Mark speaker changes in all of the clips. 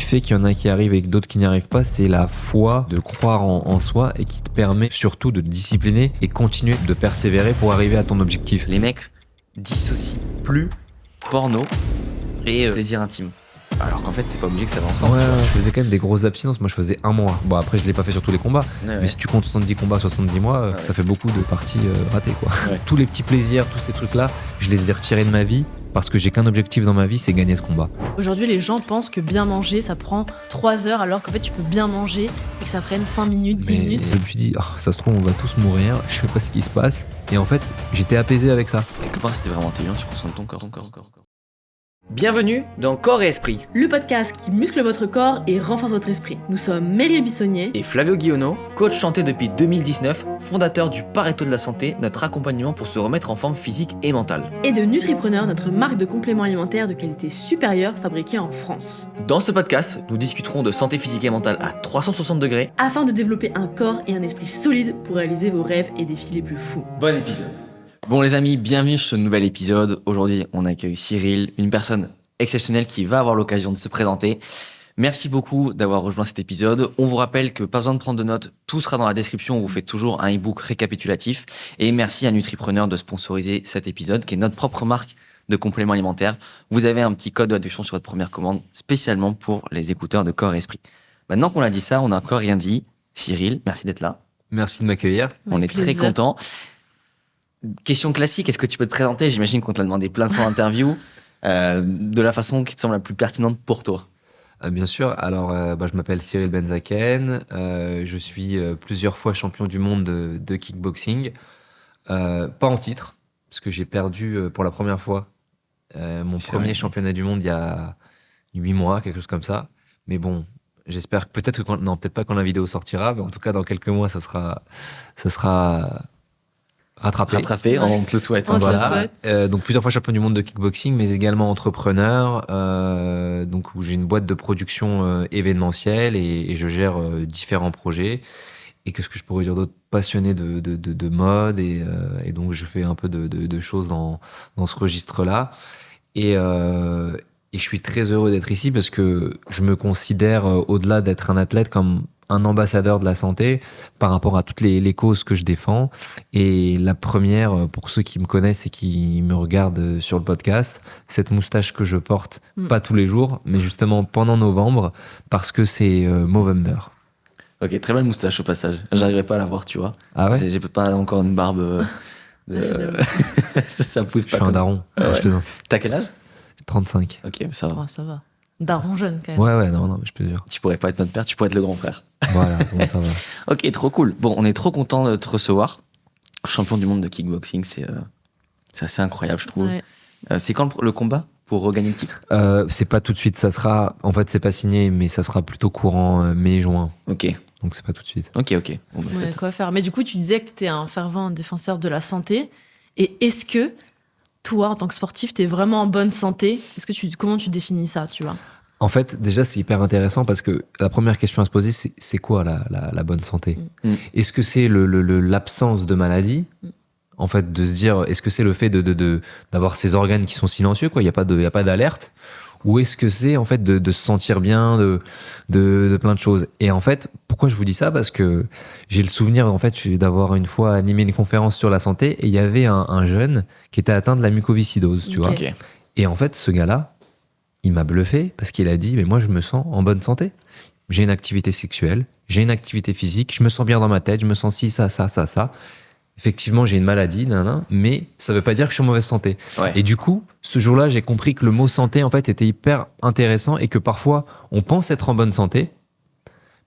Speaker 1: fait qu'il y en a qui arrivent et que d'autres qui n'y arrivent pas, c'est la foi de croire en soi et qui te permet surtout de te discipliner et continuer de persévérer pour arriver à ton objectif.
Speaker 2: Les mecs dissocient plus porno et plaisir intime. Alors qu'en fait, c'est pas obligé que ça va ensemble.
Speaker 1: Ouais, je faisais quand même des grosses abstinences. Moi, je faisais 1 mois. Bon, après, je l'ai pas fait sur tous les combats.
Speaker 2: Ouais.
Speaker 1: Mais si tu comptes 70 combats, 70 mois, ça fait beaucoup de parties ratées, quoi.
Speaker 2: Ouais.
Speaker 1: Tous les petits plaisirs, tous ces trucs-là, je les ai retirés de ma vie parce que j'ai qu'un objectif dans ma vie, c'est gagner ce combat.
Speaker 3: Aujourd'hui, les gens pensent que bien manger, ça prend 3 heures, alors qu'en fait, tu peux bien manger et que ça prenne 5 minutes, 10 minutes.
Speaker 1: Je me suis dit, ça se trouve, on va tous mourir. Je sais pas ce qui se passe. Et en fait, j'étais apaisé avec ça.
Speaker 2: Quelque part, c'était vraiment intelligent, tu prends soin de ton corps, encore. Bienvenue dans Corps et Esprit.
Speaker 3: Le podcast qui muscle votre corps et renforce votre esprit. Nous sommes Meryl Bissonnier
Speaker 4: et Flavio Guionneau, coach santé depuis 2019, fondateur du Pareto de la santé, notre accompagnement pour se remettre en forme physique et mentale.
Speaker 3: Et de Nutripreneur, notre marque de compléments alimentaires de qualité supérieure fabriquée en France.
Speaker 4: Dans ce podcast, nous discuterons de santé physique et mentale à 360 degrés
Speaker 3: afin de développer un corps et un esprit solides pour réaliser vos rêves et défis les plus fous.
Speaker 4: Bon épisode.
Speaker 2: Bon les amis, bienvenue sur ce nouvel épisode. Aujourd'hui, on accueille Cyril, une personne exceptionnelle qui va avoir l'occasion de se présenter. Merci beaucoup d'avoir rejoint cet épisode. On vous rappelle que pas besoin de prendre de notes, tout sera dans la description, on vous fait toujours un e-book récapitulatif. Et merci à Nutripreneur de sponsoriser cet épisode, qui est notre propre marque de compléments alimentaires. Vous avez un petit code de réduction sur votre première commande, spécialement pour les écouteurs de Corps et Esprit. Maintenant qu'on a dit ça, on n'a encore rien dit. Cyril, merci d'être là.
Speaker 1: Merci de m'accueillir.
Speaker 2: On est très contents. Question classique, est-ce que tu peux te présenter ? J'imagine qu'on te l'a demandé plein de fois en interview, de la façon qui te semble la plus pertinente pour toi.
Speaker 1: Bien sûr. Alors, je m'appelle Cyril Benzaken. Je suis plusieurs fois champion du monde de kickboxing. Pas en titre, parce que j'ai perdu pour la première fois mon premier championnat du monde il y a 8 mois, quelque chose comme ça. Mais bon, j'espère que peut-être pas quand la vidéo sortira, mais en tout cas, dans quelques mois, ça sera rattrapé,
Speaker 2: on te le souhaite.
Speaker 1: Voilà. Donc plusieurs fois champion du monde de kickboxing, mais également entrepreneur, donc où j'ai une boîte de production événementielle et je gère différents projets. Et qu'est-ce que je pourrais dire d'autre ? Passionné de mode et donc je fais un peu de choses dans ce registre-là. Et je suis très heureux d'être ici parce que je me considère, au-delà d'être un athlète, comme un ambassadeur de la santé par rapport à toutes les causes que je défends. Et la première, pour ceux qui me connaissent et qui me regardent sur le podcast, cette moustache que je porte, pas tous les jours, mais justement pendant novembre, parce que c'est Movember.
Speaker 2: Ok, très belle moustache au passage. J'arriverai pas à la voir, tu vois.
Speaker 1: Ah ouais ?
Speaker 2: J'ai pas encore une barbe. Ça pousse pas.
Speaker 1: Je suis un daron.
Speaker 2: Ouais.
Speaker 1: Je plaisante.
Speaker 2: T'as quel âge ?
Speaker 1: 35.
Speaker 2: Ok, ça va.
Speaker 3: Oh, ça va. Daron jeune quand même.
Speaker 1: Ouais, non, mais je peux dire.
Speaker 2: Tu pourrais pas être notre père, tu pourrais être le grand frère.
Speaker 1: Voilà, bon, ça va.
Speaker 2: Ok, trop cool. Bon, on est trop content de te recevoir. Champion du monde de kickboxing, c'est assez incroyable, je trouve.
Speaker 3: Ouais.
Speaker 2: C'est quand le combat pour regagner le titre ?
Speaker 1: C'est pas tout de suite, ça sera... En fait, c'est pas signé, mais ça sera plutôt courant mai-juin.
Speaker 2: Ok.
Speaker 1: Donc c'est pas tout de suite.
Speaker 2: Ok. Bon, bah,
Speaker 3: Ouais, quoi faire. Mais du coup, tu disais que t'es un fervent défenseur de la santé. Et est-ce que toi, en tant que sportif, t'es vraiment en bonne santé ? Comment tu définis ça, tu vois ?
Speaker 1: En fait, déjà, c'est hyper intéressant parce que la première question à se poser, c'est quoi la bonne santé ? Est-ce que c'est l'absence de maladie ? En fait, de se dire, est-ce que c'est le fait d'avoir ces organes qui sont silencieux, quoi ? Il y a pas d'alerte ? Ou est-ce que c'est en fait de se sentir bien, de plein de choses ? Et en fait, pourquoi je vous dis ça ? Parce que j'ai le souvenir en fait d'avoir une fois animé une conférence sur la santé et il y avait un jeune qui était atteint de la mucoviscidose, tu vois.
Speaker 2: Ok.
Speaker 1: Et en fait, ce gars-là, il m'a bluffé parce qu'il a dit, mais moi je me sens en bonne santé. J'ai une activité sexuelle, j'ai une activité physique, je me sens bien dans ma tête, je me sens ci, ça. Effectivement, j'ai une maladie, mais ça veut pas dire que je suis en mauvaise santé.
Speaker 2: Ouais.
Speaker 1: Et du coup, ce jour-là, j'ai compris que le mot santé, en fait, était hyper intéressant et que parfois, on pense être en bonne santé,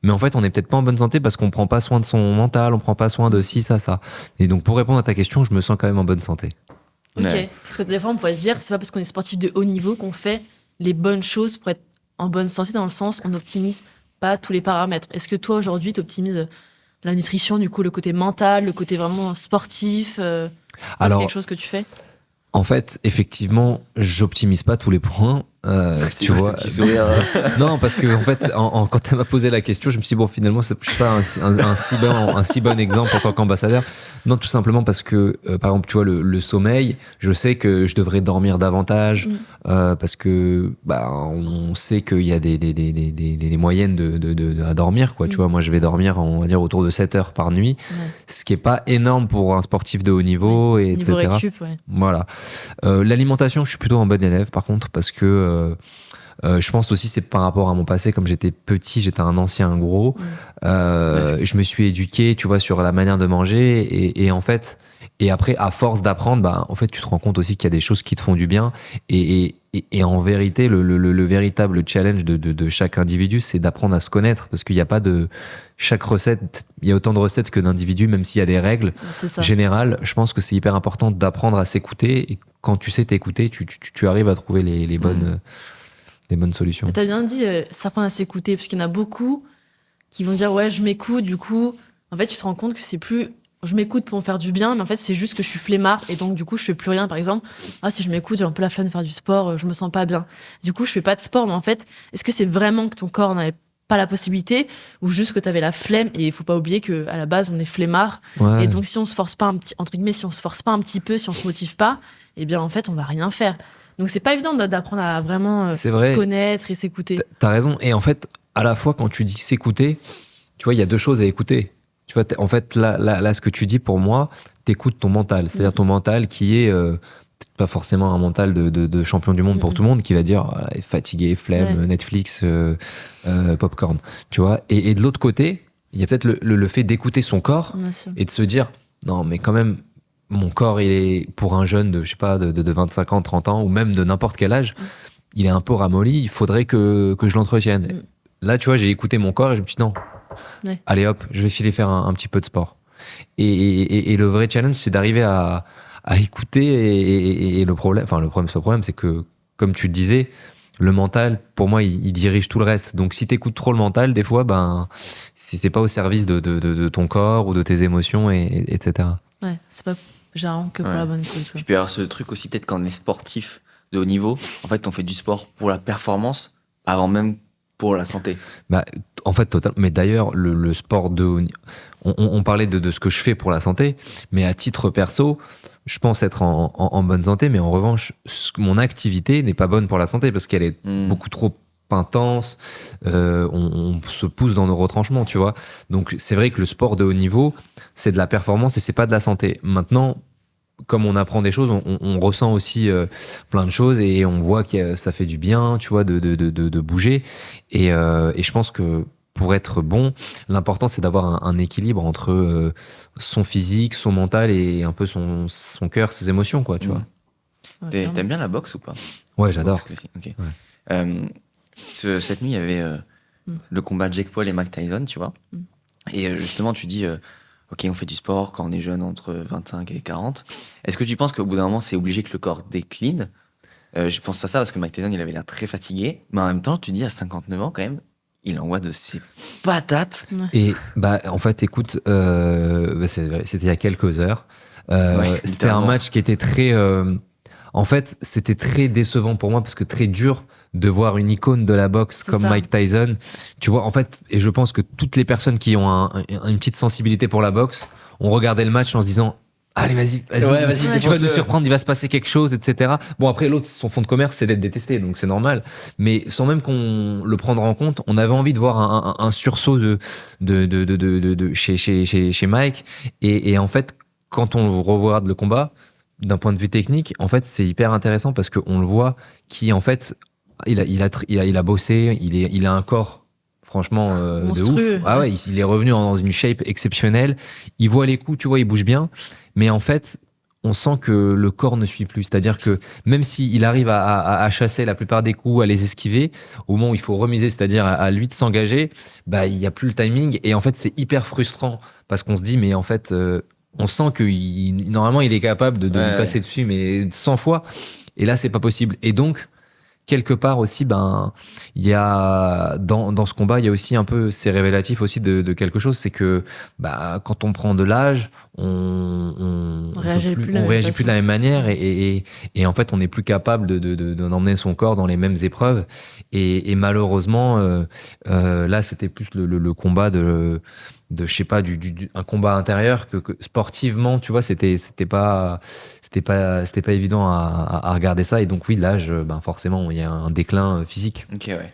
Speaker 1: mais en fait, on n'est peut-être pas en bonne santé parce qu'on prend pas soin de son mental, on prend pas soin de ci, ça. Et donc, pour répondre à ta question, je me sens quand même en bonne santé.
Speaker 3: Ok.
Speaker 2: Ouais.
Speaker 3: Parce que des fois, on pourrait se dire, c'est pas parce qu'on est sportif de haut niveau qu'on fait les bonnes choses pour être en bonne santé, dans le sens, on n'optimise pas tous les paramètres. Est-ce que toi, aujourd'hui, tu optimises la nutrition, du coup, le côté mental, le côté vraiment sportif
Speaker 1: Alors,
Speaker 3: c'est quelque chose que tu fais ?
Speaker 1: En fait, effectivement, j'optimise pas tous les points,
Speaker 2: C'est
Speaker 1: tu
Speaker 2: quoi
Speaker 1: vois.
Speaker 2: ce petit sourire
Speaker 1: Non, parce que en fait, quand elle m'a posé la question, je me suis dit, bon, finalement, je suis pas un si bon exemple en tant qu'ambassadeur. Non, tout simplement parce que, par exemple, tu vois, le sommeil, je sais que je devrais dormir davantage, parce que on sait qu'il y a des moyennes à dormir, quoi. Tu vois, moi, je vais dormir, on va dire, autour de 7 heures par nuit, ce qui est pas énorme pour un sportif de haut niveau, et
Speaker 3: Niveau
Speaker 1: etc.
Speaker 3: récup, ouais.
Speaker 1: Voilà. L'alimentation, je suis plutôt un bon élève, par contre, parce que je pense aussi c'est par rapport à mon passé. Comme j'étais petit, j'étais un ancien gros. Je me suis éduqué, tu vois, sur la manière de manger, et en fait, et après, à force d'apprendre, en fait, tu te rends compte aussi qu'il y a des choses qui te font du bien, et en vérité, le véritable challenge de chaque individu, c'est d'apprendre à se connaître, parce qu'il n'y a pas de chaque recette, il y a autant de recettes que d'individus, même s'il y a des règles
Speaker 3: C'est ça.
Speaker 1: générales. Je pense que c'est hyper important d'apprendre à s'écouter, et quand tu sais t'écouter, tu arrives à trouver les bonnes solutions.
Speaker 3: Mais t'as bien dit, s'apprendre à s'écouter, parce qu'il y en a beaucoup qui vont dire, ouais, je m'écoute, du coup, en fait, tu te rends compte que c'est plus, je m'écoute pour me faire du bien, mais en fait, c'est juste que je suis flemmard, et donc, du coup, je fais plus rien. Par exemple, si je m'écoute, j'ai un peu la flemme de faire du sport, je me sens pas bien. Du coup, je fais pas de sport, mais en fait, est-ce que c'est vraiment que ton corps n'avait pas la possibilité, ou juste que t'avais la flemme? Et il faut pas oublier que à la base, on est flemmard,
Speaker 1: Ouais.
Speaker 3: et donc, si on se force pas entre guillemets, si on se force pas un petit peu, si on se motive pas, eh bien, en fait, on va rien faire. Donc, c'est pas évident d'apprendre à vraiment
Speaker 1: C'est vrai.
Speaker 3: se connaître et s'écouter.
Speaker 1: T'as raison. Et en fait, à la fois, quand tu dis s'écouter, tu vois, il y a deux choses à écouter. Tu vois, en fait, là, ce que tu dis, pour moi, t'écoutes ton mental. C'est-à-dire ton mental qui est pas forcément un mental de champion du monde pour tout le monde, qui va dire fatigué, flemme, Netflix, popcorn. Tu vois. Et de l'autre côté, il y a peut-être le fait d'écouter son corps,
Speaker 3: Bien sûr.
Speaker 1: et de se dire, non, mais quand même, mon corps, il est, pour un jeune de, je sais pas, de 25 ans, 30 ans, ou même de n'importe quel âge, il est un peu ramolli, il faudrait que je l'entretienne. Là, tu vois, j'ai écouté mon corps, et je me suis dit, non, allez hop, je vais filer faire un petit peu de sport. Et le vrai challenge, c'est d'arriver à écouter, et le problème, c'est que, comme tu le disais, le mental, pour moi, il dirige tout le reste. Donc, si t'écoutes trop le mental, des fois, c'est pas au service de ton corps ou de tes émotions, etc.
Speaker 3: Ouais, c'est pas gérant que pour la bonne cause.
Speaker 2: Puis il peut y avoir ce truc aussi, peut-être quand on est sportif de haut niveau, en fait, on fait du sport pour la performance avant même pour la santé.
Speaker 1: En fait, total. Mais d'ailleurs, le sport de haut niveau, on parlait de ce que je fais pour la santé, mais à titre perso, je pense être en bonne santé, mais en revanche, mon activité n'est pas bonne pour la santé parce qu'elle est beaucoup trop intense. On se pousse dans nos retranchements, tu vois. Donc, c'est vrai que le sport de haut niveau, c'est de la performance et c'est pas de la santé. Maintenant, comme on apprend des choses, on ressent aussi plein de choses, et on voit que ça fait du bien, tu vois, de bouger. Et je pense que pour être bon, l'important, c'est d'avoir un équilibre entre son physique, son mental, et un peu son cœur, ses émotions, quoi, tu vois.
Speaker 3: Ouais,
Speaker 2: T'aimes bien la boxe ou pas?
Speaker 1: Ouais, j'adore.
Speaker 2: Ok.
Speaker 1: Ouais.
Speaker 2: Cette nuit, il y avait le combat Jake Paul et Mike Tyson, tu vois. Et justement, tu dis, ok, on fait du sport quand on est jeune, entre 25 et 40. Est-ce que tu penses qu'au bout d'un moment, c'est obligé que le corps décline? Je pense à ça parce que Mike Tyson, il avait l'air très fatigué. Mais en même temps, tu dis, à 59 ans, quand même, il envoie de ses patates.
Speaker 1: Et en fait, écoute, c'est vrai, c'était il y a quelques heures. C'était un match qui était très... en fait, c'était très décevant pour moi, parce que très dur de voir une icône de la boxe comme Mike Tyson. Tu vois, en fait, et je pense que toutes les personnes qui ont une petite sensibilité pour la boxe ont regardé le match en se disant, allez, vas-y, tu vas nous surprendre, il va se passer quelque chose, etc. Bon, après, l'autre, son fond de commerce, c'est d'être détesté, donc c'est normal. Mais sans même qu'on le prenne en compte, on avait envie de voir un sursaut chez Mike. Et en fait, quand on regarde le combat, d'un point de vue technique, en fait, c'est hyper intéressant parce qu'on le voit qui, en fait, il a bossé, il a un corps franchement de ouf. Ah ouais, il est revenu dans une shape exceptionnelle. Il voit les coups, tu vois, il bouge bien. Mais en fait, on sent que le corps ne suit plus. C'est-à-dire que même s'il arrive à chasser la plupart des coups, à les esquiver, au moment où il faut remiser, c'est-à-dire à lui de s'engager, il n'y a plus le timing. Et en fait, c'est hyper frustrant parce qu'on se dit, mais en fait, on sent que normalement, il est capable de nous passer dessus, mais 100 fois. Et là, c'est pas possible. Et donc, quelque part aussi, ben, il y a dans ce combat, il y a aussi un peu, c'est révélatif aussi de quelque chose, c'est que bah, quand on prend de l'âge, on
Speaker 3: réagit
Speaker 1: peut
Speaker 3: plus de la
Speaker 1: on
Speaker 3: même
Speaker 1: réagit
Speaker 3: façon.
Speaker 1: plus de la même manière et en fait, on n'est plus capable d'emmener son corps dans les mêmes épreuves. Et malheureusement, là, c'était plus le combat de je sais pas, un combat intérieur que sportivement, tu vois, c'était pas évident à regarder ça. Et donc, oui, l'âge, ben, forcément, il y a un déclin physique.
Speaker 2: Ok, ouais.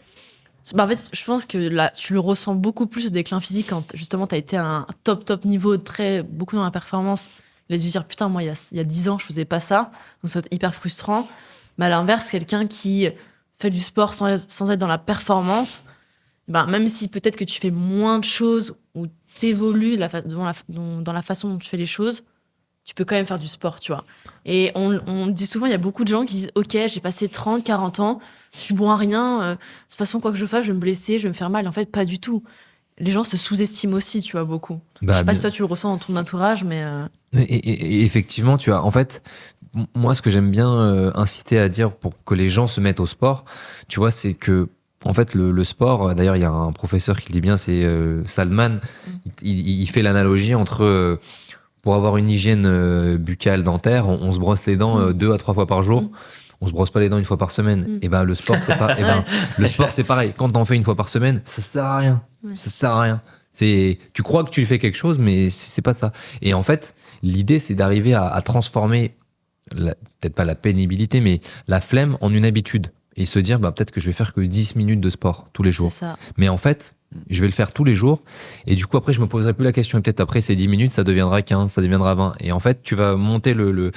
Speaker 3: Bah, en fait, je pense que là, tu le ressens beaucoup plus au déclin physique quand justement tu as été à un top niveau, beaucoup dans la performance. Il a dû se dire, putain, moi, il y a 10 ans, je faisais pas ça. Donc, ça va être hyper frustrant. Mais à l'inverse, quelqu'un qui fait du sport sans être dans la performance, ben, même si peut-être que tu fais moins de choses ou t'évolues dans la façon dont tu fais les choses, tu peux quand même faire du sport, tu vois. Et on dit souvent, il y a beaucoup de gens qui disent, ok, j'ai passé 30, 40 ans, je suis bon à rien, de toute façon, quoi que je fasse, je vais me blesser, je vais me faire mal. En fait, pas du tout. Les gens se sous-estiment aussi, tu vois, beaucoup.
Speaker 1: Bah,
Speaker 3: je sais pas si toi, tu le ressens dans ton entourage, mais...
Speaker 1: Et effectivement, tu vois, en fait, moi, ce que j'aime bien inciter à dire pour que les gens se mettent au sport, tu vois, c'est que, en fait, le sport, d'ailleurs, il y a un professeur qui le dit bien, c'est Salman, il fait l'analogie entre, pour avoir une hygiène buccale dentaire, on se brosse les dents 2 à 3 fois par jour. On se brosse pas les dents 1 fois par semaine. Et ben le sport c'est pas. Le sport c'est pareil. Quand t'en fais 1 fois par semaine, ça sert à rien. Ça sert à rien. Tu crois que tu fais quelque chose, mais c'est pas ça. Et en fait, l'idée c'est d'arriver à transformer peut-être pas la pénibilité, mais la flemme en une habitude et se dire bah peut-être que je vais faire que 10 minutes de sport tous les jours.
Speaker 3: C'est ça.
Speaker 1: Mais en fait, je vais le faire tous les jours et du coup après je me poserai plus la question et peut-être après ces 10 minutes ça deviendra 15, ça deviendra 20 et en fait tu vas monter le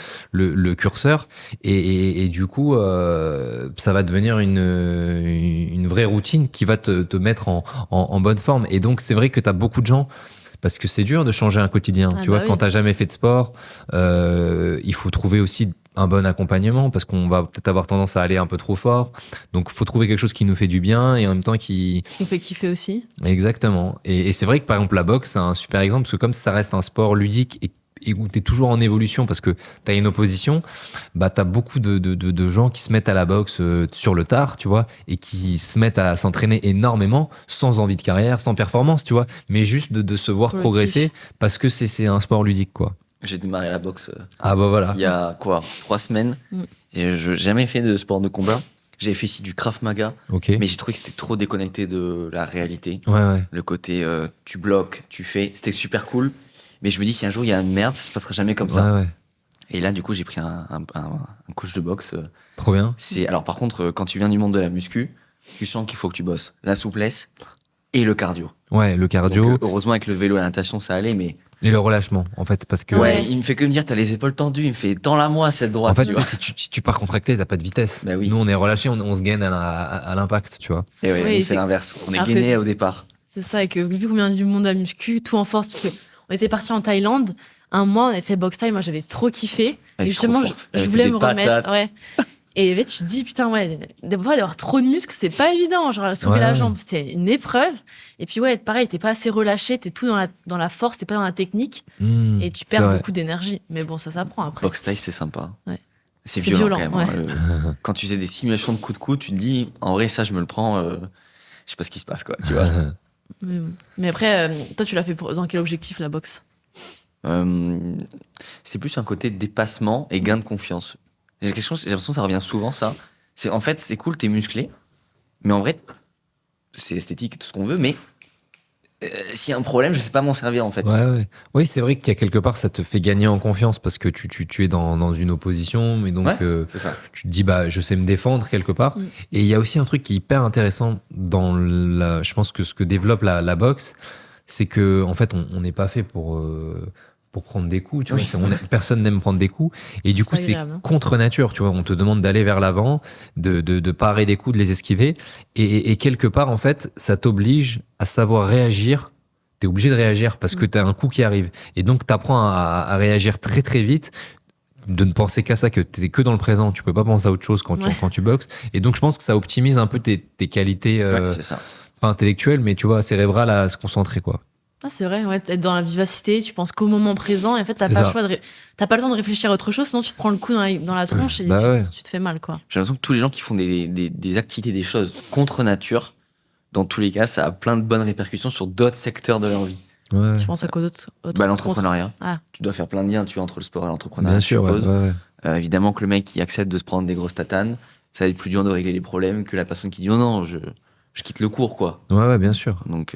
Speaker 1: curseur et du coup ça va devenir une vraie routine qui va te mettre en bonne forme et donc c'est vrai que t'as beaucoup de gens parce que c'est dur de changer un quotidien.
Speaker 3: Ah
Speaker 1: tu
Speaker 3: bah
Speaker 1: vois,
Speaker 3: oui.
Speaker 1: quand t'as jamais fait de sport, il faut trouver aussi un bon accompagnement parce qu'on va peut-être avoir tendance à aller un peu trop fort. Donc, il faut trouver quelque chose qui nous fait du bien et en même temps qui...
Speaker 3: On fait kiffer aussi.
Speaker 1: Exactement. Et c'est vrai que par exemple, la boxe, c'est un super exemple parce que comme ça reste un sport ludique et où t'es toujours en évolution parce que t'as une opposition, bah t'as beaucoup de gens qui se mettent à la boxe sur le tard, tu vois, et qui se mettent à s'entraîner énormément, sans envie de carrière, sans performance, tu vois, mais juste de se voir
Speaker 3: Pour le
Speaker 1: progresser parce que c'est un sport ludique, quoi.
Speaker 2: J'ai démarré la boxe
Speaker 1: Ah bah voilà.
Speaker 2: il y a quoi 3 semaines. Et je n'ai jamais fait de sport de combat. J'ai fait ici du Krav Maga,
Speaker 1: Ok.
Speaker 2: mais j'ai trouvé que c'était trop déconnecté de la réalité.
Speaker 1: Ouais.
Speaker 2: Le côté tu bloques, tu fais, c'était super cool. Mais je me dis, si un jour il y a une merde, ça se passera jamais comme ça.
Speaker 1: Ouais.
Speaker 2: Et là, du coup, j'ai pris un coach de boxe.
Speaker 1: Trop bien.
Speaker 2: Alors, par contre, quand tu viens du monde de la muscu, tu sens qu'il faut que tu bosses la souplesse et le cardio.
Speaker 1: Ouais, le cardio
Speaker 2: Donc, heureusement, avec le vélo et la natation, ça allait, mais
Speaker 1: et le relâchement, en fait, parce que...
Speaker 2: ouais, il me fait que me dire, t'as les épaules tendues, il me fait, tends-la moi cette droite.
Speaker 1: En fait,
Speaker 2: tu vois.
Speaker 1: si tu pars contracté, t'as pas de vitesse.
Speaker 2: Bah oui.
Speaker 1: Nous, on est relâché, on se gaine à l'impact, tu vois.
Speaker 2: Et ouais,
Speaker 3: Oui,
Speaker 2: nous,
Speaker 3: c'est-
Speaker 2: c'est l'inverse. On est
Speaker 3: alors
Speaker 2: gainé
Speaker 3: que-
Speaker 2: au départ.
Speaker 3: C'est ça, et que vu qu'on vient du monde de la muscu, tout en force, parce que on était parti en Thaïlande, un mois, on avait fait boxe thaï, moi j'avais trop kiffé.
Speaker 2: Elle
Speaker 3: Et
Speaker 2: est trop
Speaker 3: justement,
Speaker 2: forte.
Speaker 3: je
Speaker 2: Elle
Speaker 3: voulais
Speaker 2: fait
Speaker 3: me
Speaker 2: des
Speaker 3: remettre.
Speaker 2: patates.
Speaker 3: Ouais. Et tu te dis, putain, ouais, des fois, d'avoir trop de muscles, c'est pas évident. Genre, soulever
Speaker 1: Ouais.
Speaker 3: la jambe, c'était une épreuve. Et puis, ouais, pareil, t'es pas assez relâché, t'es tout dans la force, t'es pas dans la technique. Et tu
Speaker 1: c'est
Speaker 3: perds
Speaker 1: vrai.
Speaker 3: beaucoup d'énergie. Mais bon, ça s'apprend après.
Speaker 2: Boxe taille, c'était sympa.
Speaker 3: Ouais.
Speaker 2: C'est
Speaker 3: C'est
Speaker 2: violent,
Speaker 3: violent,
Speaker 2: quand même. Hein, quand tu faisais des simulations de coups de coude, tu te dis, en vrai, ça, je me le prends. Je sais pas ce qui se passe, quoi. Tu vois.
Speaker 3: Mais après, toi, tu l'as fait dans quel objectif, la boxe?
Speaker 2: C'était plus un côté dépassement et gain de confiance. J'ai l'impression que ça revient souvent, ça. En fait, c'est cool, t'es musclé, mais en vrai, c'est esthétique, tout ce qu'on veut, mais s'il y a un problème, je sais pas m'en servir, en fait.
Speaker 1: Ouais. Oui, c'est vrai qu'il y a quelque part, ça te fait gagner en confiance parce que tu es dans une opposition, mais donc
Speaker 2: Ouais, c'est ça.
Speaker 1: tu te dis, bah, je sais me défendre quelque part. Et il y a aussi un truc qui est hyper intéressant je pense que ce que développe la boxe, c'est que, en fait, on n'est pas fait pour prendre des coups, tu vois.
Speaker 2: Oui.
Speaker 1: Personne n'aime prendre des coups. Et du
Speaker 3: C'est
Speaker 1: coup,
Speaker 3: pas
Speaker 1: c'est
Speaker 3: agréable, hein.
Speaker 1: contre nature, tu vois. On te demande d'aller vers l'avant, de parer des coups, de les esquiver. Et quelque part, en fait, ça t'oblige à savoir réagir. T'es obligé de réagir parce que t'as un coup qui arrive. Et donc, t'apprends à réagir très, très vite, de ne penser qu'à ça, que t'es que dans le présent. Tu peux pas penser à autre chose quand tu boxes. Et donc, je pense que ça optimise un peu tes qualités,
Speaker 2: Ouais, c'est ça.
Speaker 1: pas intellectuelles, mais tu vois, cérébrales à se concentrer, quoi.
Speaker 3: Ah, c'est vrai, ouais, être dans la vivacité, tu penses qu'au moment présent, et en fait, t'as
Speaker 1: C'est
Speaker 3: pas le
Speaker 1: ça.
Speaker 3: choix t'as pas le temps de réfléchir à autre chose, sinon tu te prends le coup dans la tronche et
Speaker 1: Bah
Speaker 3: puis
Speaker 1: ouais.
Speaker 3: tu te fais mal, quoi.
Speaker 2: J'ai l'impression que tous les gens qui font des activités, des choses contre nature, dans tous les cas, ça a plein de bonnes répercussions sur d'autres secteurs de leur vie.
Speaker 1: Ouais.
Speaker 3: Tu penses à quoi d'autre?
Speaker 2: L'entrepreneuriat.
Speaker 3: Ah.
Speaker 2: Tu dois faire plein de liens, tu vois, entre le sport et l'entrepreneuriat,
Speaker 1: Bien
Speaker 2: je
Speaker 1: sûr, ouais,
Speaker 2: suppose.
Speaker 1: ouais.
Speaker 2: Évidemment que le mec qui accepte de se prendre des grosses tatanes, ça va être plus dur de régler les problèmes que la personne qui dit oh non, je quitte le cours, quoi.
Speaker 1: Ouais, bien sûr.
Speaker 2: Donc,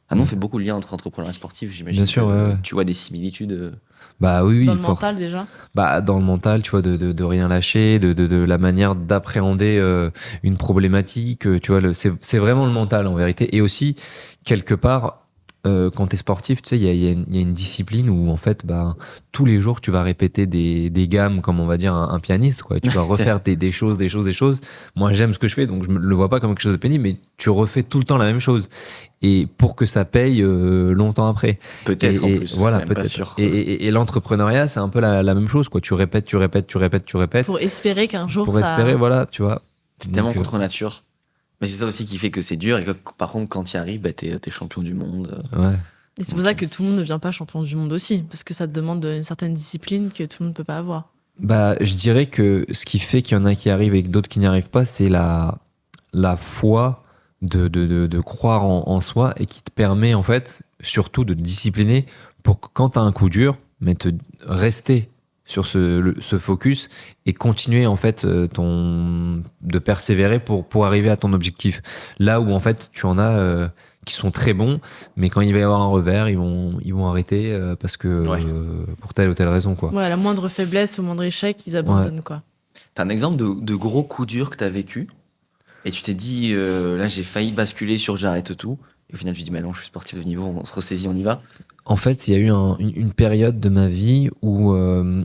Speaker 2: on fait beaucoup de liens entre entrepreneurs et sportifs, j'imagine.
Speaker 1: Bien sûr,
Speaker 2: que
Speaker 1: ouais.
Speaker 2: Tu vois des similitudes.
Speaker 1: Bah oui,
Speaker 3: Dans le
Speaker 1: force.
Speaker 3: mental, déjà.
Speaker 1: Bah, dans le mental, tu vois, de rien lâcher, de la manière d'appréhender une problématique, tu vois, c'est vraiment le mental en vérité. Et aussi, quelque part, quand t'es sportif, tu sais, il y a une discipline où en fait, bah, tous les jours, tu vas répéter des gammes, comme on va dire un pianiste, quoi. Tu vas refaire des choses. Moi, j'aime ce que je fais, donc je le vois pas comme quelque chose de pénible, mais tu refais tout le temps la même chose. Et pour que ça paye longtemps après.
Speaker 2: Peut-être en
Speaker 1: Et
Speaker 2: plus.
Speaker 1: voilà,
Speaker 2: c'est même pas
Speaker 1: peut-être.
Speaker 2: sûr.
Speaker 1: Et l'entrepreneuriat, c'est un peu la même chose, quoi. Tu répètes.
Speaker 3: Pour espérer qu'un jour,
Speaker 1: Pour
Speaker 3: ça.
Speaker 1: espérer, voilà, tu vois.
Speaker 2: C'est tellement
Speaker 1: Donc,
Speaker 2: contre nature. Mais c'est ça aussi qui fait que c'est dur et que par contre, quand tu y arrives, bah, t'es champion du monde.
Speaker 1: ouais.
Speaker 3: Et c'est pour ça que tout le monde ne devient pas champion du monde aussi, parce que ça te demande une certaine discipline que tout le monde ne peut pas avoir.
Speaker 1: Bah, je dirais que ce qui fait qu'il y en a qui arrivent et que d'autres qui n'y arrivent pas, c'est la foi de croire en soi et qui te permet, en fait, surtout de te discipliner pour que quand tu as un coup dur, mais te rester sur ce focus et continuer, en fait, de persévérer pour arriver à ton objectif. Là où, en fait, tu en as qui sont très bons, mais quand il va y avoir un revers, ils vont arrêter parce que pour telle ou telle raison, quoi.
Speaker 3: Ouais, à la moindre faiblesse, au moindre échec, ils abandonnent, quoi.
Speaker 2: T'as un exemple de gros coup dur que t'as vécu et tu t'es dit, là j'ai failli basculer sur j'arrête tout. Et au final, tu te dis, mais non, je suis sportif de niveau, on se ressaisit, on y va.
Speaker 1: En fait, il y a eu une période de ma vie où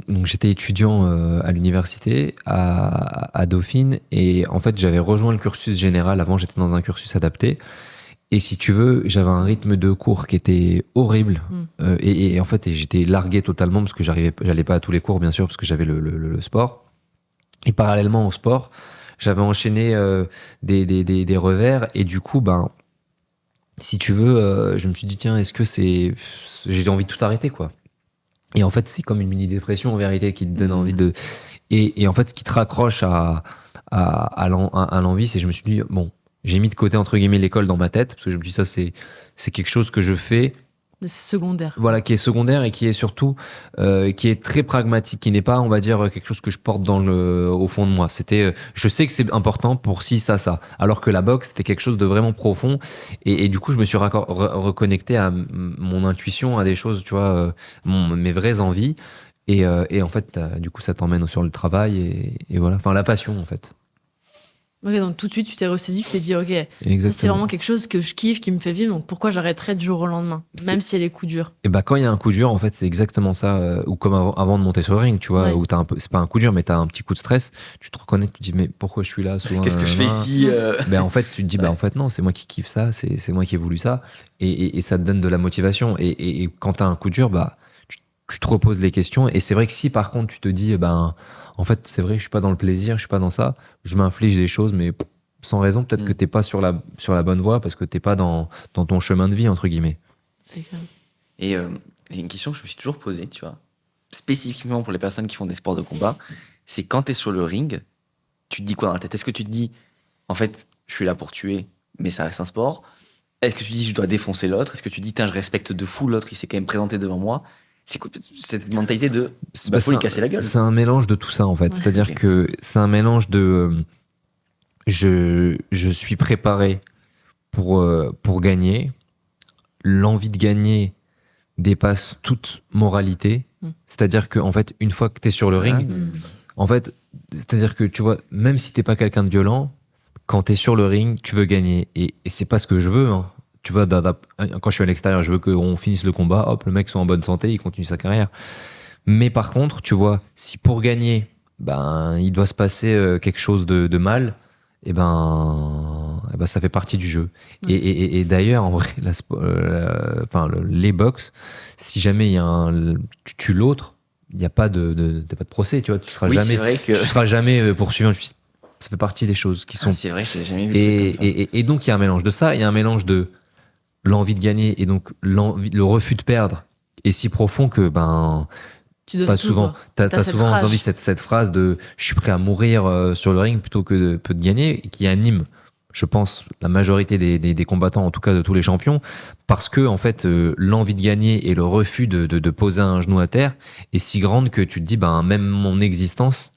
Speaker 1: donc j'étais étudiant à l'université à Dauphine et en fait j'avais rejoint le cursus général. Avant, j'étais dans un cursus adapté. Et si tu veux, j'avais un rythme de cours qui était horrible. Et en fait, j'étais largué totalement parce que j'allais pas à tous les cours, bien sûr, parce que j'avais le sport. Et parallèlement au sport, j'avais enchaîné des revers. Et du coup, ben, si tu veux, je me suis dit, tiens, est-ce que j'ai envie de tout arrêter, quoi. Et en fait, c'est comme une mini-dépression, en vérité, qui te donne envie de... Et en fait, ce qui te raccroche à l'envie, c'est que je me suis dit, bon, j'ai mis de côté, entre guillemets, l'école dans ma tête, parce que je me dis, ça, c'est quelque chose que je fais,
Speaker 3: Mais c'est secondaire.
Speaker 1: voilà, qui est secondaire et qui est surtout, qui est très pragmatique, qui n'est pas, on va dire, quelque chose que je porte au fond de moi. C'était, je sais que c'est important pour ci, ça. Alors que la boxe, c'était quelque chose de vraiment profond. Et du coup, je me suis reconnecté à mon intuition, à des choses, tu vois, mes vraies envies. Et en fait, du coup, ça t'emmène sur le travail et voilà. Enfin, la passion, en fait.
Speaker 3: Ok, donc tout de suite, tu t'es ressaisi, tu t'es dit, ok, ça, c'est
Speaker 1: Exactement.
Speaker 3: vraiment quelque chose que je kiffe, qui me fait vivre, donc pourquoi j'arrêterais du jour au lendemain, même si elle est coup dur.
Speaker 1: Et bah, quand il y a un coup dur, en fait, c'est exactement ça. Ou comme avant de monter sur le ring, tu vois,
Speaker 3: Ouais.
Speaker 1: où c'est pas un coup dur, mais t'as un petit coup de stress. Tu te reconnais, tu te dis, mais pourquoi je suis là souvent,
Speaker 2: Qu'est-ce que je fais ici
Speaker 1: Ben, en fait, tu te dis, bah, en fait, non, c'est moi qui kiffe ça, c'est moi qui ai voulu ça. Et ça te donne de la motivation. Et quand t'as un coup dur, bah, tu te reposes les questions. Et c'est vrai que si, par contre, tu te dis, ben, en fait, c'est vrai, je suis pas dans le plaisir, je suis pas dans ça, je m'inflige des choses, mais sans raison, peut-être que t'es pas sur la bonne voie parce que t'es pas dans ton chemin de vie, entre guillemets.
Speaker 3: C'est clair.
Speaker 2: Et il y a une question que je me suis toujours posée, tu vois, spécifiquement pour les personnes qui font des sports de combat, c'est quand t'es sur le ring, tu te dis quoi dans la tête? Est-ce que tu te dis, en fait, je suis là pour tuer, mais ça reste un sport? Est-ce que tu dis, je dois défoncer l'autre? Est-ce que tu dis, je respecte de fou l'autre, il s'est quand même présenté devant moi? C'est quoi cette mentalité de, faut lui casser la gueule?
Speaker 1: C'est un mélange de tout ça, en fait.
Speaker 3: Ouais.
Speaker 1: C'est-à-dire
Speaker 2: Ok.
Speaker 1: que c'est un mélange de je suis préparé pour gagner. L'envie de gagner dépasse toute moralité. C'est-à-dire que, en fait, une fois que tu es sur le ring, en fait, c'est-à-dire que, tu vois, même si t'es pas quelqu'un de violent, quand tu es sur le ring, tu veux gagner. Et c'est pas ce que je veux, hein. Tu vois, quand je suis à l'extérieur, je veux qu'on finisse le combat, hop, le mec soit en bonne santé, il continue sa carrière. Mais par contre, tu vois, si pour gagner, ben, il doit se passer quelque chose de mal, et ben, ça fait partie du jeu. Et d'ailleurs, en vrai, les box, si jamais tu tues l'autre, il n'y a pas t'as pas de procès, tu vois, tu seras
Speaker 2: Oui,
Speaker 1: jamais,
Speaker 2: c'est vrai que.
Speaker 1: tu seras jamais poursuivi en justice. Ça fait partie des choses qui sont.
Speaker 2: Ah, c'est vrai, j'ai jamais vu de truc comme ça.
Speaker 1: Et donc, il y a un mélange de ça, il y a un mélange de l'envie de gagner et donc le refus de perdre est si profond que
Speaker 3: Tu donnes
Speaker 1: t'as
Speaker 3: tout,
Speaker 1: souvent,
Speaker 3: quoi.
Speaker 1: t'as
Speaker 3: T'as
Speaker 1: souvent
Speaker 3: cette
Speaker 1: entendu
Speaker 3: rage.
Speaker 1: cette phrase de je suis prêt à mourir sur le ring plutôt que de gagner, qui anime, je pense, la majorité des combattants, en tout cas de tous les champions, parce que en fait, l'envie de gagner et le refus de poser un genou à terre est si grande que tu te dis, même mon existence,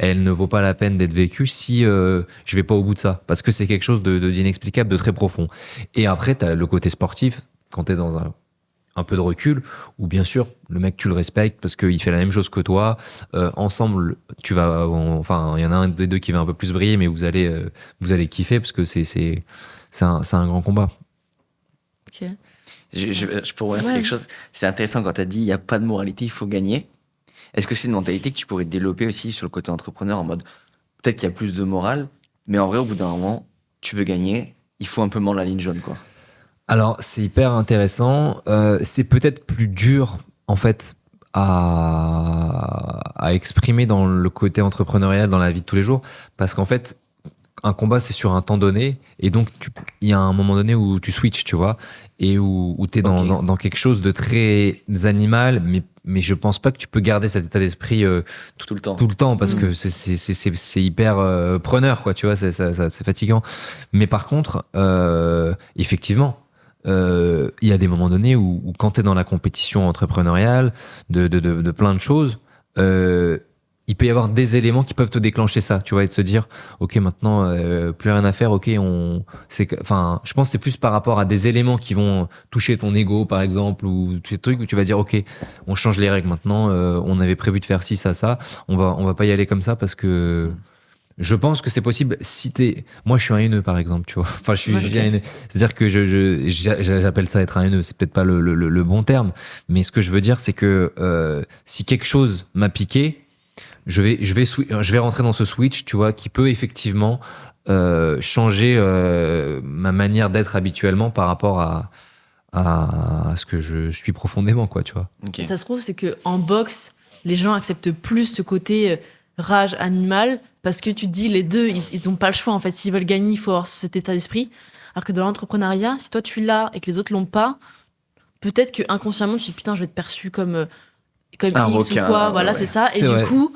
Speaker 1: elle ne vaut pas la peine d'être vécue si je vais pas au bout de ça, parce que c'est quelque chose d'inexplicable, de très profond. Et après, t'as le côté sportif, quand t'es dans un peu de recul, où bien sûr, le mec, tu le respectes parce qu'il fait la même chose que toi. Ensemble, enfin, il y en a un des deux qui va un peu plus briller, mais vous allez kiffer parce que c'est un grand combat.
Speaker 3: Ok.
Speaker 2: Je peux revenir sur
Speaker 3: Ouais.
Speaker 2: quelque chose. C'est intéressant quand tu as dit il n'y a pas de moralité, il faut gagner. Est-ce que c'est une mentalité que tu pourrais développer aussi sur le côté entrepreneur en mode peut-être qu'il y a plus de morale, mais en vrai, au bout d'un moment, tu veux gagner, il faut un peu mordre la ligne jaune, quoi.
Speaker 1: Alors, c'est hyper intéressant. C'est peut-être plus dur, en fait, à exprimer dans le côté entrepreneurial dans la vie de tous les jours, parce qu'en fait, un combat, c'est sur un temps donné, et donc il y a un moment donné où tu switches, tu vois, et où tu es
Speaker 2: Ok.
Speaker 1: dans quelque chose de très animal, mais je pense pas que tu peux garder cet état d'esprit
Speaker 2: Tout le temps.
Speaker 1: tout le temps, parce
Speaker 3: Mm.
Speaker 1: que c'est hyper preneur, quoi, tu vois, c'est fatigant. Mais par contre, effectivement, il y a des moments donnés où quand tu es dans la compétition entrepreneuriale de plein de choses, il peut y avoir des éléments qui peuvent te déclencher ça, tu vois, et de se dire, ok, maintenant, plus rien à faire, ok, enfin, je pense que c'est plus par rapport à des éléments qui vont toucher ton ego, par exemple, ou des trucs où tu vas dire, ok, on change les règles maintenant, on avait prévu de faire ci, ça, on va pas y aller comme ça parce que je pense que c'est possible si moi, je suis un haineux, par exemple, tu vois. Enfin, je suis
Speaker 3: Ouais,
Speaker 1: bien haineux. C'est-à-dire que j'appelle ça être un haineux. C'est peut-être pas le bon terme. Mais ce que je veux dire, c'est que si quelque chose m'a piqué, je vais rentrer dans ce switch, tu vois, qui peut effectivement changer ma manière d'être habituellement par rapport à ce que je suis profondément, quoi, tu vois.
Speaker 2: Ok.
Speaker 3: Et ça se trouve, c'est que en boxe, les gens acceptent plus ce côté rage animale parce que tu te dis, les deux, ils ont pas le choix. En fait, s'ils veulent gagner, il faut avoir cet état d'esprit. Alors que dans l'entrepreneuriat, si toi tu l'as et que les autres l'ont pas, peut-être que inconsciemment tu te dis, putain, je vais être perçu comme
Speaker 2: Un
Speaker 3: X
Speaker 2: requin,
Speaker 3: ou quoi. Voilà,
Speaker 2: ouais.
Speaker 3: c'est ça. Et
Speaker 1: C'est
Speaker 3: du
Speaker 1: vrai.
Speaker 3: coup,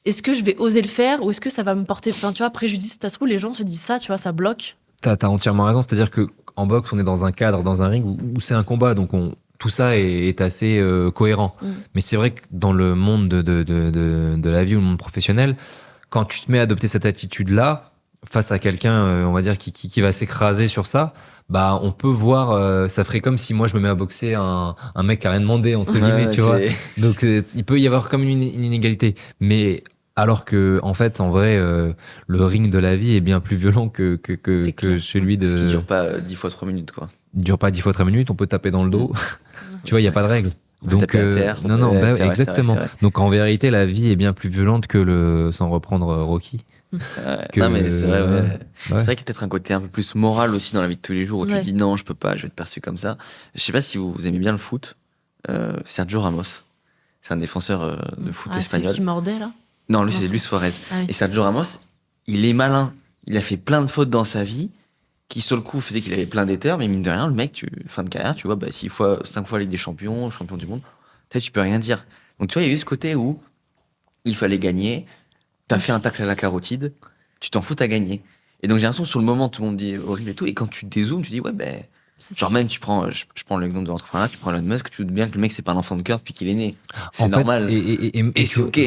Speaker 3: est-ce que je vais oser le faire ou est-ce que ça va me porter, enfin, tu vois, préjudice? Ça se trouve, les gens se disent ça, tu vois, ça bloque.
Speaker 1: T'as entièrement raison. C'est-à-dire que en boxe, on est dans un cadre, dans un ring où c'est un combat, donc tout ça est assez cohérent.
Speaker 3: Mm.
Speaker 1: Mais c'est vrai que dans le monde de la vie ou le monde professionnel, quand tu te mets à adopter cette attitude-là face à quelqu'un, on va dire, qui va s'écraser sur ça, on peut voir, ça ferait comme si moi je me mets à boxer un mec qui a rien demandé, entre guillemets,
Speaker 2: Ouais,
Speaker 1: tu vois.
Speaker 2: c'est-
Speaker 1: Donc il peut y avoir comme une inégalité. Mais alors que, en fait, en vrai, le ring de la vie est bien plus violent
Speaker 3: C'est
Speaker 1: que
Speaker 3: clair.
Speaker 1: celui
Speaker 2: Ce qui
Speaker 1: de.
Speaker 2: dure pas 10 fois 3 minutes, quoi.
Speaker 1: Il dure pas 10 fois 13 minutes, on peut taper dans le dos. Tu vois, il n'y a pas de règle.
Speaker 2: On peut
Speaker 1: Donc,
Speaker 2: taper à terre,
Speaker 1: non, non,
Speaker 2: ouais, c'est vrai, c'est vrai,
Speaker 1: exactement.
Speaker 2: c'est vrai.
Speaker 1: Donc, en vérité, la vie est bien plus violente que sans reprendre Rocky.
Speaker 2: Ouais.
Speaker 1: Que-
Speaker 2: Non, mais c'est vrai, ouais.
Speaker 1: ouais.
Speaker 2: C'est vrai qu'il y a peut-être un côté un peu plus moral aussi dans la vie de tous les jours où tu
Speaker 3: Ouais.
Speaker 2: te dis non, je peux pas, je vais être perçu comme ça. Je sais pas si vous aimez bien le foot. Sergio Ramos, c'est un défenseur de foot
Speaker 3: Ah, celui
Speaker 2: espagnol.
Speaker 3: qui mordait, là.
Speaker 2: Non, lui,
Speaker 3: Non,
Speaker 2: c'est
Speaker 3: c'est-
Speaker 2: Luis Suarez.
Speaker 3: Ah oui.
Speaker 2: Et Sergio Ramos, il est malin. Il a fait plein de fautes dans sa vie qui, sur le coup, faisait qu'il avait plein d'haters, mais mine de rien, le mec, fin de carrière, tu vois, 5 fois Ligue des Champions, champion du monde, peut-être tu peux rien dire. Donc, tu vois, il y a eu ce côté où il fallait gagner, t'as fait un tacle à la carotide, tu t'en fous, t'as gagné. Et donc, j'ai l'impression, sur le moment, tout le monde dit horrible et tout, et quand tu dézoomes, tu dis, ouais, ben,
Speaker 3: C'est
Speaker 2: genre
Speaker 3: ça.
Speaker 2: même, je prends l'exemple de l'entrepreneur, tu prends Elon Musk, tu te doutes bien que le mec, c'est pas un enfant de cœur depuis qu'il est né. C'est
Speaker 1: En fait,
Speaker 2: normal. Et c'est ok.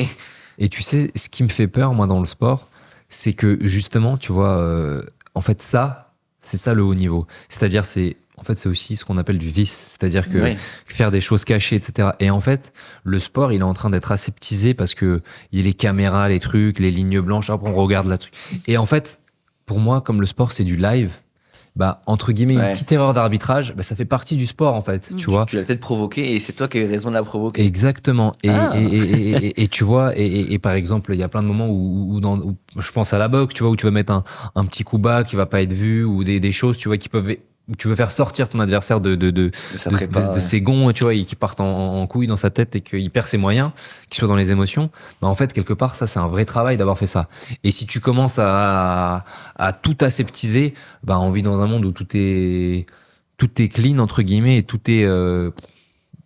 Speaker 1: Et tu sais, ce qui me fait peur, moi, dans le sport, c'est que justement, tu vois, en fait, c'est ça le haut niveau. C'est-à-dire, en fait, c'est aussi ce qu'on appelle du vice. C'est-à-dire que
Speaker 2: Oui.
Speaker 1: faire des choses cachées, etc. Et en fait, le sport, il est en train d'être aseptisé parce que il y a les caméras, les trucs, les lignes blanches, hop, on regarde la truc. Et en fait, pour moi, comme le sport, c'est du live, entre guillemets,
Speaker 2: Ouais.
Speaker 1: une petite erreur d'arbitrage, ça fait partie du sport, en fait, tu vois.
Speaker 2: Tu l'as peut-être provoqué et c'est toi qui as eu raison de la provoquer.
Speaker 1: Exactement.
Speaker 2: Ah.
Speaker 1: Et tu vois, et par exemple, il y a plein de moments où je pense à la boxe, tu vois, où tu vas mettre un petit coup bas qui va pas être vu, ou des choses, tu vois, où tu veux faire sortir ton adversaire
Speaker 2: Ça prépare,
Speaker 1: de
Speaker 2: ouais.
Speaker 1: ses gonds, tu vois, et qui partent en couille dans sa tête et qu'il perd ses moyens, qu'il soit dans les émotions. En fait, quelque part, ça, c'est un vrai travail d'avoir fait ça. Et si tu commences à tout aseptiser, on vit dans un monde où tout est tout est clean entre guillemets et tout est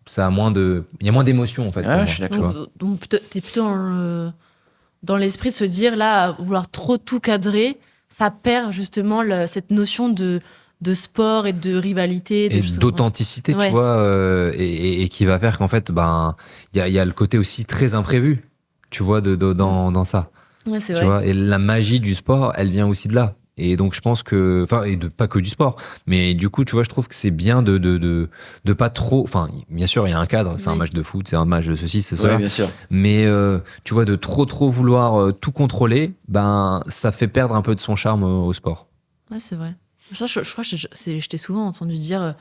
Speaker 1: ça a il y a moins d'émotions en fait. pour
Speaker 2: Ouais,
Speaker 1: moi,
Speaker 2: je suis
Speaker 1: tu
Speaker 2: d'accord.
Speaker 1: vois.
Speaker 3: Donc t'es plutôt dans l'esprit de se dire, là, à vouloir trop tout cadrer, ça perd justement cette notion de sport et de rivalité.
Speaker 1: Et d'authenticité,
Speaker 3: Ouais.
Speaker 1: tu vois, et qui va faire qu'en fait, ben, il y a le côté aussi très imprévu, tu vois, dans ça,
Speaker 3: Ouais, c'est
Speaker 1: tu
Speaker 3: vrai.
Speaker 1: vois. Et la magie du sport, elle vient aussi de là. Et donc, je pense que, enfin, et de pas que du sport, mais du coup, tu vois, je trouve que c'est bien de pas trop, enfin, bien sûr, il y a un cadre, c'est un
Speaker 3: Oui.
Speaker 1: match de foot, c'est un match de ceci, c'est
Speaker 2: Ouais,
Speaker 1: ça.
Speaker 2: bien sûr.
Speaker 1: Mais, tu vois, de trop vouloir tout contrôler, ben, ça fait perdre un peu de son charme au sport.
Speaker 3: Ouais, c'est vrai. Ça, je crois que je t'ai souvent entendu dire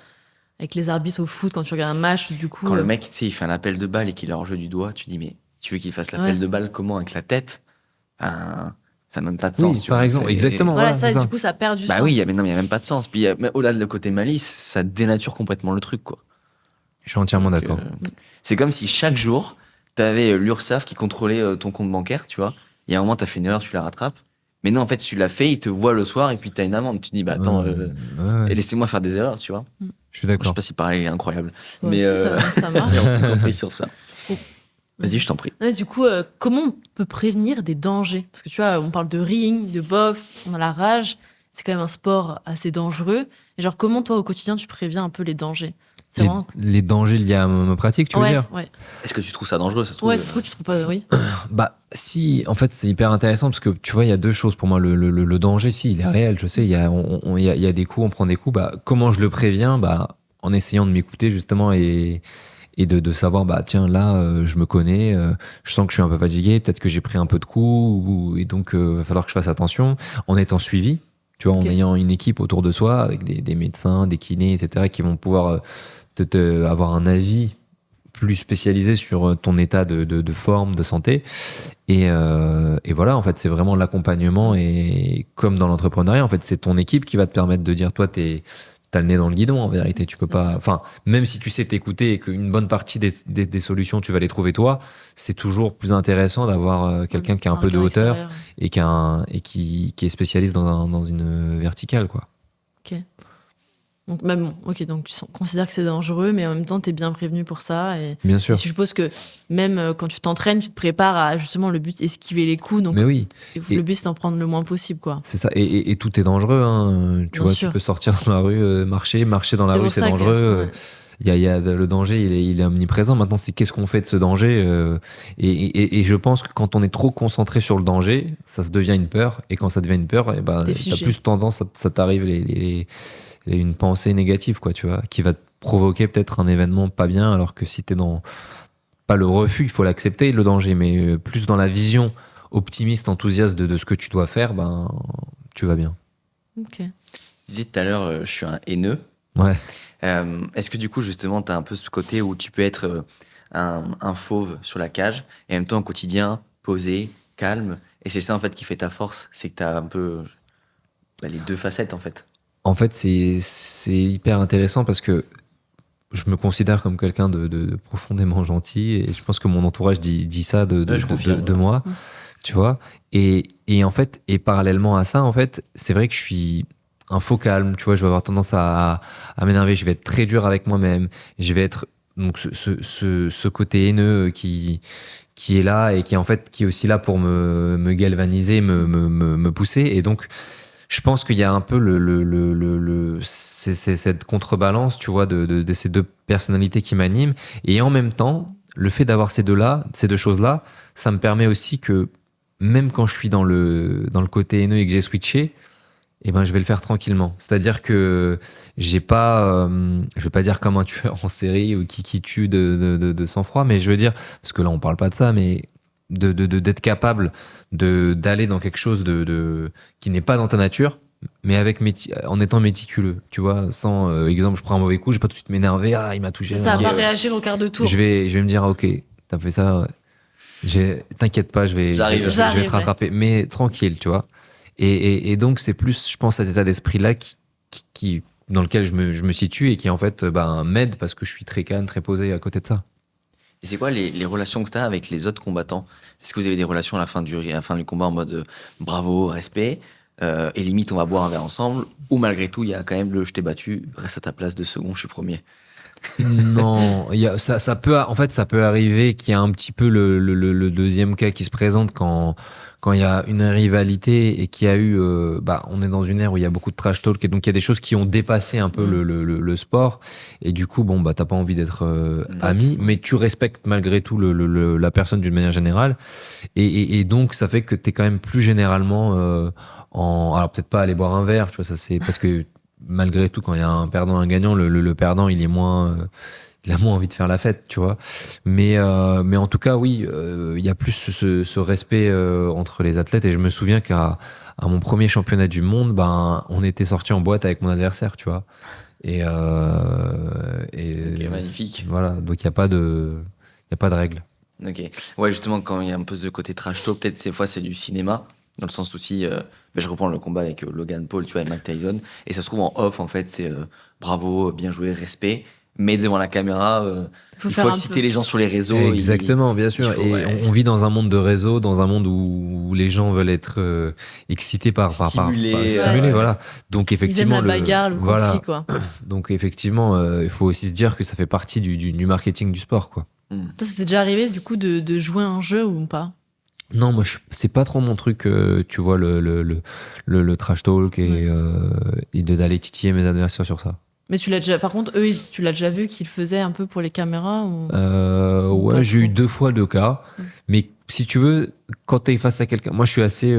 Speaker 3: avec les arbitres au foot, quand tu regardes un match, du coup.
Speaker 2: Quand le mec, tu sais, il fait un appel de balle et qu'il est hors jeu du doigt, tu dis, mais tu veux qu'il fasse l'appel
Speaker 3: Ouais.
Speaker 2: de balle comment avec la tête? Ben, ça n'a même pas de sens.
Speaker 1: Oui,
Speaker 2: tu
Speaker 1: par
Speaker 2: vois,
Speaker 1: exemple,
Speaker 2: c'est-
Speaker 1: exactement.
Speaker 3: Voilà,
Speaker 1: voilà,
Speaker 3: ça,
Speaker 1: c'est ça.
Speaker 3: du coup, ça perd du
Speaker 2: Bah
Speaker 3: sens.
Speaker 2: oui, mais non, mais il n'y a même pas de sens. Puis mais au-delà de le côté malice, ça dénature complètement le truc, quoi.
Speaker 1: Je suis entièrement
Speaker 2: Donc,
Speaker 1: d'accord.
Speaker 2: c'est comme si chaque jour, t'avais l'URSSAF qui contrôlait ton compte bancaire, tu vois. Il y a un moment, t'as fait une erreur, tu la rattrapes. Mais non, en fait, tu l'as fait, il te voit le soir et puis t'as une amende. Tu dis, bah attends,
Speaker 1: Ouais,
Speaker 2: laissez-moi faire des erreurs, tu vois.
Speaker 1: je suis
Speaker 2: Je sais
Speaker 1: d'accord.
Speaker 2: pas si pareil est incroyable.
Speaker 3: Moi
Speaker 2: mais
Speaker 3: aussi, ça marche.
Speaker 2: on s'est compris sur ça.
Speaker 3: Oh.
Speaker 2: Vas-y, je t'en prie.
Speaker 3: Ouais, du coup, comment on peut prévenir des dangers? Parce que tu vois, on parle de ring, de boxe, on a la rage. C'est quand même un sport assez dangereux. Et genre, comment toi, au quotidien, tu préviens un peu les dangers? C'est
Speaker 1: Les,
Speaker 3: vraiment.
Speaker 1: les dangers liés à ma pratique, tu veux
Speaker 3: Ouais,
Speaker 1: dire?
Speaker 3: ouais.
Speaker 2: Est-ce que tu trouves ça dangereux, ça se trouve
Speaker 3: Ouais, c'est trop, tu trouves pas, oui.
Speaker 1: Bah, si, en fait, c'est hyper intéressant parce que tu vois, il y a deux choses pour moi. Le danger, si, il est réel, je sais, il y a des coups, on prend des coups. Bah, comment je le préviens? Bah, en essayant de m'écouter, justement, et de savoir, bah, tiens, là, je me connais, je sens que je suis un peu fatigué, peut-être que j'ai pris un peu de coups, et donc, il va falloir que je fasse attention, en étant suivi, tu vois,
Speaker 3: Ok.
Speaker 1: en ayant une équipe autour de soi, avec des médecins, des kinés, etc., qui vont pouvoir avoir un avis plus spécialisé sur ton état de forme, de santé. Et voilà, en fait, c'est vraiment l'accompagnement. Et comme dans l'entrepreneuriat, en fait, c'est ton équipe qui va te permettre de dire, toi, t'as le nez dans le guidon, en vérité. Tu peux
Speaker 3: C'est
Speaker 1: pas.
Speaker 3: ça.
Speaker 1: Enfin, même si tu sais t'écouter et qu'une bonne partie des solutions, tu vas les trouver toi, c'est toujours plus intéressant d'avoir quelqu'un qui a un peu de
Speaker 3: regard
Speaker 1: hauteur
Speaker 3: extérieur.
Speaker 1: et qui est spécialiste dans une verticale, quoi.
Speaker 3: Ok. Donc, bah bon, ok, donc tu considères que c'est dangereux, mais en même temps, t'es bien prévenu pour ça. Et
Speaker 1: Bien sûr.
Speaker 3: je suppose que même quand tu t'entraînes, tu te prépares à justement le but, esquiver les coups. Donc,
Speaker 1: Mais oui.
Speaker 3: le but, c'est d'en prendre le moins possible, quoi.
Speaker 1: C'est ça, et tout est dangereux, hein. Tu
Speaker 3: Bien
Speaker 1: vois,
Speaker 3: sûr.
Speaker 1: tu peux sortir dans la rue, marcher dans la
Speaker 3: C'est
Speaker 1: rue,
Speaker 3: pour
Speaker 1: c'est
Speaker 3: ça que-
Speaker 1: dangereux.
Speaker 3: ouais.
Speaker 1: Il y a le danger, il est omniprésent. Maintenant, c'est qu'est-ce qu'on fait de ce danger, et je pense que quand on est trop concentré sur le danger, ça se devient une peur, et quand ça devient une peur, et ben,
Speaker 3: T'es
Speaker 1: t'as
Speaker 3: figé.
Speaker 1: plus tendance, ça t'arrive une pensée négative, quoi, tu vois, qui va te provoquer peut-être un événement pas bien, alors que si t'es dans, pas le refus, il faut l'accepter, le danger, mais plus dans la vision optimiste, enthousiaste de ce que tu dois faire, ben, tu vas bien.
Speaker 3: Ok.
Speaker 2: Tu disais tout à l'heure, je suis un haineux.
Speaker 1: Ouais.
Speaker 2: Est-ce que du coup, justement, tu as un peu ce côté où tu peux être un fauve sur la cage et en même temps, au quotidien, posé, calme. Et c'est ça, en fait, qui fait ta force. C'est que tu as un peu les deux facettes, en fait.
Speaker 1: En fait, c'est hyper intéressant parce que je me considère comme quelqu'un de profondément gentil et je pense que mon entourage dit ça
Speaker 2: Ouais, je confirme,
Speaker 1: de
Speaker 2: ouais.
Speaker 1: moi, tu vois. Et en fait, et parallèlement à ça, en fait, c'est vrai que je suis un faux calme, tu vois. Je vais avoir tendance à m'énerver, je vais être très dur avec moi-même, je vais être donc ce côté haineux qui est là et qui est aussi là pour me galvaniser, me pousser. Et donc, je pense qu'il y a un peu c'est cette contrebalance, tu vois, de ces deux personnalités qui m'animent. Et en même temps, le fait d'avoir ces deux choses-là, ça me permet aussi que même quand je suis dans le côté haineux et que j'ai switché, eh ben, je vais le faire tranquillement. C'est-à-dire que j'ai pas, je vais pas dire comme un tueur en série ou qui tue de sang-froid, mais je veux dire, parce que là, on parle pas de ça, mais d'être capable d'aller dans quelque chose qui n'est pas dans ta nature, mais en étant méticuleux, tu vois, sans exemple, je prends un mauvais coup, je vais pas tout de suite m'énerver, ah, il m'a touché.
Speaker 3: Ça
Speaker 2: Ok,
Speaker 3: va
Speaker 2: ouais.
Speaker 3: réagir au quart de tour.
Speaker 1: Je vais me dire, ok, t'as fait ça, ouais. T'inquiète pas, je vais
Speaker 2: J'arrive.
Speaker 1: te rattraper, mais tranquille, tu vois. Et donc, c'est plus, je pense, cet état d'esprit-là dans lequel je me situe et qui, en fait, m'aide parce que je suis très calme, très posé à côté de ça.
Speaker 2: Et c'est quoi les relations que tu as avec les autres combattants? Est-ce que vous avez des relations à la fin du combat en mode bravo, respect? et limite on va boire un verre ensemble, ou malgré tout il y a quand même le je t'ai battu, reste à ta place 2 secondes, je suis premier.
Speaker 1: Non, ça peut, en fait, ça peut arriver qu'il y a un petit peu le deuxième cas qui se présente quand il y a une rivalité et qu'il y a eu, on est dans une ère où il y a beaucoup de trash talk et donc il y a des choses qui ont dépassé un peu le sport et du coup, t'as pas envie d'être ami, mais tu respectes malgré tout la personne d'une manière générale et donc ça fait que t'es quand même plus généralement alors peut-être pas aller boire un verre, tu vois, ça c'est parce que malgré tout, quand il y a un perdant et un gagnant, le perdant, il a moins envie de faire la fête, tu vois. Mais en tout cas, oui, il y a plus ce respect entre les athlètes. Et je me souviens qu'à mon premier championnat du monde, on était sorti en boîte avec mon adversaire, tu vois. Et
Speaker 2: Magnifique.
Speaker 1: Voilà, donc il y a pas de règle.
Speaker 2: Ok. Ouais, justement, quand il y a un peu de côté trash talk, peut-être ces fois c'est du cinéma, dans le sens aussi, je reprends le combat avec Logan Paul, tu vois, et Mike Tyson, et ça se trouve en off, en fait, c'est bravo, bien joué, respect, mais devant la caméra, il faut exciter les gens sur les réseaux.
Speaker 1: Exactement, bien sûr. On vit dans un monde de réseaux, dans un monde où les gens veulent être excités par stimulés, voilà. Donc effectivement,
Speaker 3: ils aiment la bagarre, le conflit, quoi.
Speaker 1: Donc effectivement, il faut aussi se dire que ça fait partie du marketing du sport, quoi.
Speaker 3: Toi, ça t'est déjà arrivé du coup de jouer à un jeu ou pas?
Speaker 1: Non, moi c'est pas trop mon truc, tu vois, le trash talk et d'aller titiller mes adversaires sur ça.
Speaker 3: Mais tu l'as déjà, par contre, tu l'as déjà vu qu'ils faisaient un peu pour les caméras ou
Speaker 1: ouais, j'ai eu 2 fois 2 cas. Mais si tu veux, quand t'es face à quelqu'un, moi je suis assez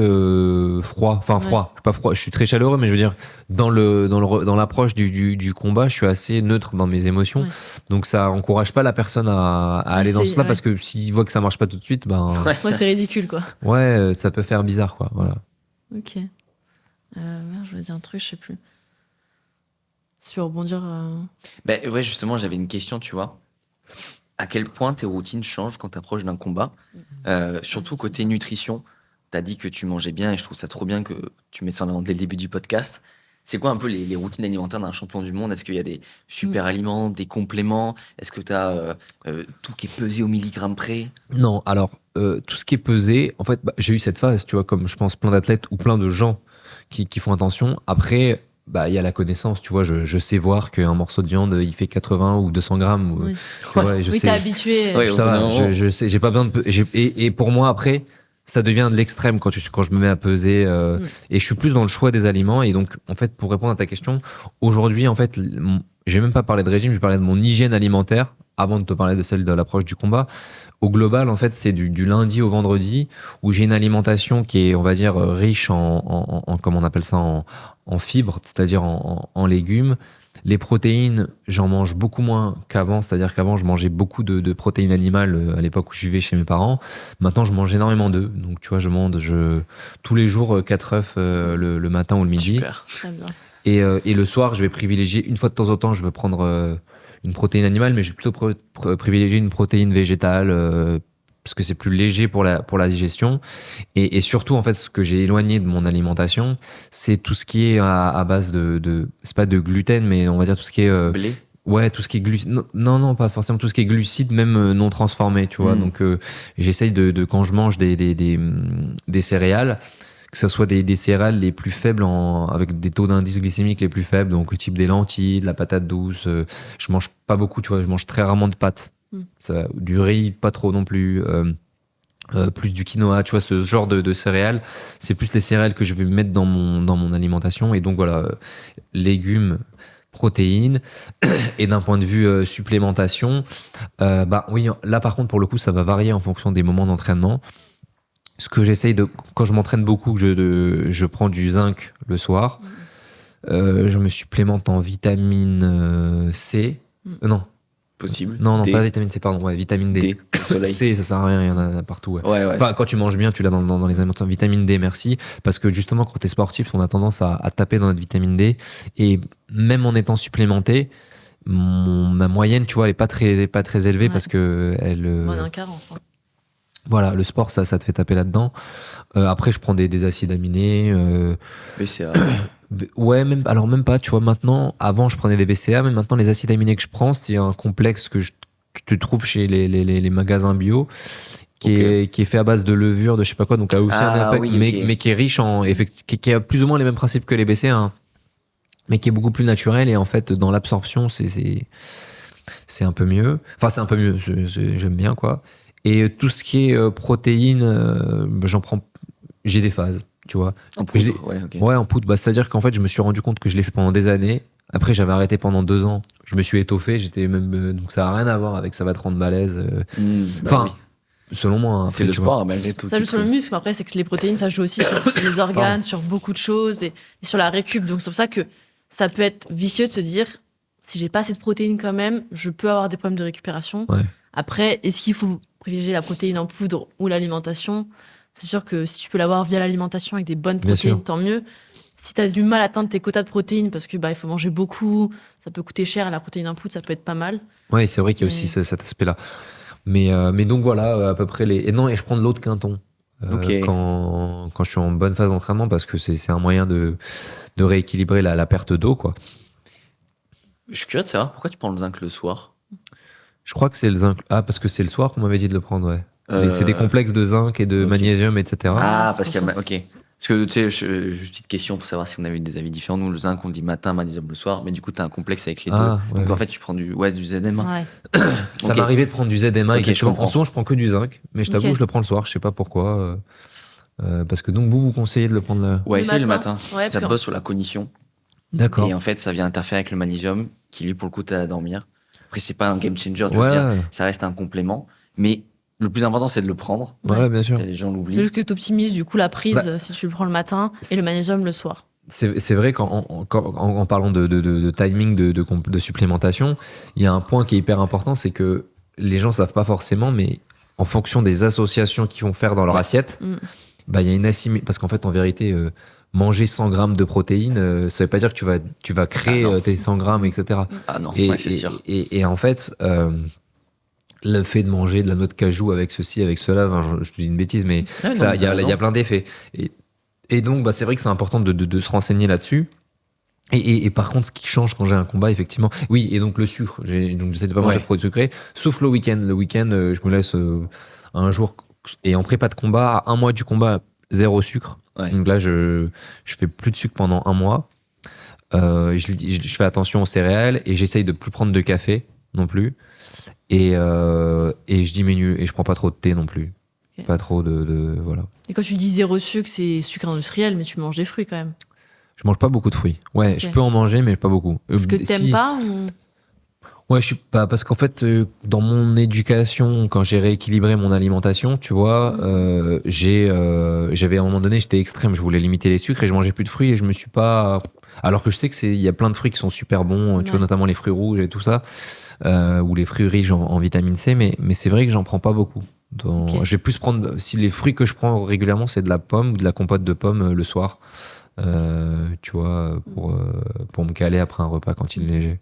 Speaker 1: froid. Enfin, froid. Je suis pas froid, je suis très chaleureux, mais je veux dire, dans l'approche du combat, je suis assez neutre dans mes émotions. Ouais. Donc ça encourage pas la personne à aller dans ce sens-là parce que s'il voit que ça marche pas tout de suite,
Speaker 3: ouais, c'est ridicule, quoi.
Speaker 1: Ouais, ça peut faire bizarre, quoi. Voilà.
Speaker 3: Ok. Je voulais dire un truc, je sais plus. Si tu veux rebondir.
Speaker 2: Ouais, justement, j'avais une question, tu vois. À quel point tes routines changent quand tu approches d'un combat, surtout côté nutrition. Tu as dit que tu mangeais bien et je trouve ça trop bien que tu mettes ça en avant dès le début du podcast. C'est quoi un peu les routines alimentaires d'un champion du monde? Est-ce qu'il y a des super aliments, des compléments? Est-ce que tu as tout qui est pesé au milligramme près?
Speaker 1: Non, alors tout ce qui est pesé, en fait, j'ai eu cette phase, tu vois, comme je pense plein d'athlètes ou plein de gens qui font attention. Après, il y a la connaissance, tu vois, je sais voir qu'un morceau de viande, il fait 80 ou 200 grammes.
Speaker 3: Oui,
Speaker 1: tu vois, je sais.
Speaker 3: T'es habitué.
Speaker 1: Ouais, ça va, je sais, j'ai pas besoin de... Et pour moi, après, ça devient de l'extrême quand je me mets à peser. Et je suis plus dans le choix des aliments. Et donc, en fait, pour répondre à ta question, aujourd'hui, en fait, j'ai même pas parlé de régime, je vais parler de mon hygiène alimentaire avant de te parler de celle de l'approche du combat. Au global, en fait, c'est du lundi au vendredi où j'ai une alimentation qui est, on va dire, riche en comment on appelle ça, en fibres, c'est-à-dire en légumes. Les protéines, j'en mange beaucoup moins qu'avant, c'est-à-dire qu'avant, je mangeais beaucoup de protéines animales à l'époque où je vivais chez mes parents. Maintenant, je mange énormément d'œufs. Donc, tu vois, je mange tous les jours 4 œufs le matin ou le midi.
Speaker 2: Super.
Speaker 3: Très bien.
Speaker 1: Et le soir, je vais privilégier, une fois de temps en temps, je vais prendre une protéine animale, mais je vais plutôt privilégier une protéine végétale parce que c'est plus léger pour la digestion. Et surtout, en fait, ce que j'ai éloigné de mon alimentation, c'est tout ce qui est à base c'est pas de gluten, mais on va dire tout ce qui est...
Speaker 2: Blé?
Speaker 1: Ouais, tout ce qui est glucides. Non, pas forcément tout ce qui est glucides, même non transformés, tu vois. Donc, j'essaye quand je mange des céréales, que ce soit des céréales les plus faibles avec des taux d'indice glycémique les plus faibles, donc type des lentilles, de la patate douce. Je mange pas beaucoup, tu vois, je mange très rarement de pâtes. Du riz, pas trop non plus. Plus du quinoa, tu vois, ce genre de céréales. C'est plus les céréales que je vais mettre dans mon alimentation. Et donc voilà, légumes, protéines. Et d'un point de vue supplémentation, oui, là par contre, pour le coup, ça va varier en fonction des moments d'entraînement. Ce que j'essaye quand je m'entraîne beaucoup, je prends du zinc le soir. Je me supplémente en vitamine C. Non.
Speaker 2: Possible.
Speaker 1: Non, pas vitamine C, pardon. Ouais, vitamine D.
Speaker 2: Soleil.
Speaker 1: C, ça sert à rien, il y en a partout. Ouais. Enfin, quand tu manges bien, tu l'as dans les aliments. Vitamine D, merci. Parce que justement, quand t'es sportif, on a tendance à taper dans notre vitamine D. Et même en étant supplémenté, ma moyenne, tu vois, elle est pas très élevée parce que elle.
Speaker 3: On est en carence.
Speaker 1: Voilà, le sport, ça te fait taper là-dedans. Après, je prends des acides aminés.
Speaker 2: BCA.
Speaker 1: Ouais, même pas, tu vois, maintenant, avant, je prenais des BCA, mais maintenant, les acides aminés que je prends, c'est un complexe que tu trouves chez les magasins bio. qui est fait à base de levure, de je sais pas quoi, donc a aussi un impact,
Speaker 2: oui,
Speaker 1: mais qui est riche qui a plus ou moins les mêmes principes que les BCA, hein, mais qui est beaucoup plus naturel et en fait dans l'absorption c'est un peu mieux. Enfin c'est un peu mieux, j'aime bien quoi. Et tout ce qui est protéines, j'en prends, j'ai des phases, tu vois.
Speaker 2: En poudre, ouais, ok.
Speaker 1: Ouais, en poudre. Bah, c'est-à-dire qu'en fait je me suis rendu compte que je l'ai fait pendant des années. Après j'avais arrêté pendant 2 ans. Je me suis étoffé, j'étais même donc ça a rien à voir avec ça va te rendre balèze. Enfin.
Speaker 2: Oui.
Speaker 1: Selon moi. Après,
Speaker 2: C'est le
Speaker 1: tu vois.
Speaker 2: sport, malgré tout.
Speaker 3: Ça joue sur le muscle, mais après, c'est que les protéines, ça joue aussi sur les organes, sur beaucoup de choses et sur la récup. Donc, c'est pour ça que ça peut être vicieux de se dire, si j'ai pas assez de protéines quand même, je peux avoir des problèmes de récupération.
Speaker 1: Ouais.
Speaker 3: Après, est-ce qu'il faut privilégier la protéine en poudre ou l'alimentation? C'est sûr que si tu peux l'avoir via l'alimentation avec des bonnes
Speaker 1: Bien
Speaker 3: protéines,
Speaker 1: sûr.
Speaker 3: tant mieux. Si tu as du mal à atteindre tes quotas de protéines parce que il faut manger beaucoup, ça peut coûter cher, et la protéine en poudre, ça peut être pas mal.
Speaker 1: Ouais, c'est vrai qu'il y a aussi cet aspect-là. Mais donc voilà, à peu près les. Et non, et je prends de l'eau de Quinton.
Speaker 2: Ok.
Speaker 1: Quand je suis en bonne phase d'entraînement parce que c'est un moyen de rééquilibrer la perte d'eau, quoi.
Speaker 2: Je suis curieux de savoir pourquoi tu prends le zinc le soir.
Speaker 1: Je crois que c'est le zinc. Ah, parce que c'est le soir qu'on m'avait dit de le prendre, ouais. C'est des
Speaker 2: Euh,
Speaker 1: complexes de zinc et de
Speaker 2: ok.
Speaker 1: magnésium, etc.
Speaker 2: Ah,
Speaker 3: c'est
Speaker 2: parce
Speaker 3: pour
Speaker 2: qu'il y a.
Speaker 3: ça.
Speaker 2: Ok. Parce que, tu sais, juste petite question pour savoir si on avait des avis différents. Nous, le zinc, on dit matin, magnésium le soir, mais du coup, t'as un complexe avec les
Speaker 1: Ah,
Speaker 2: deux.
Speaker 1: ouais,
Speaker 2: Donc, en
Speaker 1: ouais.
Speaker 2: fait, tu prends du ZMA.
Speaker 3: Ouais.
Speaker 1: Ça
Speaker 2: Ok.
Speaker 1: m'arrivait de prendre du ZMA,
Speaker 2: Ok,
Speaker 1: exactement.
Speaker 2: je comprends.
Speaker 1: En ce moment, je prends que du zinc, mais je t'avoue,
Speaker 3: Ok.
Speaker 1: je le prends le soir, je sais pas pourquoi. Parce que donc, vous conseillez de le prendre là.
Speaker 2: Ouais,
Speaker 3: Le
Speaker 2: essaye le
Speaker 3: matin.
Speaker 2: matin.
Speaker 3: Ouais,
Speaker 2: Ça
Speaker 3: parce que-
Speaker 2: bosse sur la cognition.
Speaker 1: D'accord.
Speaker 2: Et en fait, ça vient interférer avec le magnésium, qui lui, pour le coup, t'aide à dormir. Après, c'est pas un game changer, tu veux
Speaker 1: Ouais,
Speaker 2: dire. Ça reste un complément. Mais le plus important, c'est de le prendre.
Speaker 1: ouais, bien sûr.
Speaker 2: Les gens
Speaker 3: C'est
Speaker 2: l'oublient.
Speaker 3: juste que tu optimises du coup la prise
Speaker 1: Bah,
Speaker 3: si tu le prends le matin et
Speaker 1: c'est-
Speaker 3: le magnésium le soir.
Speaker 1: C'est vrai qu'en parlant de timing, de supplémentation, il y a un point qui est hyper important, c'est que les gens savent pas forcément, mais en fonction des associations qu'ils vont faire dans leur assiette,
Speaker 3: Mm.
Speaker 1: bah, il y a une assimilation. Parce qu'en fait, en vérité, manger 100 grammes de protéines, ça veut pas dire que tu vas créer
Speaker 2: Ah non.
Speaker 1: tes 100 grammes, etc.
Speaker 2: Ah non,
Speaker 1: Et,
Speaker 2: ouais, c'est sûr.
Speaker 1: et en fait, le fait de manger de la noix de cajou avec ceci, avec cela, enfin, je te dis une bêtise, mais
Speaker 2: Ouais, non,
Speaker 1: ça,
Speaker 2: mais
Speaker 1: il y
Speaker 2: t'as
Speaker 1: a
Speaker 2: raison.
Speaker 1: plein d'effets. Et donc, bah, c'est vrai que c'est important de se renseigner là-dessus. Et par contre, ce qui change quand j'ai un combat, effectivement, oui, et donc le sucre, donc j'essaie de pas manger
Speaker 2: Ouais.
Speaker 1: de produits sucrés, sauf le week-end. Le week-end, je me laisse un jour, et en prépa de combat, à 1 mois du combat, 0 sucre.
Speaker 2: Ouais.
Speaker 1: Donc là, je fais plus de sucre pendant 1 mois. Je fais attention aux céréales et j'essaye de plus prendre de café non plus. Et je diminue et je prends pas trop de thé non plus.
Speaker 3: Ok.
Speaker 1: Pas trop voilà.
Speaker 3: Et quand tu dis zéro sucre, c'est sucre industriel, mais tu manges des fruits quand même.
Speaker 1: Je mange pas beaucoup de fruits. Ouais,
Speaker 3: Ok.
Speaker 1: je peux en manger, mais pas beaucoup.
Speaker 3: Parce que t'aimes
Speaker 1: Si-
Speaker 3: pas ou...
Speaker 1: Ouais, je suis pas parce qu'en fait, dans mon éducation, quand j'ai rééquilibré mon alimentation, tu vois, j'avais à un moment donné, j'étais extrême, je voulais limiter les sucres et je mangeais plus de fruits et je me suis pas. Alors que je sais que il y a plein de fruits qui sont super bons, tu vois,
Speaker 3: Ouais.
Speaker 1: notamment les fruits rouges et tout ça, ou les fruits riches en vitamine C, mais c'est vrai que j'en prends pas beaucoup.
Speaker 3: Ok.
Speaker 1: Je vais plus prendre, si les fruits que je prends régulièrement, c'est de la pomme ou de la compote de pommes le soir, tu vois, pour me caler après un repas quand il est léger.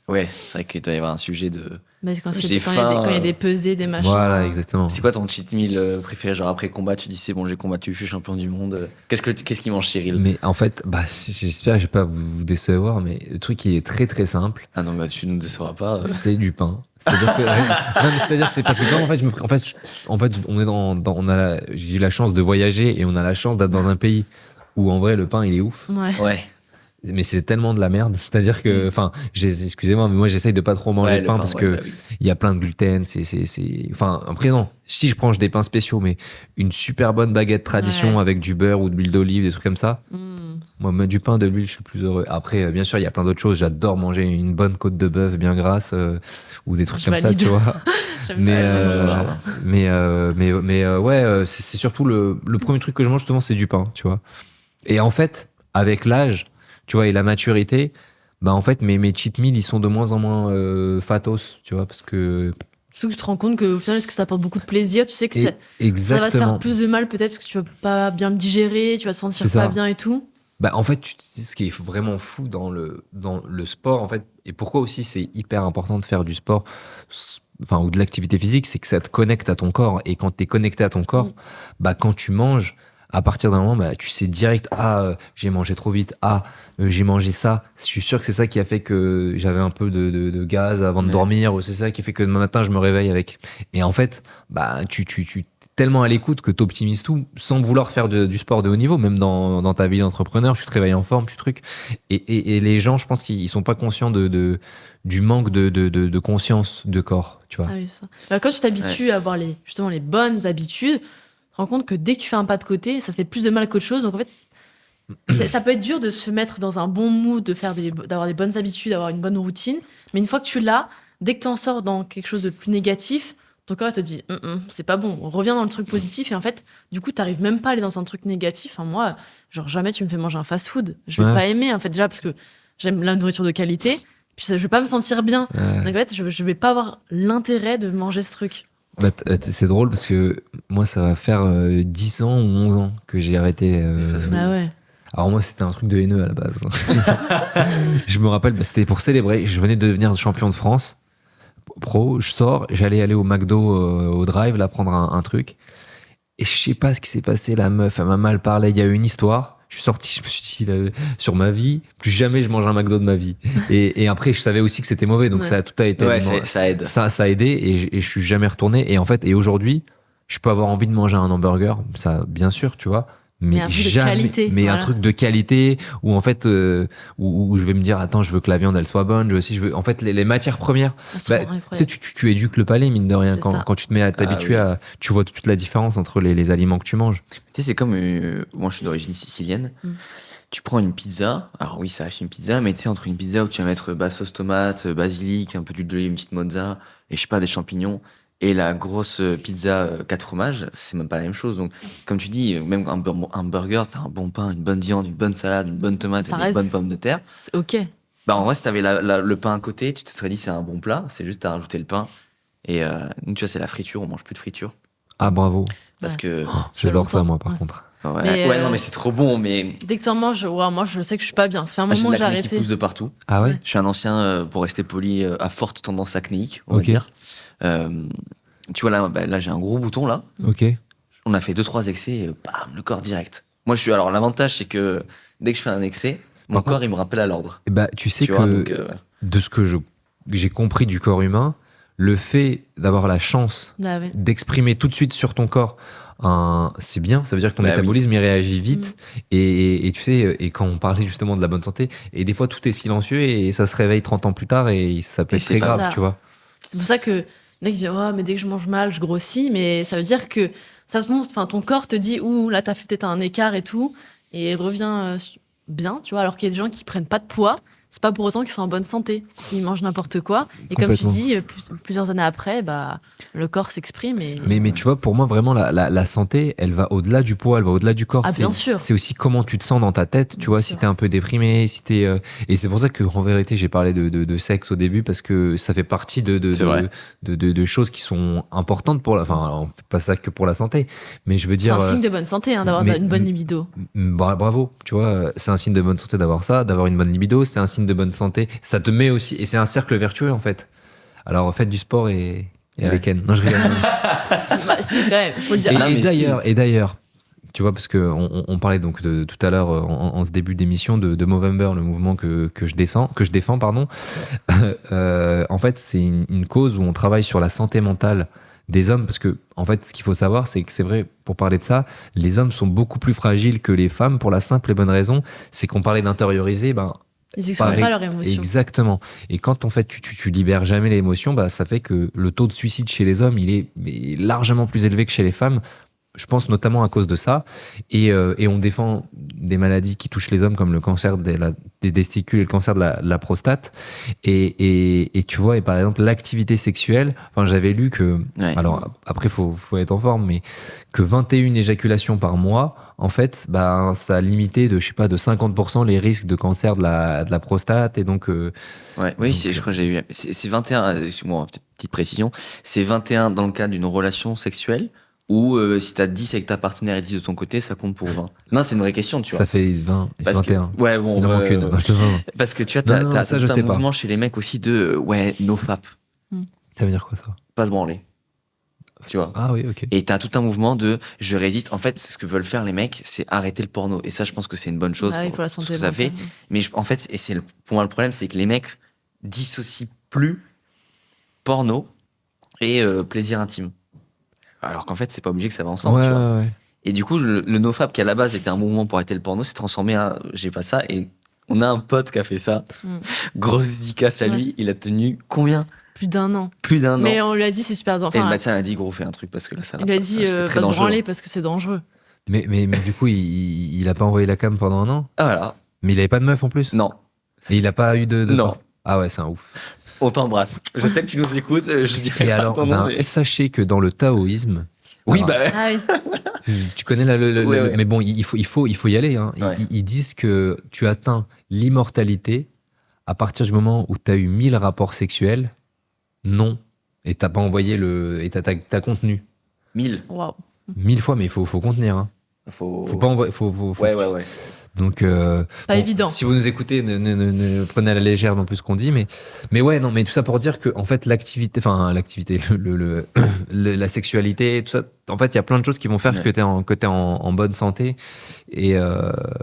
Speaker 2: Ouais, c'est vrai qu'il doit y avoir un sujet de.
Speaker 3: Mais quand
Speaker 2: J'ai
Speaker 3: il y
Speaker 2: faim,
Speaker 3: a des pesées, des machins.
Speaker 1: Voilà, exactement.
Speaker 2: C'est quoi ton cheat meal préféré? Genre après combat, tu dis c'est bon, j'ai combattu, je suis champion du monde. Qu'est-ce qu'il mange, Cyril?
Speaker 1: Mais en fait, bah, j'espère que je vais pas vous décevoir, mais le truc qui est très très simple,
Speaker 2: Ah non, bah tu nous décevras pas.
Speaker 1: c'est du pain. C'est-à-dire que, non, mais c'est-à-dire c'est parce que quand en fait on est j'ai eu la chance de voyager et on a la chance d'être dans un pays où en vrai le pain il est ouf,
Speaker 3: Ouais.
Speaker 2: Ouais.
Speaker 1: mais c'est tellement de la merde. C'est-à-dire que, enfin, excusez-moi, mais moi j'essaye de pas trop manger
Speaker 2: Ouais,
Speaker 1: de pain
Speaker 2: le
Speaker 1: parce
Speaker 2: ouais,
Speaker 1: que
Speaker 2: bah oui.
Speaker 1: il y a plein de gluten, enfin, après non, si je prends des pains spéciaux, mais une super bonne baguette tradition
Speaker 3: Ouais.
Speaker 1: avec du beurre ou de l'huile d'olive, des trucs comme ça.
Speaker 3: Mm.
Speaker 1: Moi, mettre du pain, de l'huile, je suis plus heureux. Après, bien sûr, il y a plein d'autres choses. J'adore manger une bonne côte de bœuf bien grasse ou des trucs
Speaker 3: Je
Speaker 1: comme ça,
Speaker 3: valide.
Speaker 1: tu vois.
Speaker 3: J'aime
Speaker 1: Mais,
Speaker 3: pas, c'est
Speaker 1: ouais, c'est surtout le premier truc que je mange, justement, c'est du pain, tu vois. Et en fait, avec l'âge, tu vois, et la maturité, bah en fait, mes cheat meals, ils sont de moins en moins fatos, tu vois, parce que.
Speaker 3: Surtout que tu te rends compte qu'au final, est-ce que ça apporte beaucoup de plaisir? Tu sais que ça va te
Speaker 1: Exactement.
Speaker 3: faire plus de mal peut-être parce que tu vas pas bien le digérer, tu vas te sentir
Speaker 1: C'est
Speaker 3: pas
Speaker 1: ça.
Speaker 3: bien et tout.
Speaker 1: Bah, en fait, ce qui est vraiment fou dans le sport, en fait, et pourquoi aussi c'est hyper important de faire du sport, enfin, ou de l'activité physique, c'est que ça te connecte à ton corps. Et quand tu es connecté à ton corps,
Speaker 3: Oui.
Speaker 1: bah, quand tu manges, à partir d'un moment, bah, tu sais direct, j'ai mangé trop vite, j'ai mangé ça. Je suis sûr que c'est ça qui a fait que j'avais un peu de gaz avant de dormir, ou c'est ça qui fait que demain matin, je me réveille avec. Et en fait, bah, tu es tellement à l'écoute que tu optimises tout sans vouloir faire du sport de haut niveau, même dans ta vie d'entrepreneur, tu te réveilles en forme, tu trucs. Et les gens, je pense qu'ils sont pas conscients du manque de conscience de corps, tu vois.
Speaker 3: Ah oui, ça. Bah, quand tu t'habitues à avoir justement les bonnes habitudes, tu te rends compte que dès que tu fais un pas de côté, ça te fait plus de mal qu'autre chose. Donc en fait, ça peut être dur de se mettre dans un bon mood, d'avoir des bonnes habitudes, d'avoir une bonne routine. Mais une fois que tu l'as, dès que tu en sors dans quelque chose de plus négatif, ton corps il te dit c'est pas bon, reviens dans le truc positif. Et en fait, du coup, t'arrives même pas à aller dans un truc négatif. Enfin, moi, genre jamais tu me fais manger un fast-food. Je vais pas aimer, en fait, déjà parce que j'aime la nourriture de qualité. Puis je vais pas me sentir bien. Donc en fait, je vais pas avoir l'intérêt de manger ce truc.
Speaker 1: Bah, c'est drôle parce que moi, ça va faire 10 ans ou 11 ans que j'ai arrêté.
Speaker 3: Bah ouais.
Speaker 1: Alors moi, c'était un truc de haineux à la base. Je me rappelle, c'était pour célébrer. Je venais de devenir champion de France pro. Je sors, j'allais aller au McDo au Drive, là, prendre un truc. Et je sais pas ce qui s'est passé. La meuf, elle m'a mal parlé. Il y a eu une histoire. Je suis sorti, je me suis dit, sur ma vie, plus jamais je mange un McDo de ma vie. Et après, je savais aussi que c'était mauvais. Donc tout a été...
Speaker 2: ça aide.
Speaker 1: Ça a aidé et je suis jamais retourné. Et en fait, aujourd'hui, je peux avoir envie de manger un hamburger. Ça, bien sûr, tu vois. Mais
Speaker 3: un truc
Speaker 1: jamais,
Speaker 3: de qualité.
Speaker 1: Mais un truc de qualité où en fait, où je vais me dire, attends, je veux que la viande elle soit bonne. Je veux, en fait, les matières premières. Tu sais, tu éduques le palais, mine de rien. Quand tu te mets à t'habituer tu vois toute la différence entre les aliments que tu manges.
Speaker 2: Tu sais, c'est comme, moi je suis d'origine sicilienne. Tu prends une pizza, alors oui, ça reste une pizza, mais tu sais, entre une pizza où tu vas mettre sauce tomate, basilic, un peu d'huile d'olive, une petite mozza, et je sais pas, des champignons, et la grosse pizza 4 fromages, c'est même pas la même chose. Donc, comme tu dis, même un burger, t'as un bon pain, une bonne viande, une bonne salade, une bonne tomate, et des bonnes pommes de terre.
Speaker 3: C'est ok.
Speaker 2: Bah, en vrai, si t'avais le pain à côté, tu te serais dit c'est un bon plat, c'est juste à rajouter le pain. Et nous, tu vois, c'est la friture, on mange plus de friture.
Speaker 1: Ah, bravo.
Speaker 2: Parce que.
Speaker 1: J'adore ça, moi, par contre.
Speaker 2: Non, mais c'est trop bon, mais.
Speaker 3: Dès que t'en manges, moi, je sais que je suis pas bien. Ça fait un moment que j'ai arrêté.
Speaker 2: Qui pousse de partout.
Speaker 1: Ah ouais?
Speaker 2: Je suis un ancien, pour rester poli, à forte tendance acnéique, on va dire. Tu vois, là, j'ai un gros bouton, là.
Speaker 1: Ok.
Speaker 2: On a fait 2-3 excès, et bam, le corps direct. Moi, alors, l'avantage, c'est que dès que je fais un excès, mon corps, il me rappelle à l'ordre.
Speaker 1: Et bah, tu sais de ce que j'ai compris du corps humain, le fait d'avoir la chance d'exprimer tout de suite sur ton corps, c'est bien, ça veut dire que ton métabolisme il réagit vite. Et tu sais, et quand on parlait justement de la bonne santé, et des fois tout est silencieux et ça se réveille 30 ans plus tard et ça peut être très grave, tu vois.
Speaker 3: C'est pour ça que les mecs disent mais dès que je mange mal, je grossis, mais ça veut dire que ça te montre, ton corps te dit là t'as fait peut-être un écart et tout, et revient bien, tu vois, alors qu'il y a des gens qui prennent pas de poids. C'est pas pour autant qu'ils sont en bonne santé, parce qu'ils mangent n'importe quoi. Et comme tu dis, plusieurs années après, le corps s'exprime.
Speaker 1: Mais tu vois, pour moi, vraiment, la santé, elle va au-delà du poids, elle va au-delà du corps.
Speaker 3: Bien sûr.
Speaker 1: C'est aussi comment tu te sens dans ta tête, tu vois, si t'es un peu déprimé, si t'es... Et c'est pour ça que, en vérité, j'ai parlé de sexe au début, parce que ça fait partie de choses qui sont importantes pour Enfin, on fait pas ça que pour la santé, mais je veux dire...
Speaker 3: C'est un signe de bonne santé, d'avoir une bonne libido.
Speaker 1: Bravo, tu vois, c'est un signe de bonne santé d'avoir ça, d'avoir une bonne libido, c'est un signe de bonne santé, ça te met aussi, et c'est un cercle vertueux en fait. Alors faites du sport et allez ken. Non, je rigole.
Speaker 3: Si, quand même, faut le dire.
Speaker 1: Et d'ailleurs, tu vois, parce que on parlait donc de tout à l'heure en ce début d'émission de Movember, le mouvement que je défends, pardon. En fait, c'est une cause où on travaille sur la santé mentale des hommes, parce que en fait, ce qu'il faut savoir, c'est que c'est vrai, pour parler de ça, les hommes sont beaucoup plus fragiles que les femmes pour la simple et bonne raison, c'est qu'on parlait d'intérioriser,
Speaker 3: ils expriment pas leurs émotions.
Speaker 1: Exactement. Et quand en fait tu libères jamais l'émotion, ça fait que le taux de suicide chez les hommes, il est largement plus élevé que chez les femmes. Je pense notamment à cause de ça. Et on défend des maladies qui touchent les hommes comme le cancer des testicules et le cancer de la prostate. Et tu vois, et par exemple, l'activité sexuelle, j'avais lu que, alors après, faut être en forme, mais que 21 éjaculations par mois, en fait, ça a limité de 50% les risques de cancer de la prostate. Et donc,
Speaker 2: je crois que j'ai eu, c'est 21, excuse-moi, petite précision, c'est 21 dans le cadre d'une relation sexuelle. Ou si t'as 10 avec ta partenaire et 10 de ton côté, ça compte pour 20. Non, c'est une vraie question, tu vois.
Speaker 1: Ça fait 20 et 21.
Speaker 2: Ouais, bon.
Speaker 1: Il en manque une. Non, je te vois.
Speaker 2: Parce que tu vois, t'as un mouvement chez les mecs aussi de no fap.
Speaker 1: Ça veut dire quoi ça?
Speaker 2: Pas se branler. tu vois.
Speaker 1: Ah oui, ok.
Speaker 2: Et t'as tout un mouvement de je résiste. En fait, ce que veulent faire les mecs, c'est arrêter le porno. Et ça, je pense que c'est une bonne chose
Speaker 3: Ah oui,
Speaker 2: pour,
Speaker 3: pour la
Speaker 2: ce
Speaker 3: santé
Speaker 2: que ça fait.
Speaker 3: mentale.
Speaker 2: Mais en fait, pour moi, le problème, c'est que les mecs dissocient plus porno et plaisir intime. Alors qu'en fait, c'est pas obligé que ça va ensemble,
Speaker 1: Ouais,
Speaker 2: tu vois.
Speaker 1: ouais.
Speaker 2: Et du coup, le NoFap, qui à la base était un mouvement pour arrêter le porno, s'est transformé à j'ai pas ça. Et on a un pote qui a fait ça.
Speaker 3: Mm.
Speaker 2: Grosse dédicace à lui. Il a tenu combien?
Speaker 3: Plus d'1 an.
Speaker 2: Plus d'un an.
Speaker 3: Mais on lui a dit c'est super dangereux.
Speaker 2: Et le
Speaker 3: Enfin,
Speaker 2: médecin a dit, gros, fais un truc parce que là, ça va
Speaker 3: il lui a
Speaker 2: pas.
Speaker 3: dit
Speaker 2: C'est très
Speaker 3: va te
Speaker 2: dangereux.
Speaker 3: branler parce que c'est dangereux.
Speaker 1: Mais du coup, il a pas envoyé la cam pendant un an.
Speaker 2: Ah voilà.
Speaker 1: Mais il avait pas de meuf en plus.
Speaker 2: Non.
Speaker 1: Et il a pas eu de
Speaker 2: Non.
Speaker 1: Ah ouais, c'est un ouf.
Speaker 2: On t'embrasse. Je sais que tu nous écoutes. Je dirais
Speaker 1: Et
Speaker 2: pas
Speaker 1: alors,
Speaker 2: ton nom,
Speaker 1: ben,
Speaker 2: mais-
Speaker 1: sachez que dans le taoïsme,
Speaker 2: Oui,
Speaker 1: alors,
Speaker 2: bah.
Speaker 3: Ah oui.
Speaker 1: tu connais
Speaker 2: Ouais.
Speaker 1: mais bon, il faut y aller. Hein.
Speaker 2: Ouais.
Speaker 1: Ils disent que tu atteins l'immortalité à partir du moment où tu as eu 1000 rapports sexuels, non, et t'as pas envoyé et t'as contenu
Speaker 2: 1000.
Speaker 3: Waouh.
Speaker 1: 1000 fois, mais il faut contenir. Hein.
Speaker 2: Faut.
Speaker 1: Faut pas envoyer.
Speaker 2: Ouais.
Speaker 1: Donc,
Speaker 3: Pas évident.
Speaker 1: Si vous nous écoutez, ne prenez à la légère non plus ce qu'on dit, mais ouais, non, mais tout ça pour dire que en fait l'activité, la sexualité, tout ça, en fait, il y a plein de choses qui vont faire
Speaker 2: Ouais.
Speaker 1: que t'es en bonne santé et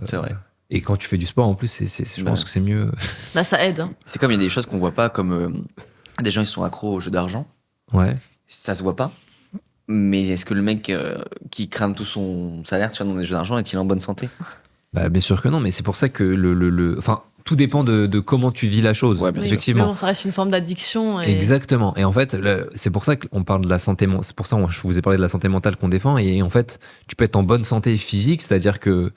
Speaker 2: C'est vrai.
Speaker 1: et quand tu fais du sport en plus, je pense
Speaker 2: Ouais.
Speaker 1: que c'est mieux.
Speaker 3: Bah ça aide. Hein.
Speaker 2: C'est comme il y a des choses qu'on voit pas, comme des gens ils sont accros aux jeux d'argent.
Speaker 1: Ouais.
Speaker 2: Ça se voit pas. Mais est-ce que le mec qui crame tout son salaire, tu vois, dans des jeux d'argent, est-il en bonne santé?
Speaker 1: Bah bien sûr que non, mais c'est pour ça que enfin, tout dépend de comment tu vis la chose.
Speaker 2: Ouais, bien
Speaker 3: Oui.
Speaker 2: sûr.
Speaker 1: Effectivement.
Speaker 3: Mais bon, ça reste une forme d'addiction. Et...
Speaker 1: Exactement. Et en fait, c'est pour ça qu'on parle de la santé. C'est pour ça que je vous ai parlé de la santé mentale qu'on défend. Et en fait, tu peux être en bonne santé physique, c'est-à-dire que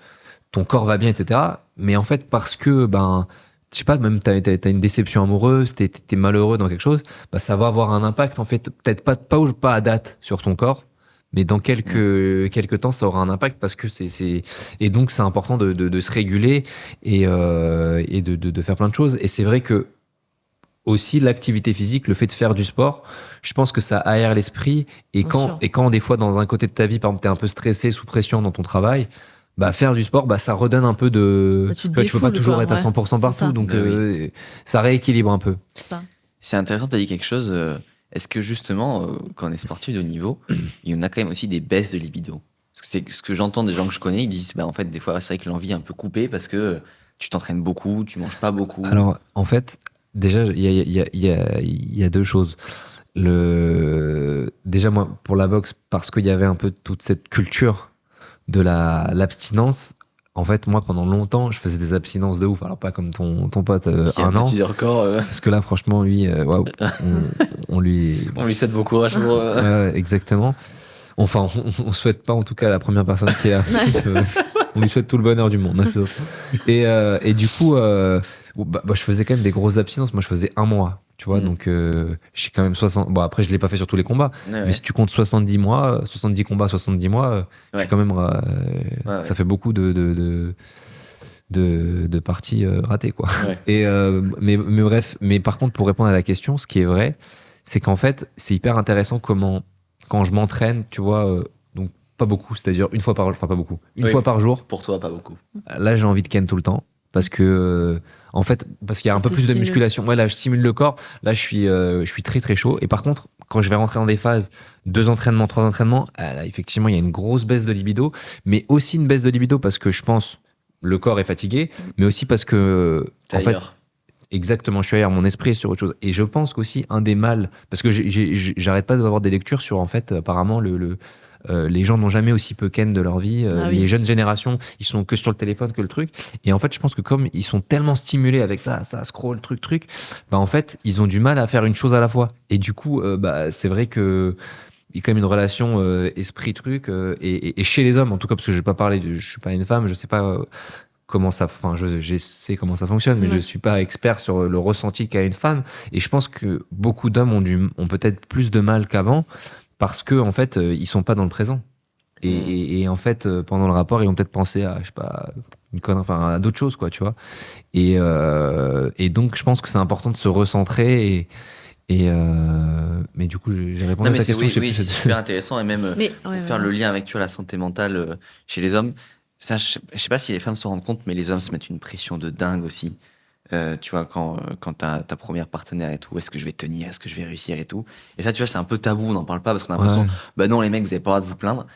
Speaker 1: ton corps va bien, etc. Mais en fait, parce que, je sais pas, même t'as une déception amoureuse, t'es malheureux dans quelque chose, ça va avoir un impact, en fait, peut-être pas à date sur ton corps, mais dans quelques temps, ça aura un impact parce que et donc c'est important de se réguler et de faire plein de choses. Et c'est vrai que, aussi l'activité physique, le fait de faire du sport, je pense que ça aère l'esprit et
Speaker 3: Bien sûr.
Speaker 1: quand des fois dans un côté de ta vie, par exemple, t'es un peu stressé, sous pression dans ton travail, faire du sport, ça redonne un peu de...
Speaker 3: Bah, tu te
Speaker 1: tu vois, tu peux pas
Speaker 3: défoules,
Speaker 1: toujours
Speaker 3: quoi,
Speaker 1: être à
Speaker 3: ouais.
Speaker 1: 100%
Speaker 3: C'est
Speaker 1: partout,
Speaker 3: ça.
Speaker 1: donc
Speaker 2: Bah oui.
Speaker 1: ça rééquilibre un peu.
Speaker 3: Ça.
Speaker 2: C'est intéressant, tu as dit quelque chose. Est-ce que justement, quand on est sportif de haut niveau, il y en a quand même aussi des baisses de libido? Parce que c'est ce que j'entends des gens que je connais, ils disent, en fait, des fois, c'est vrai que l'envie est un peu coupée parce que tu t'entraînes beaucoup, tu manges pas beaucoup.
Speaker 1: Alors, en fait, déjà, il y a deux choses. Déjà, moi, pour la boxe, parce qu'il y avait un peu toute cette culture de l'abstinence, en fait, moi, pendant longtemps, je faisais des abstinences de ouf. Alors, pas comme ton pote,
Speaker 2: Qui a
Speaker 1: un an.
Speaker 2: battu des records,
Speaker 1: Parce que là, franchement, lui, waouh, on lui...
Speaker 2: on lui souhaite bon courage pour.
Speaker 1: Ouais, exactement. Enfin, on souhaite pas, en tout cas, à la première personne qui est là. On lui souhaite tout le bonheur du monde. Hein, je plaisante. Et du coup, je faisais quand même des grosses abstinences. Moi, je faisais un mois. Tu vois, donc j'ai quand même 60. Bon, après, je l'ai pas fait sur tous les combats.
Speaker 2: Ouais,
Speaker 1: Mais si tu comptes 70 mois, 70 combats, 70 mois,
Speaker 2: Ouais.
Speaker 1: j'ai quand même.
Speaker 2: Ouais.
Speaker 1: Ça fait beaucoup de parties ratées, quoi.
Speaker 2: Ouais.
Speaker 1: Et, mais bref, mais par contre, pour répondre à la question, ce qui est vrai, c'est qu'en fait, c'est hyper intéressant quand je m'entraîne, tu vois, donc pas beaucoup, c'est-à-dire une fois par jour, enfin pas beaucoup, une
Speaker 2: Oui.
Speaker 1: fois par jour,
Speaker 2: Pour toi, pas beaucoup.
Speaker 1: là j'ai envie de ken tout le temps. Parce que, parce qu'il y a un
Speaker 3: Ça
Speaker 1: peu
Speaker 3: te
Speaker 1: plus de
Speaker 3: stimule.
Speaker 1: musculation. Ouais, là, je stimule le corps. Là, je suis très, très chaud. Et par contre, quand je vais rentrer dans des phases, 2 entraînements, 3 entraînements, là, effectivement, il y a une grosse baisse de libido. Mais aussi une baisse de libido parce que je pense le corps est fatigué, mais aussi parce que,
Speaker 2: T'es
Speaker 1: en fait,
Speaker 2: ailleurs.
Speaker 1: exactement, je suis ailleurs, mon esprit est sur autre chose. Et je pense qu'aussi, un des mal, parce que j'arrête pas d'avoir des lectures sur, en fait, apparemment, les gens n'ont jamais aussi peu ken de leur vie.
Speaker 3: Ah oui.
Speaker 1: Les jeunes générations, ils sont que sur le téléphone, que le truc. Et en fait, je pense que comme ils sont tellement stimulés avec ça, scroll, truc, en fait, ils ont du mal à faire une chose à la fois. Et du coup, c'est vrai que il y a quand même une relation esprit-truc. Et chez les hommes, en tout cas, parce que je suis pas une femme, je sais pas comment ça, enfin, je sais comment ça fonctionne, mais
Speaker 3: Ouais.
Speaker 1: je suis pas expert sur le ressenti qu'a une femme. Et je pense que beaucoup d'hommes ont peut-être plus de mal qu'avant parce que, en fait, ils sont pas dans le présent. Et en fait, pendant le rapport, ils ont peut-être pensé à, je sais pas, à d'autres choses, quoi, tu vois. Et donc, je pense que c'est important de se recentrer mais du coup, j'ai répondu
Speaker 2: Non,
Speaker 1: à
Speaker 2: mais
Speaker 1: ta
Speaker 2: c'est
Speaker 1: question.
Speaker 2: oui,
Speaker 1: je sais
Speaker 2: c'est
Speaker 1: plus.
Speaker 2: super intéressant et même
Speaker 3: Mais
Speaker 2: pour
Speaker 3: ouais,
Speaker 2: faire
Speaker 3: vas-y.
Speaker 2: le lien avec tu vois, la santé mentale chez les hommes. Ça, je sais pas si les femmes se rendent compte, mais les hommes se mettent une pression de dingue aussi. Tu vois, quand t'as ta première partenaire et tout, est-ce que je vais tenir, est-ce que je vais réussir et tout. Et ça, tu vois, c'est un peu tabou, on n'en parle pas parce qu'on a l'impression,
Speaker 1: Ouais.
Speaker 2: bah non, les mecs, vous avez pas le droit de vous plaindre.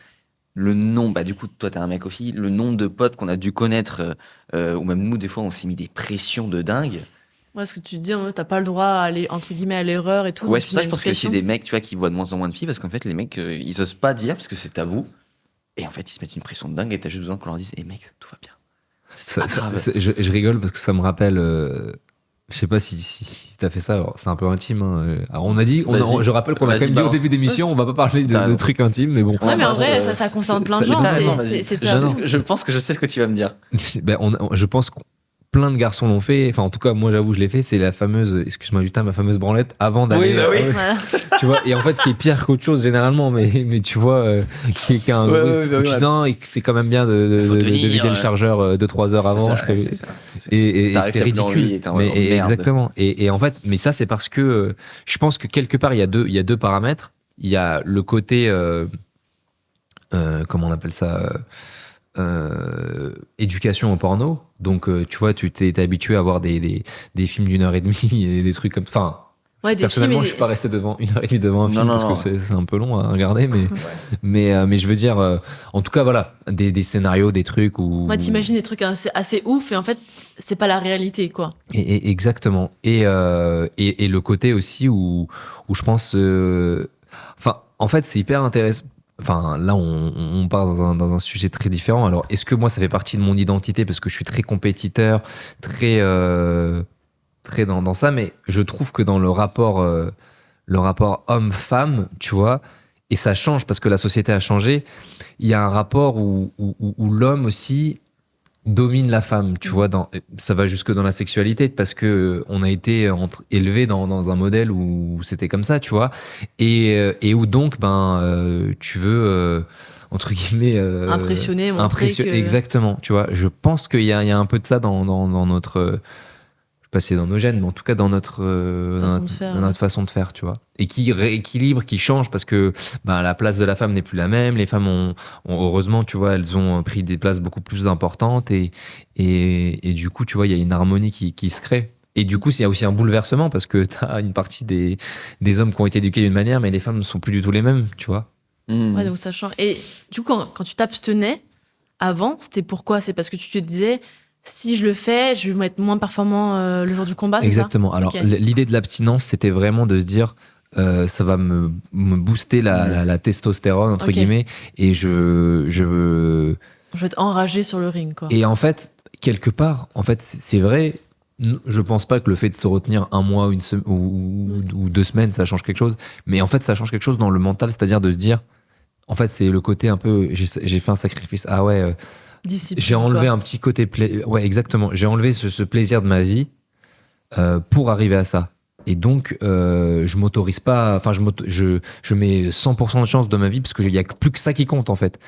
Speaker 2: Le nom, bah du coup, toi, t'es un mec aussi, le nombre de potes qu'on a dû connaître, ou même nous, des fois, on s'est mis des pressions de dingue.
Speaker 3: Ouais, ce que tu te dis, en mode, t'as pas le droit à aller, entre guillemets, à l'erreur et tout.
Speaker 2: Ouais,
Speaker 3: donc
Speaker 2: c'est pour
Speaker 3: tu
Speaker 2: ça
Speaker 3: mets
Speaker 2: que je
Speaker 3: une
Speaker 2: pense qu'il y a aussi
Speaker 3: pression.
Speaker 2: des mecs, tu vois, qui voient de moins en moins de filles parce qu'en fait, les mecs, ils osent pas dire parce que c'est tabou. Et en fait, ils se mettent une pression de dingue et t'as juste besoin qu'on leur dise, mec, tout va bien. C'est pas grave.
Speaker 1: Je rigole parce que ça me rappelle. Je sais pas si t'as fait ça. Alors, c'est un peu intime. Hein. Alors, on a dit,
Speaker 2: Vas-y.
Speaker 1: je rappelle qu'on a
Speaker 2: Vas-y,
Speaker 1: quand même dit au
Speaker 2: balance.
Speaker 1: début d'émission, on va pas parler
Speaker 2: T'as
Speaker 1: de
Speaker 2: raison.
Speaker 1: trucs intimes, mais bon.
Speaker 3: Ouais, mais en
Speaker 2: Embrasse,
Speaker 3: vrai, ça concerne plein de
Speaker 1: ça-
Speaker 3: gens.
Speaker 1: t'as
Speaker 2: raison,
Speaker 3: c'est-
Speaker 2: vas-y.
Speaker 3: c'est-
Speaker 2: Je pense que je sais ce que tu vas me dire.
Speaker 1: Ben, je pense que plein de garçons l'ont fait. Enfin, en tout cas, moi, j'avoue, je l'ai fait. C'est la fameuse, excuse-moi du terme, la fameuse branlette avant d'aller.
Speaker 2: Oui, bah oui.
Speaker 3: Voilà.
Speaker 1: Tu vois, et en fait, qui est pire qu'autre chose généralement, mais tu vois, qui a un
Speaker 2: Ouais,
Speaker 1: gros-
Speaker 2: ouais, bah
Speaker 1: où tu
Speaker 2: ouais.
Speaker 1: dis non, et que c'est quand même bien
Speaker 2: Faut
Speaker 1: de
Speaker 2: tenir,
Speaker 1: vider le
Speaker 2: ouais.
Speaker 1: chargeur 2-3 heures avant.
Speaker 2: C'est ça, c'est ça.
Speaker 1: Et
Speaker 2: T'arrives,
Speaker 1: c'est
Speaker 2: t'as plus
Speaker 1: ridicule.
Speaker 2: envie et t'es en
Speaker 1: Mais
Speaker 2: mode, oh, merde.
Speaker 1: exactement. Et en fait, mais ça, c'est parce que je pense que quelque part, il y a deux paramètres. Il y a le côté, comment on appelle ça, éducation au porno. Donc, tu vois, tu t'es habitué à voir des films d'1 heure et demie et des trucs comme ça. Enfin,
Speaker 3: Ouais, des films.
Speaker 1: personnellement, je suis pas resté devant 1 heure et demie devant un
Speaker 2: Non,
Speaker 1: film
Speaker 2: non,
Speaker 1: parce
Speaker 2: non.
Speaker 1: que c'est un peu long à regarder, mais je veux dire, en tout cas, voilà, des scénarios, des trucs où.
Speaker 3: Ouais, t'imagines des trucs assez ouf et en fait, c'est pas la réalité, quoi.
Speaker 1: Exactement. Et le côté aussi où je pense. Enfin, en fait, c'est hyper intéressant. Enfin, là, on part dans un sujet très différent. Alors, est-ce que moi, ça fait partie de mon identité parce que je suis très compétiteur, très dans ça, mais je trouve que dans le rapport homme-femme, tu vois, et ça change parce que la société a changé, il y a un rapport où l'homme aussi domine la femme, tu vois, ça va jusque dans la sexualité parce que on a été élevé dans un modèle où c'était comme ça, tu vois, et où donc tu veux entre guillemets
Speaker 3: Impressionner, montrer que.
Speaker 1: exactement, tu vois. Je pense qu'il y a un peu de ça dans notre je sais pas si c'est dans nos gènes, mais en tout cas dans notre dans notre façon de faire, tu vois, et qui rééquilibre, qui change parce que la place de la femme n'est plus la même. Les femmes ont heureusement, tu vois, elles ont pris des places beaucoup plus importantes et du coup, tu vois, il y a une harmonie qui se crée. Et du coup, il y a aussi un bouleversement parce que t'as une partie des hommes qui ont été éduqués d'une manière, mais les femmes ne sont plus du tout les mêmes, tu vois.
Speaker 3: Ouais, donc ça change. Et du coup, quand tu t'abstenais avant, c'était pourquoi? C'est parce que tu te disais, si je le fais, je vais être moins performant le jour du combat, c'est ça?
Speaker 1: Exactement. Alors,
Speaker 3: Ok.
Speaker 1: l'idée de l'abstinence, c'était vraiment de se dire, ça va me booster la testostérone, entre
Speaker 3: Ok.
Speaker 1: guillemets, et je
Speaker 3: Je vais être enragé sur le ring, quoi.
Speaker 1: Et en fait, quelque part, en fait, c'est vrai. Je pense pas que le fait de se retenir un mois ou 2 semaines, ça change quelque chose. Mais en fait, ça change quelque chose dans le mental, c'est-à-dire de se dire, en fait, c'est le côté un peu, j'ai fait un sacrifice. Ah ouais,
Speaker 3: Discipline,
Speaker 1: j'ai enlevé
Speaker 3: quoi.
Speaker 1: un petit côté ouais, exactement. J'ai enlevé ce plaisir de ma vie pour arriver à ça. Et donc, je m'autorise pas. Enfin, je mets 100% de chance dans ma vie parce qu'il y a plus que ça qui compte en fait.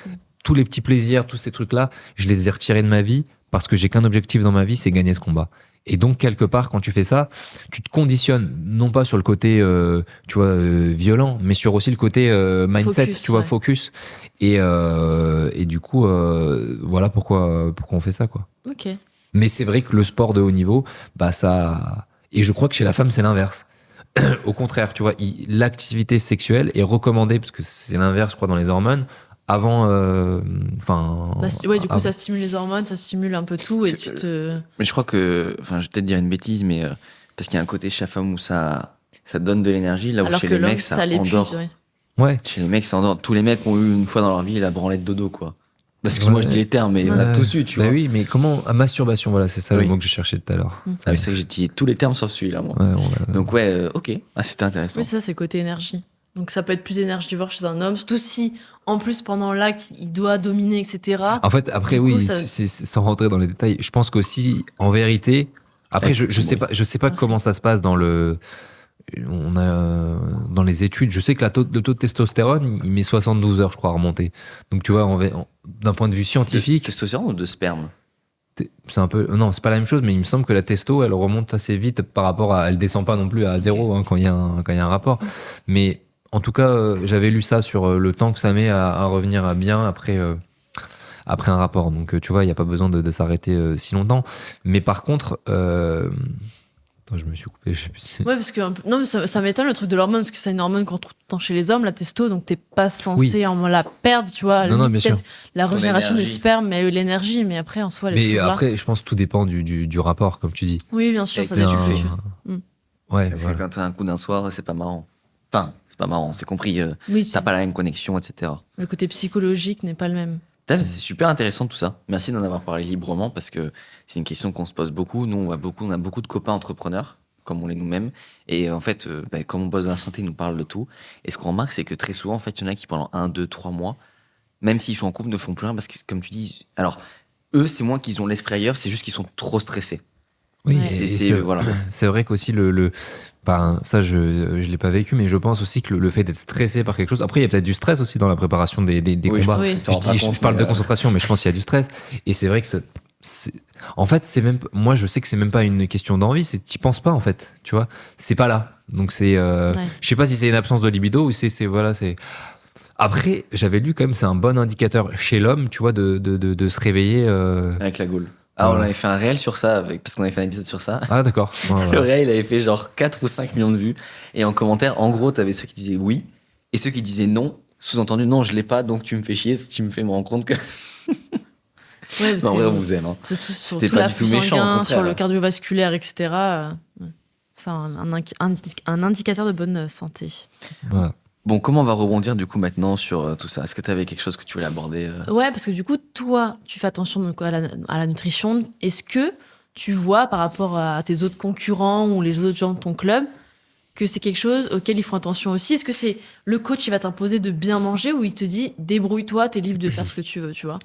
Speaker 1: Tous les petits plaisirs, tous ces trucs-là, je les ai retirés de ma vie parce que j'ai qu'un objectif dans ma vie, c'est gagner ce combat. Et donc, quelque part, quand tu fais ça, tu te conditionnes, non pas sur le côté, tu vois, violent, mais sur aussi le côté mindset,
Speaker 3: Focus,
Speaker 1: tu vois,
Speaker 3: ouais.
Speaker 1: focus. Et du coup, voilà pourquoi on fait ça, quoi.
Speaker 3: Ok.
Speaker 1: Mais c'est vrai que le sport de haut niveau, ça. Et je crois que chez la femme, c'est l'inverse. Au contraire, tu vois, l'activité sexuelle est recommandée, parce que c'est l'inverse, je crois, dans les hormones, avant.
Speaker 3: Ouais, du coup,
Speaker 1: avant-
Speaker 3: ça stimule les hormones, ça stimule un peu tout et tu te.
Speaker 2: Mais je crois que, enfin, je vais peut-être dire une bêtise, mais parce qu'il y a un côté chez la femme où ça donne de l'énergie, là où
Speaker 3: Alors
Speaker 2: chez
Speaker 3: que
Speaker 2: les
Speaker 3: l'homme,
Speaker 2: mecs, ça
Speaker 3: ça l'épuise,
Speaker 2: endort.
Speaker 3: ouais.
Speaker 1: Ouais.
Speaker 2: Chez les mecs, ça endort. Tous les mecs ont eu une fois dans leur vie la branlette dodo, quoi. Parce que moi,
Speaker 1: Ouais.
Speaker 2: je dis les termes, mais on a
Speaker 1: Ouais.
Speaker 2: tous eu, tu
Speaker 1: Bah
Speaker 2: vois.
Speaker 1: oui, mais comment. Masturbation, voilà, c'est ça
Speaker 2: Oui.
Speaker 1: le mot que je cherchais tout à l'heure.
Speaker 3: Mm.
Speaker 2: Ah oui, c'est vrai que j'ai dit tous les termes sauf celui-là, moi.
Speaker 1: Ouais, on va-
Speaker 2: Donc ouais, ok. Ah, c'était intéressant.
Speaker 3: Oui, ça, c'est côté énergie. Donc ça peut être plus énergivore chez un homme, surtout si, en plus, pendant l'acte, il doit dominer, etc.
Speaker 1: En fait, après,
Speaker 3: Du coup,
Speaker 1: oui,
Speaker 3: ça-
Speaker 1: c'est sans rentrer dans les détails, je pense qu'aussi, en vérité, après, je sais pas
Speaker 3: Merci.
Speaker 1: comment ça se passe dans dans les études. Je sais que le taux de testostérone, il met 72 heures, je crois, à remonter. Donc, tu vois, d'un point de vue
Speaker 2: De
Speaker 1: scientifique,
Speaker 2: testostérone ou de sperme?
Speaker 1: c'est un peu, non, c'est pas la même chose, mais il me semble que la testo, elle remonte assez vite par rapport elle descend pas non plus à zéro, hein, quand il y a un rapport. Mais, en tout cas, j'avais lu ça sur le temps que ça met à revenir à bien après après un rapport. Donc, tu vois, il n'y a pas besoin de s'arrêter si longtemps. Mais par contre, attends, je me suis coupé, je sais plus.
Speaker 3: Ouais, parce que non, mais ça m'étonne le truc de l'hormone, parce que c'est une hormone qu'on trouve tout le temps chez les hommes, la testo, donc t'es pas censé en la perdre, tu vois. À la
Speaker 1: Non,
Speaker 3: limite,
Speaker 1: bien
Speaker 3: peut-être la
Speaker 2: Ton
Speaker 3: régénération des
Speaker 2: énergie.
Speaker 3: spermes, mais l'énergie, mais après, en soi, elle est
Speaker 1: Mais
Speaker 3: toujours là.
Speaker 1: après, je pense que tout dépend du rapport, comme tu dis.
Speaker 3: Oui, bien sûr,
Speaker 2: Et
Speaker 3: ça
Speaker 2: c'est
Speaker 3: dépend.
Speaker 2: un-
Speaker 3: sûr.
Speaker 1: Ouais,
Speaker 2: Parce
Speaker 1: voilà.
Speaker 2: que quand t'as un coup d'un soir, c'est pas marrant. Enfin, c'est pas marrant, c'est compris.
Speaker 3: Oui,
Speaker 2: T'as pas la même connexion, etc.
Speaker 3: le côté psychologique n'est pas le même.
Speaker 2: Putain, c'est super intéressant tout ça. Merci d'en avoir parlé librement parce que c'est une question qu'on se pose beaucoup. Nous, on a beaucoup de copains entrepreneurs, comme on l'est nous-mêmes. Et en fait, comme on bosse dans la santé, ils nous parlent de tout. Et ce qu'on remarque, c'est que très souvent, en fait, il y en a qui pendant 1, 2, 3 mois, même s'ils sont en couple, ne font plus rien parce que, comme tu dis, alors, eux, c'est moins qu'ils ont l'esprit ailleurs, c'est juste qu'ils sont trop stressés.
Speaker 1: Oui,
Speaker 3: Ouais.
Speaker 2: Voilà.
Speaker 1: C'est vrai qu'aussi ça je l'ai pas vécu, mais je pense aussi que le fait d'être stressé par quelque chose. Après, il y a peut-être du stress aussi dans la préparation des
Speaker 2: Oui,
Speaker 1: combats.
Speaker 3: Oui.
Speaker 2: t'en rends pas
Speaker 1: Je
Speaker 2: compte,
Speaker 1: parle
Speaker 2: mais,
Speaker 1: de concentration, mais je pense qu'il y a du stress. Et c'est vrai que en fait, moi, je sais que c'est même pas une question d'envie, c'est t'y penses pas en fait, tu vois. C'est pas là. Donc je sais pas si c'est une absence de libido ou c'est. Après, j'avais lu quand même, c'est un bon indicateur chez l'homme, tu vois, de se réveiller.
Speaker 2: Avec la Gaule. Ah,
Speaker 1: Voilà.
Speaker 2: on avait fait un réel sur ça, parce qu'on avait fait un épisode sur ça.
Speaker 1: Ah, d'accord. Ouais,
Speaker 2: Le
Speaker 1: voilà.
Speaker 2: réel, il avait fait genre 4 ou 5 millions de vues. Et en commentaire, en gros, t'avais ceux qui disaient oui et ceux qui disaient non. Sous-entendu, non, je l'ai pas, donc tu me fais chier, tu me fais me rendre compte que.
Speaker 3: Ouais,
Speaker 2: Non, en vrai, on vous aime. Hein.
Speaker 3: surtout sur
Speaker 2: C'était
Speaker 3: tout
Speaker 2: pas
Speaker 3: l'afflux
Speaker 2: du tout méchant, au
Speaker 3: sanguin,
Speaker 2: contraire.
Speaker 3: sur le cardiovasculaire, etc. Ouais. C'est un indicateur de bonne santé.
Speaker 1: Voilà.
Speaker 2: Bon, comment on va rebondir du coup maintenant sur tout ça? Est-ce que tu avais quelque chose que tu voulais aborder
Speaker 3: Ouais, parce que du coup, toi, tu fais attention donc, à la nutrition. Est-ce que tu vois par rapport à tes autres concurrents ou les autres gens de ton club que c'est quelque chose auquel ils font attention aussi? Est-ce que c'est le coach qui va t'imposer de bien manger ou il te dit débrouille-toi, t'es libre de faire ce que tu veux, tu vois?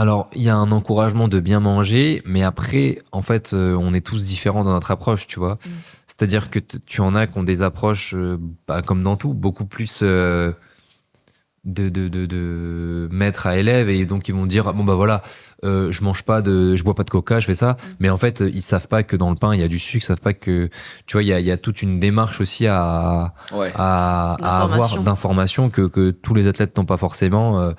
Speaker 1: Alors, il y a un encouragement de bien manger, mais après, en fait, on est tous différents dans notre approche, tu vois. C'est-à-dire que tu en as qui ont des approches, comme dans tout, beaucoup plus de maître à élève, et donc ils vont dire bon bah voilà, je bois pas de coca, je fais ça. Mais en fait, ils savent pas que dans le pain il y a du sucre, ils savent pas que, tu vois, il y a toute une démarche aussi
Speaker 2: Ouais.
Speaker 1: à avoir
Speaker 3: L'information.
Speaker 1: d'informations que tous les athlètes n'ont pas forcément,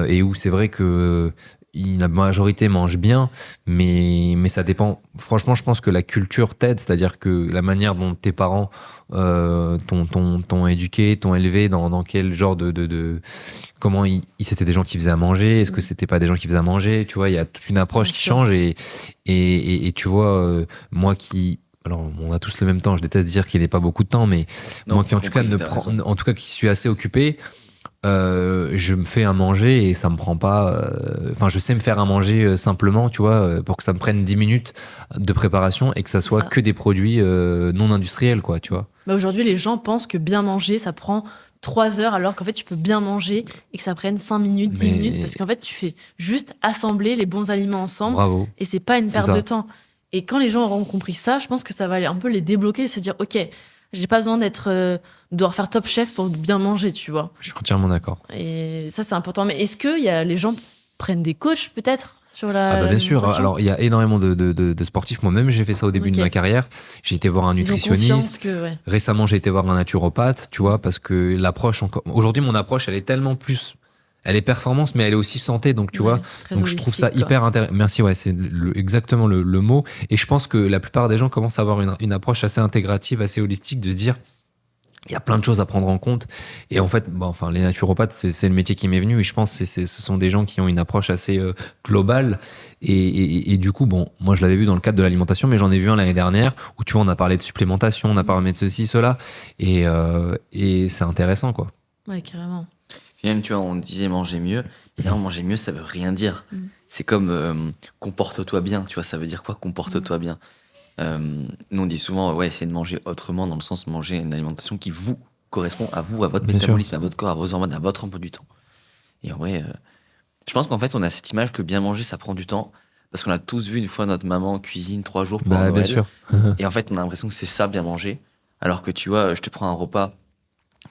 Speaker 1: et où c'est vrai que la majorité mange bien, mais ça dépend. Franchement, je pense que la culture t'aide, c'est-à-dire que la manière dont tes parents t'ont éduqué, t'ont élevé, dans quel genre comment c'était des gens qui faisaient à manger, est-ce que c'était pas des gens qui faisaient à manger, tu vois, il y a toute une approche
Speaker 3: Bien
Speaker 1: qui
Speaker 3: sûr.
Speaker 1: change, et tu vois, moi qui, alors on a tous le même temps, je déteste dire qu'il n'est pas beaucoup de temps, mais
Speaker 2: Non,
Speaker 1: moi qui
Speaker 2: c'est
Speaker 1: en tout cas
Speaker 2: compris, t'as raison.
Speaker 1: en tout cas qui suis assez occupé, je me fais à manger et ça me prend pas, enfin je sais me faire à manger simplement, tu vois, pour que ça me prenne 10 minutes de préparation et que ça soit
Speaker 3: Ça.
Speaker 1: que des produits non industriels, quoi, tu vois.
Speaker 3: Bah aujourd'hui, les gens pensent que bien manger, ça prend 3 heures, alors qu'en fait, tu peux bien manger et que ça prenne 5 minutes, 10
Speaker 1: Mais-
Speaker 3: minutes, parce qu'en fait, tu fais juste assembler les bons aliments ensemble
Speaker 1: Bravo.
Speaker 3: et c'est pas une
Speaker 1: C'est
Speaker 3: perte
Speaker 1: ça.
Speaker 3: de temps. Et quand les gens auront compris ça, je pense que ça va un peu les débloquer et se dire, ok, j'ai pas besoin de devoir faire top chef pour bien manger, tu vois.
Speaker 1: Je suis entièrement d'accord.
Speaker 3: Et ça, c'est important. Mais est-ce que les gens prennent des coachs, peut-être, sur la
Speaker 1: Ah bah bien sûr.
Speaker 3: l'alimentation?
Speaker 1: Alors il y a énormément de sportifs. Moi-même, j'ai fait ça au début
Speaker 3: Ok.
Speaker 1: de ma carrière. J'ai été voir un
Speaker 3: Ils ont
Speaker 1: nutritionniste.
Speaker 3: conscience que, ouais.
Speaker 1: Récemment, j'ai été voir un naturopathe, tu vois, parce que aujourd'hui, mon approche, elle est tellement plus, elle est performance, mais elle est aussi santé, donc tu
Speaker 3: Ouais,
Speaker 1: vois.
Speaker 3: très
Speaker 1: Donc je trouve ça
Speaker 3: holistique, quoi.
Speaker 1: hyper intéressant. Merci, ouais, c'est exactement le mot. Et je pense que la plupart des gens commencent à avoir une approche assez intégrative, assez holistique, de se dire, il y a plein de choses à prendre en compte. Et en fait, les naturopathes, c'est le métier qui m'est venu. Et je pense que ce sont des gens qui ont une approche assez globale. Et du coup, moi, je l'avais vu dans le cadre de l'alimentation, mais j'en ai vu un l'année dernière où, tu vois, on a parlé de supplémentation, on a parlé de ceci, cela. Et c'est intéressant, quoi.
Speaker 3: Ouais, carrément.
Speaker 2: Puis même, tu vois, on disait manger mieux. Évidemment, manger mieux, ça veut rien dire. C'est comme comporte-toi bien. Tu vois, ça veut dire quoi, comporte-toi bien? Nous, on dit souvent, ouais, essayez de manger autrement, dans le sens manger une alimentation qui vous correspond à vous, à votre
Speaker 1: Bien
Speaker 2: métabolisme, à votre corps, à vos hormones, à votre emploi du temps. Et en vrai, je pense qu'en fait, on a cette image que bien manger, ça prend du temps. Parce qu'on a tous vu une fois notre maman cuisine 3 jours pour un
Speaker 1: Bah, bien
Speaker 2: Noël.
Speaker 1: sûr.
Speaker 2: Et en fait, on a l'impression que c'est ça, bien manger. Alors que tu vois, je te prends un repas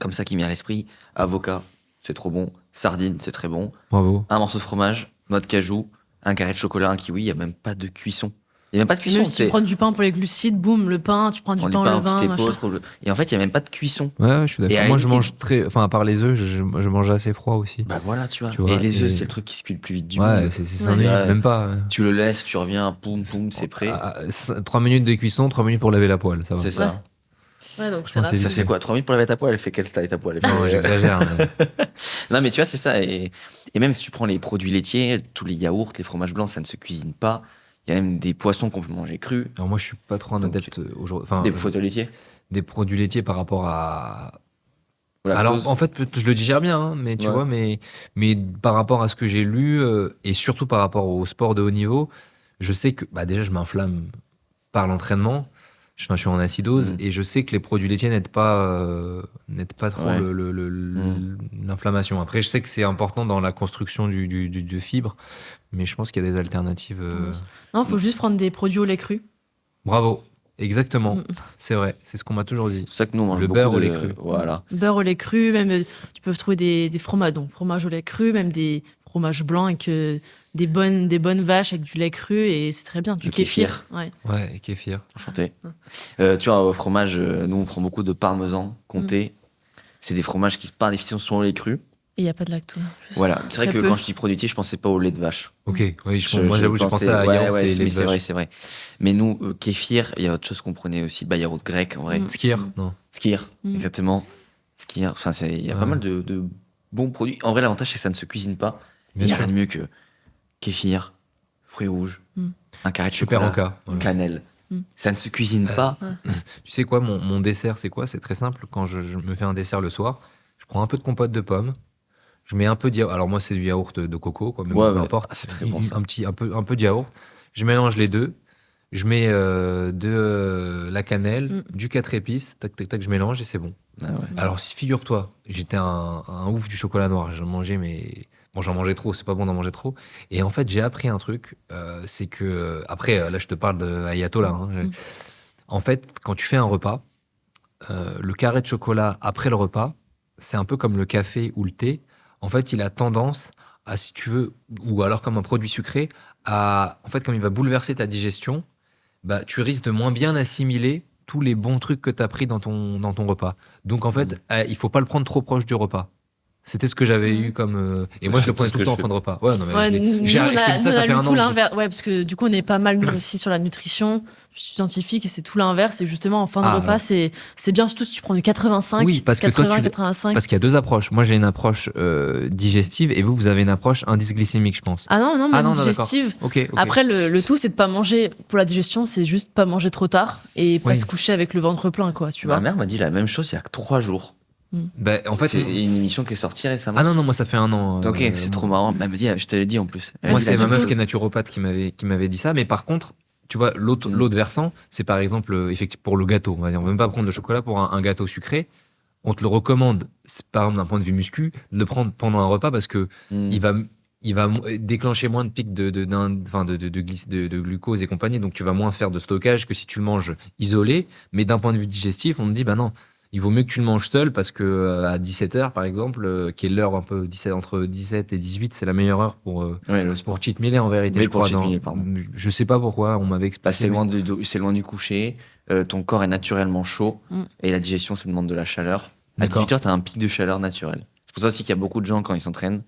Speaker 2: comme ça qui me vient à l'esprit. Avocat, c'est trop bon. Sardine, c'est très bon.
Speaker 1: Bravo.
Speaker 2: Un morceau de fromage, noix de cajou, un carré de chocolat, un kiwi, il n'y a même pas de cuisson. Il n'y a même pas de cuisson.
Speaker 3: Même si tu
Speaker 2: c'est-
Speaker 3: prends du pain pour les glucides, boum, le pain, tu prends du
Speaker 2: On
Speaker 3: pain,
Speaker 2: prend
Speaker 3: le
Speaker 2: du pain, un
Speaker 3: vin,
Speaker 2: petit
Speaker 3: machin.
Speaker 2: épeautre. Et en fait, il n'y a même pas de cuisson.
Speaker 1: Ouais, je suis
Speaker 2: Et
Speaker 1: d'accord.
Speaker 2: à-
Speaker 1: Moi, je
Speaker 2: et-
Speaker 1: mange très. Enfin, à part les œufs, je mange assez froid aussi.
Speaker 2: Bah voilà, tu vois.
Speaker 1: Tu vois,
Speaker 2: et les œufs,
Speaker 1: et-
Speaker 2: c'est le truc qui se cuit le plus vite du
Speaker 1: Ouais,
Speaker 2: monde.
Speaker 1: c'est
Speaker 3: Ouais.
Speaker 1: 5 minutes,
Speaker 2: Ouais.
Speaker 1: même pas.
Speaker 2: Tu le laisses, tu reviens, poum, poum, c'est prêt.
Speaker 1: 3 minutes de cuisson, 3 minutes pour laver la poêle, ça va.
Speaker 2: C'est ça.
Speaker 3: Ouais, donc
Speaker 1: Je
Speaker 3: c'est
Speaker 1: pense que
Speaker 3: rapide.
Speaker 2: Ça, c'est quoi 3 minutes pour laver ta poêle? Elle fait quelle taille ta poêle? Elle fait-
Speaker 1: Non, j'exagère. mais-
Speaker 2: Non, mais tu vois, c'est ça. Et même si tu prends les produits laitiers, tous les yaourts, les fromages blancs, ça ne se cuisine pas. Il y a même des poissons qu'on peut manger crus.
Speaker 1: Alors, moi, je suis pas trop un
Speaker 2: Donc,
Speaker 1: adepte aujourd'hui. Enfin,
Speaker 2: Des produits laitiers.
Speaker 1: des produits laitiers par rapport à.
Speaker 2: Voilà,
Speaker 1: Alors,
Speaker 2: cause-
Speaker 1: en fait, je le digère bien, hein, mais tu
Speaker 2: Ouais.
Speaker 1: vois, mais par rapport à ce que j'ai lu, et surtout par rapport au sport de haut niveau, je sais que bah, déjà, je m'inflamme par l'entraînement. Je suis en acidose, et je sais que les produits laitiers n'aident pas trop
Speaker 2: Ouais.
Speaker 1: l'inflammation. Après, je sais que c'est important dans la construction de fibres, mais je pense qu'il y a des alternatives.
Speaker 3: Non, faut juste prendre des produits au lait cru.
Speaker 1: Bravo, exactement.
Speaker 3: Mm.
Speaker 1: C'est vrai, c'est ce qu'on m'a toujours dit.
Speaker 2: C'est pour ça que nous, on mange
Speaker 1: Le
Speaker 2: beaucoup
Speaker 1: beurre
Speaker 2: de...
Speaker 1: au lait cru.
Speaker 2: Voilà.
Speaker 3: Beurre au lait cru, même tu peux trouver des fromages, donc fromage au lait cru, même des fromages blancs avec des bonnes vaches avec du lait cru et c'est très bien. Du
Speaker 2: Le
Speaker 3: kéfir. Ouais.
Speaker 1: Ouais, et kéfir.
Speaker 2: Enchanté. Tu vois, au fromage, nous, on prend beaucoup de parmesan comté. C'est des fromages qui, par définition, sont au lait cru.
Speaker 3: Et il n'y a pas de lactose.
Speaker 2: Voilà. C'est vrai
Speaker 3: Très
Speaker 2: que
Speaker 3: peu.
Speaker 2: quand je dis produit laitier, je pensais pas au lait de vache.
Speaker 1: Ok, oui, moi j'avoue, j'ai pensé à
Speaker 2: ouais,
Speaker 1: yaourt
Speaker 2: ouais,
Speaker 1: et lait de
Speaker 2: c'est
Speaker 1: vache.
Speaker 2: vrai, c'est vrai. Mais nous, kéfir, il y a autre chose qu'on prenait aussi. Bah, yaourt grec, en vrai.
Speaker 3: Mm.
Speaker 1: Skyr, non.
Speaker 2: Skyr,
Speaker 3: Mm.
Speaker 2: exactement. Skyr, enfin, il y a pas
Speaker 1: Ouais.
Speaker 2: mal de bons produits. En vrai, l'avantage, c'est que ça ne se cuisine pas. Il
Speaker 1: Bien
Speaker 2: n'y a
Speaker 1: sûr.
Speaker 2: rien de mieux que kéfir, fruits rouges,
Speaker 3: Mm.
Speaker 2: un carré de
Speaker 1: Super
Speaker 2: chocolat,
Speaker 1: en cas. Ouais.
Speaker 2: cannelle.
Speaker 3: Mm.
Speaker 2: Ça ne se cuisine pas.
Speaker 1: Tu sais quoi, mon dessert, c'est quoi? C'est très simple. Quand je me fais un dessert le soir, je prends un peu de compote de pommes. Je mets un peu de yaourt. Alors moi, c'est du yaourt de coco, quoi, mais
Speaker 2: Ouais,
Speaker 1: peu
Speaker 2: ouais.
Speaker 1: importe.
Speaker 2: Ah, c'est très bon, ça.
Speaker 1: Un peu de yaourt. Je mélange les deux. Je mets la cannelle, du 4 épices, tac, tac, tac, je mélange et c'est bon.
Speaker 2: Ah ouais.
Speaker 1: Alors, figure-toi, j'étais un ouf du chocolat noir. J'en mangeais, mais bon, j'en mangeais trop. C'est pas bon d'en manger trop. Et en fait, j'ai appris un truc. C'est que après, là, je te parle de Ayatollah. Hein. En fait, quand tu fais un repas, le carré de chocolat après le repas, c'est un peu comme le café ou le thé. En fait, il a tendance à, si tu veux, ou alors comme un produit sucré, en fait, comme il va bouleverser ta digestion, bah, tu risques de moins bien assimiler tous les bons trucs que tu as pris dans ton repas. Donc, en fait, il faut pas le prendre trop proche du repas. C'était ce que j'avais eu comme. Et moi, je le
Speaker 2: C'est
Speaker 1: prenais
Speaker 2: ce
Speaker 1: tout le
Speaker 2: que
Speaker 1: temps en
Speaker 2: je
Speaker 1: fin de repas. Ouais, non, mais
Speaker 3: Ouais,
Speaker 1: je l'ai-
Speaker 3: nous,
Speaker 1: j'ai-
Speaker 3: on
Speaker 1: je te dis
Speaker 3: a,
Speaker 1: ça,
Speaker 3: nous,
Speaker 1: ça
Speaker 3: on a
Speaker 1: fait
Speaker 3: lu
Speaker 1: un
Speaker 3: tout
Speaker 1: an que
Speaker 3: l'inverse. Ouais, parce que du coup, on est pas mal, nous aussi, sur la nutrition. Je suis scientifique et c'est tout l'inverse. Et justement, en fin de
Speaker 1: Ah,
Speaker 3: repas,
Speaker 1: alors.
Speaker 3: c'est bien surtout si tu prends du 85,
Speaker 1: Oui, parce que toi,
Speaker 3: 80,
Speaker 1: tu-
Speaker 3: 85.
Speaker 1: Parce qu'il y a deux approches. Moi, j'ai une approche digestive et vous avez une approche indice glycémique, je pense.
Speaker 3: Ah non, non, même
Speaker 1: non, d'accord.
Speaker 3: digestive.
Speaker 1: Ok.
Speaker 3: Après, le tout, c'est de pas manger, pour la digestion, c'est juste pas manger trop tard et pas
Speaker 1: Oui.
Speaker 3: se coucher avec le ventre plein, quoi, tu
Speaker 2: Ma
Speaker 3: vois.
Speaker 2: mère m'a dit la même chose il y a que 3 jours.
Speaker 1: Bah, en fait,
Speaker 2: C'est une émission qui est sortie récemment.
Speaker 1: ah non, moi, ça fait un an.
Speaker 2: Ok, c'est trop marrant. Elle me dit, je te l'ai dit en plus. Elle
Speaker 1: Moi,
Speaker 2: m'a dit
Speaker 1: c'est
Speaker 2: la
Speaker 1: ma
Speaker 2: même
Speaker 1: meuf
Speaker 2: chose.
Speaker 1: qui est naturopathe qui m'avait dit ça. Mais par contre, tu vois, l'autre versant, c'est par exemple, effectivement, pour le gâteau. On va même pas prendre de chocolat pour un gâteau sucré. On te le recommande, par exemple, d'un point de vue muscu, de le prendre pendant un repas parce que
Speaker 2: Mm.
Speaker 1: il va déclencher moins de pics de glucose et compagnie. Donc, tu vas moins faire de stockage que si tu le manges isolé. Mais d'un point de vue digestif, on te dit, bah non, il vaut mieux que tu le manges seul parce que à 17h, par exemple, qui est l'heure un peu entre 17 et 18, c'est la meilleure heure
Speaker 2: Ouais, le
Speaker 1: pour cheat meal en vérité.
Speaker 2: Oui,
Speaker 1: je
Speaker 2: pour
Speaker 1: crois,
Speaker 2: cheat
Speaker 1: non.
Speaker 2: meal, pardon.
Speaker 1: Je sais pas pourquoi, on m'avait expliqué.
Speaker 2: Bah, c'est loin du coucher. Ton corps est naturellement chaud. Et la digestion, ça demande de la chaleur. À
Speaker 1: D'accord.
Speaker 2: 18h, tu as un pic de chaleur naturel. C'est pour ça aussi qu'il y a beaucoup de gens, quand ils s'entraînent,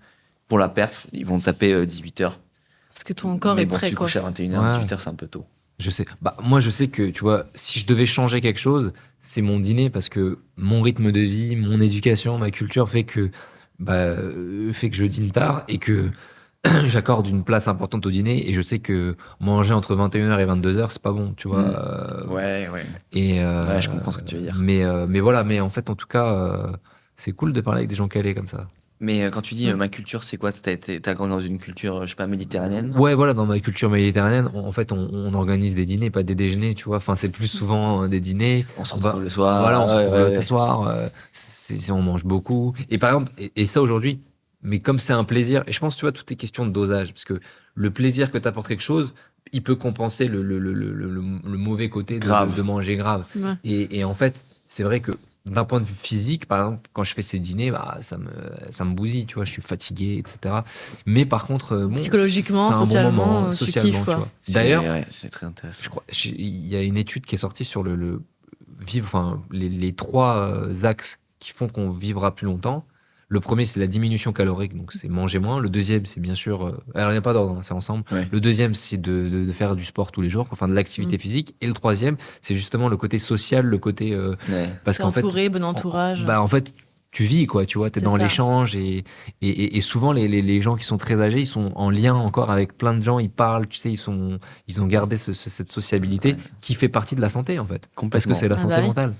Speaker 2: pour la perf, ils vont taper 18h.
Speaker 3: Parce que ton corps
Speaker 2: Mais
Speaker 3: est
Speaker 2: bon,
Speaker 3: prêt,
Speaker 2: se
Speaker 3: quoi.
Speaker 2: coucher à 21h,
Speaker 1: Ouais.
Speaker 2: 18h, c'est un peu tôt.
Speaker 1: Je sais. Bah, moi, je sais que, tu vois, si je devais changer quelque chose, c'est mon dîner parce que mon rythme de vie, mon éducation, ma culture fait que je dîne tard et que j'accorde une place importante au dîner. Et je sais que manger entre 21h et 22h, c'est pas bon, tu vois.
Speaker 2: Ouais.
Speaker 1: Ouais,
Speaker 2: je comprends ce que tu veux dire.
Speaker 1: Mais voilà, mais en fait, en tout cas, c'est cool de parler avec des gens calés comme ça.
Speaker 2: Mais quand tu dis ma culture, c'est quoi? T'as grandi dans une culture, je sais pas, méditerranéenne?
Speaker 1: Ouais, voilà, dans ma culture méditerranéenne, en fait, on organise des dîners, pas des déjeuners, tu vois. Enfin, c'est plus souvent des dîners.
Speaker 2: On se
Speaker 1: va-
Speaker 2: retrouve le soir.
Speaker 1: Voilà, on se retrouve
Speaker 2: ouais.
Speaker 1: le soir, on mange beaucoup. Et par exemple, et ça aujourd'hui, mais comme c'est un plaisir, et je pense, tu vois, tout est question de dosage, parce que le plaisir que t'apporte quelque chose, il peut compenser le mauvais côté
Speaker 2: Grave.
Speaker 1: de manger grave.
Speaker 3: Ouais.
Speaker 1: Et en fait, c'est vrai que d'un point de vue physique, par exemple, quand je fais ces dîners, bah, ça me bousille, tu vois, je suis fatigué, etc. Mais par contre, bon,
Speaker 3: Psychologiquement,
Speaker 1: c'est un bon
Speaker 3: socialement,
Speaker 1: moment,
Speaker 3: tu
Speaker 1: socialement,
Speaker 3: kiffes, quoi.
Speaker 1: tu vois. D'ailleurs,
Speaker 2: Ouais, c'est très intéressant.
Speaker 1: je crois, il y a une étude qui est sortie sur le vivre, enfin, les trois axes qui font qu'on vivra plus longtemps. Le premier, c'est la diminution calorique, donc c'est manger moins. Le deuxième, c'est bien sûr, alors il n'y a pas d'ordre, hein, c'est ensemble.
Speaker 2: Ouais.
Speaker 1: Le deuxième, c'est de faire du sport tous les jours, enfin de l'activité physique. Et le troisième, c'est justement le côté social, le côté
Speaker 2: Ouais.
Speaker 1: parce
Speaker 3: T'es
Speaker 1: qu'en fait,
Speaker 3: entouré, bon entourage.
Speaker 1: bah en fait, tu vis quoi, tu vois, t'es
Speaker 3: C'est
Speaker 1: dans
Speaker 3: ça.
Speaker 1: l'échange et souvent les gens qui sont très âgés, ils sont en lien encore avec plein de gens, ils parlent, tu sais, ils ont gardé cette sociabilité
Speaker 2: Ouais.
Speaker 1: qui fait partie de la santé en fait, parce que
Speaker 2: Complètement.
Speaker 1: c'est la
Speaker 3: Ah
Speaker 1: santé
Speaker 3: bah oui.
Speaker 1: mentale.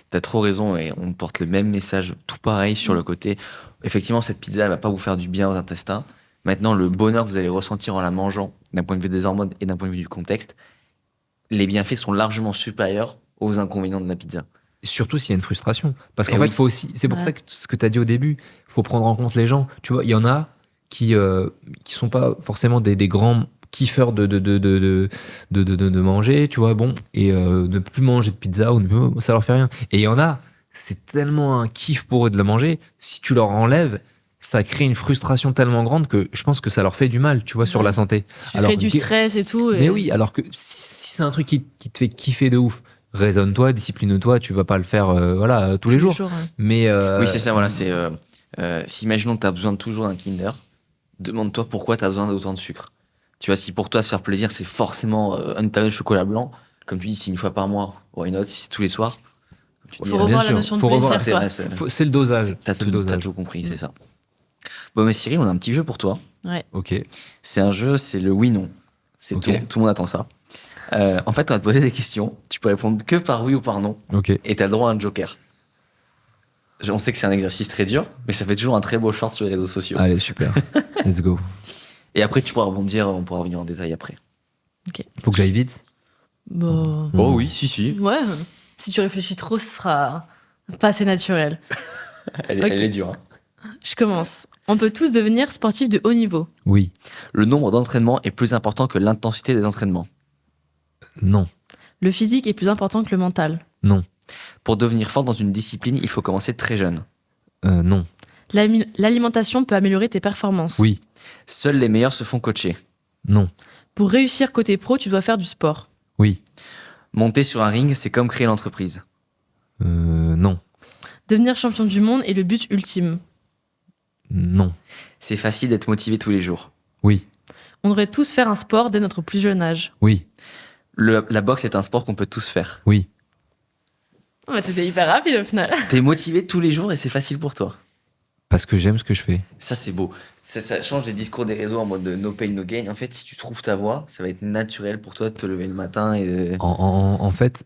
Speaker 2: T'as trop raison et on porte le même message, tout pareil sur le côté. Effectivement, cette pizza, elle va pas vous faire du bien aux intestins. Maintenant, le bonheur que vous allez ressentir en la mangeant, d'un point de vue des hormones et d'un point de vue du contexte, les bienfaits sont largement supérieurs aux inconvénients de la pizza.
Speaker 1: Surtout s'il y a une frustration. Parce
Speaker 2: Mais
Speaker 1: qu'en fait,
Speaker 2: oui.
Speaker 1: faut aussi, c'est pour
Speaker 3: Ouais.
Speaker 1: ça que ce que tu as dit au début, faut prendre en compte les gens. Tu vois, il y en a qui sont pas forcément des grands kiffeurs de manger, tu vois, bon, et ne plus manger de pizza, ou ça leur fait rien. Et il y en a, c'est tellement un kiff pour eux de le manger, si tu leur enlèves, ça crée une frustration tellement grande que je pense que ça leur fait du mal, tu vois, sur
Speaker 3: Ouais.
Speaker 1: la santé.
Speaker 3: Tu crées du stress et tout.
Speaker 1: Mais
Speaker 3: et-
Speaker 1: oui, alors que si c'est un truc qui te fait kiffer de ouf, raisonne-toi, discipline-toi, tu vas pas le faire voilà, tous les jours.
Speaker 3: ouais.
Speaker 1: Mais
Speaker 2: Oui, c'est ça, voilà. Si imaginons que tu as besoin toujours d'un Kinder, demande-toi pourquoi tu as besoin d'autant de sucre. Tu vois, si pour toi se faire plaisir, c'est forcément un tablette de chocolat blanc, comme tu dis, si une fois par mois, why not, si c'est tous les soirs. Comme tu dis,
Speaker 3: Faut
Speaker 1: bien
Speaker 3: revoir la
Speaker 1: sûr,
Speaker 3: notion de
Speaker 1: faut revoir
Speaker 3: plaisir, quoi.
Speaker 2: l'intérêt,
Speaker 1: c'est le dosage.
Speaker 2: T'as
Speaker 1: C'est le
Speaker 2: tout,
Speaker 1: dosage.
Speaker 2: compris, c'est ça. Bon, mais Cyril, on a un petit jeu pour toi.
Speaker 1: Ok.
Speaker 2: C'est un jeu, c'est le oui-non. C'est
Speaker 1: Ok.
Speaker 2: tout le monde attend ça. En fait, on va te poser des questions. Tu peux répondre que par oui ou par non.
Speaker 1: Ok.
Speaker 2: Et tu as le droit à un joker. On sait que c'est un exercice très dur, mais ça fait toujours un très beau short sur les réseaux sociaux.
Speaker 1: Allez, super. Let's go.
Speaker 2: Et après, tu pourras rebondir, on pourra revenir en détail après.
Speaker 1: Faut que j'aille vite.
Speaker 3: Bon.
Speaker 2: Oh oui, si.
Speaker 3: Ouais. Si tu réfléchis trop, ce sera pas assez naturel.
Speaker 2: Elle,
Speaker 3: Ok.
Speaker 2: elle est dure. Hein.
Speaker 3: Je commence. On peut tous devenir sportifs de haut niveau.
Speaker 1: Oui.
Speaker 2: Le nombre d'entraînements est plus important que l'intensité des entraînements.
Speaker 1: Non.
Speaker 3: Le physique est plus important que le mental.
Speaker 1: Non.
Speaker 2: Pour devenir fort dans une discipline, il faut commencer très jeune.
Speaker 1: Non.
Speaker 3: L'alimentation peut améliorer tes performances.
Speaker 1: Oui.
Speaker 2: Seuls les meilleurs se font coacher.
Speaker 1: Non.
Speaker 3: Pour réussir côté pro, tu dois faire du sport.
Speaker 1: Oui.
Speaker 2: Monter sur un ring, c'est comme créer l'entreprise.
Speaker 1: Non.
Speaker 3: Devenir champion du monde est le but ultime.
Speaker 1: Non.
Speaker 2: C'est facile d'être motivé tous les jours.
Speaker 1: Oui.
Speaker 3: On devrait tous faire un sport dès notre plus jeune âge.
Speaker 1: Oui.
Speaker 2: La boxe est un sport qu'on peut tous faire.
Speaker 1: Oui.
Speaker 3: Oh, bah, c'était hyper rapide au final.
Speaker 2: T'es motivé tous les jours et c'est facile pour toi.
Speaker 1: Parce que j'aime ce que je fais.
Speaker 2: Ça, c'est beau. Ça change les discours des réseaux en mode de no pain, no gain. En fait, si tu trouves ta voie, ça va être naturel pour toi de te lever le matin et de...
Speaker 1: En fait,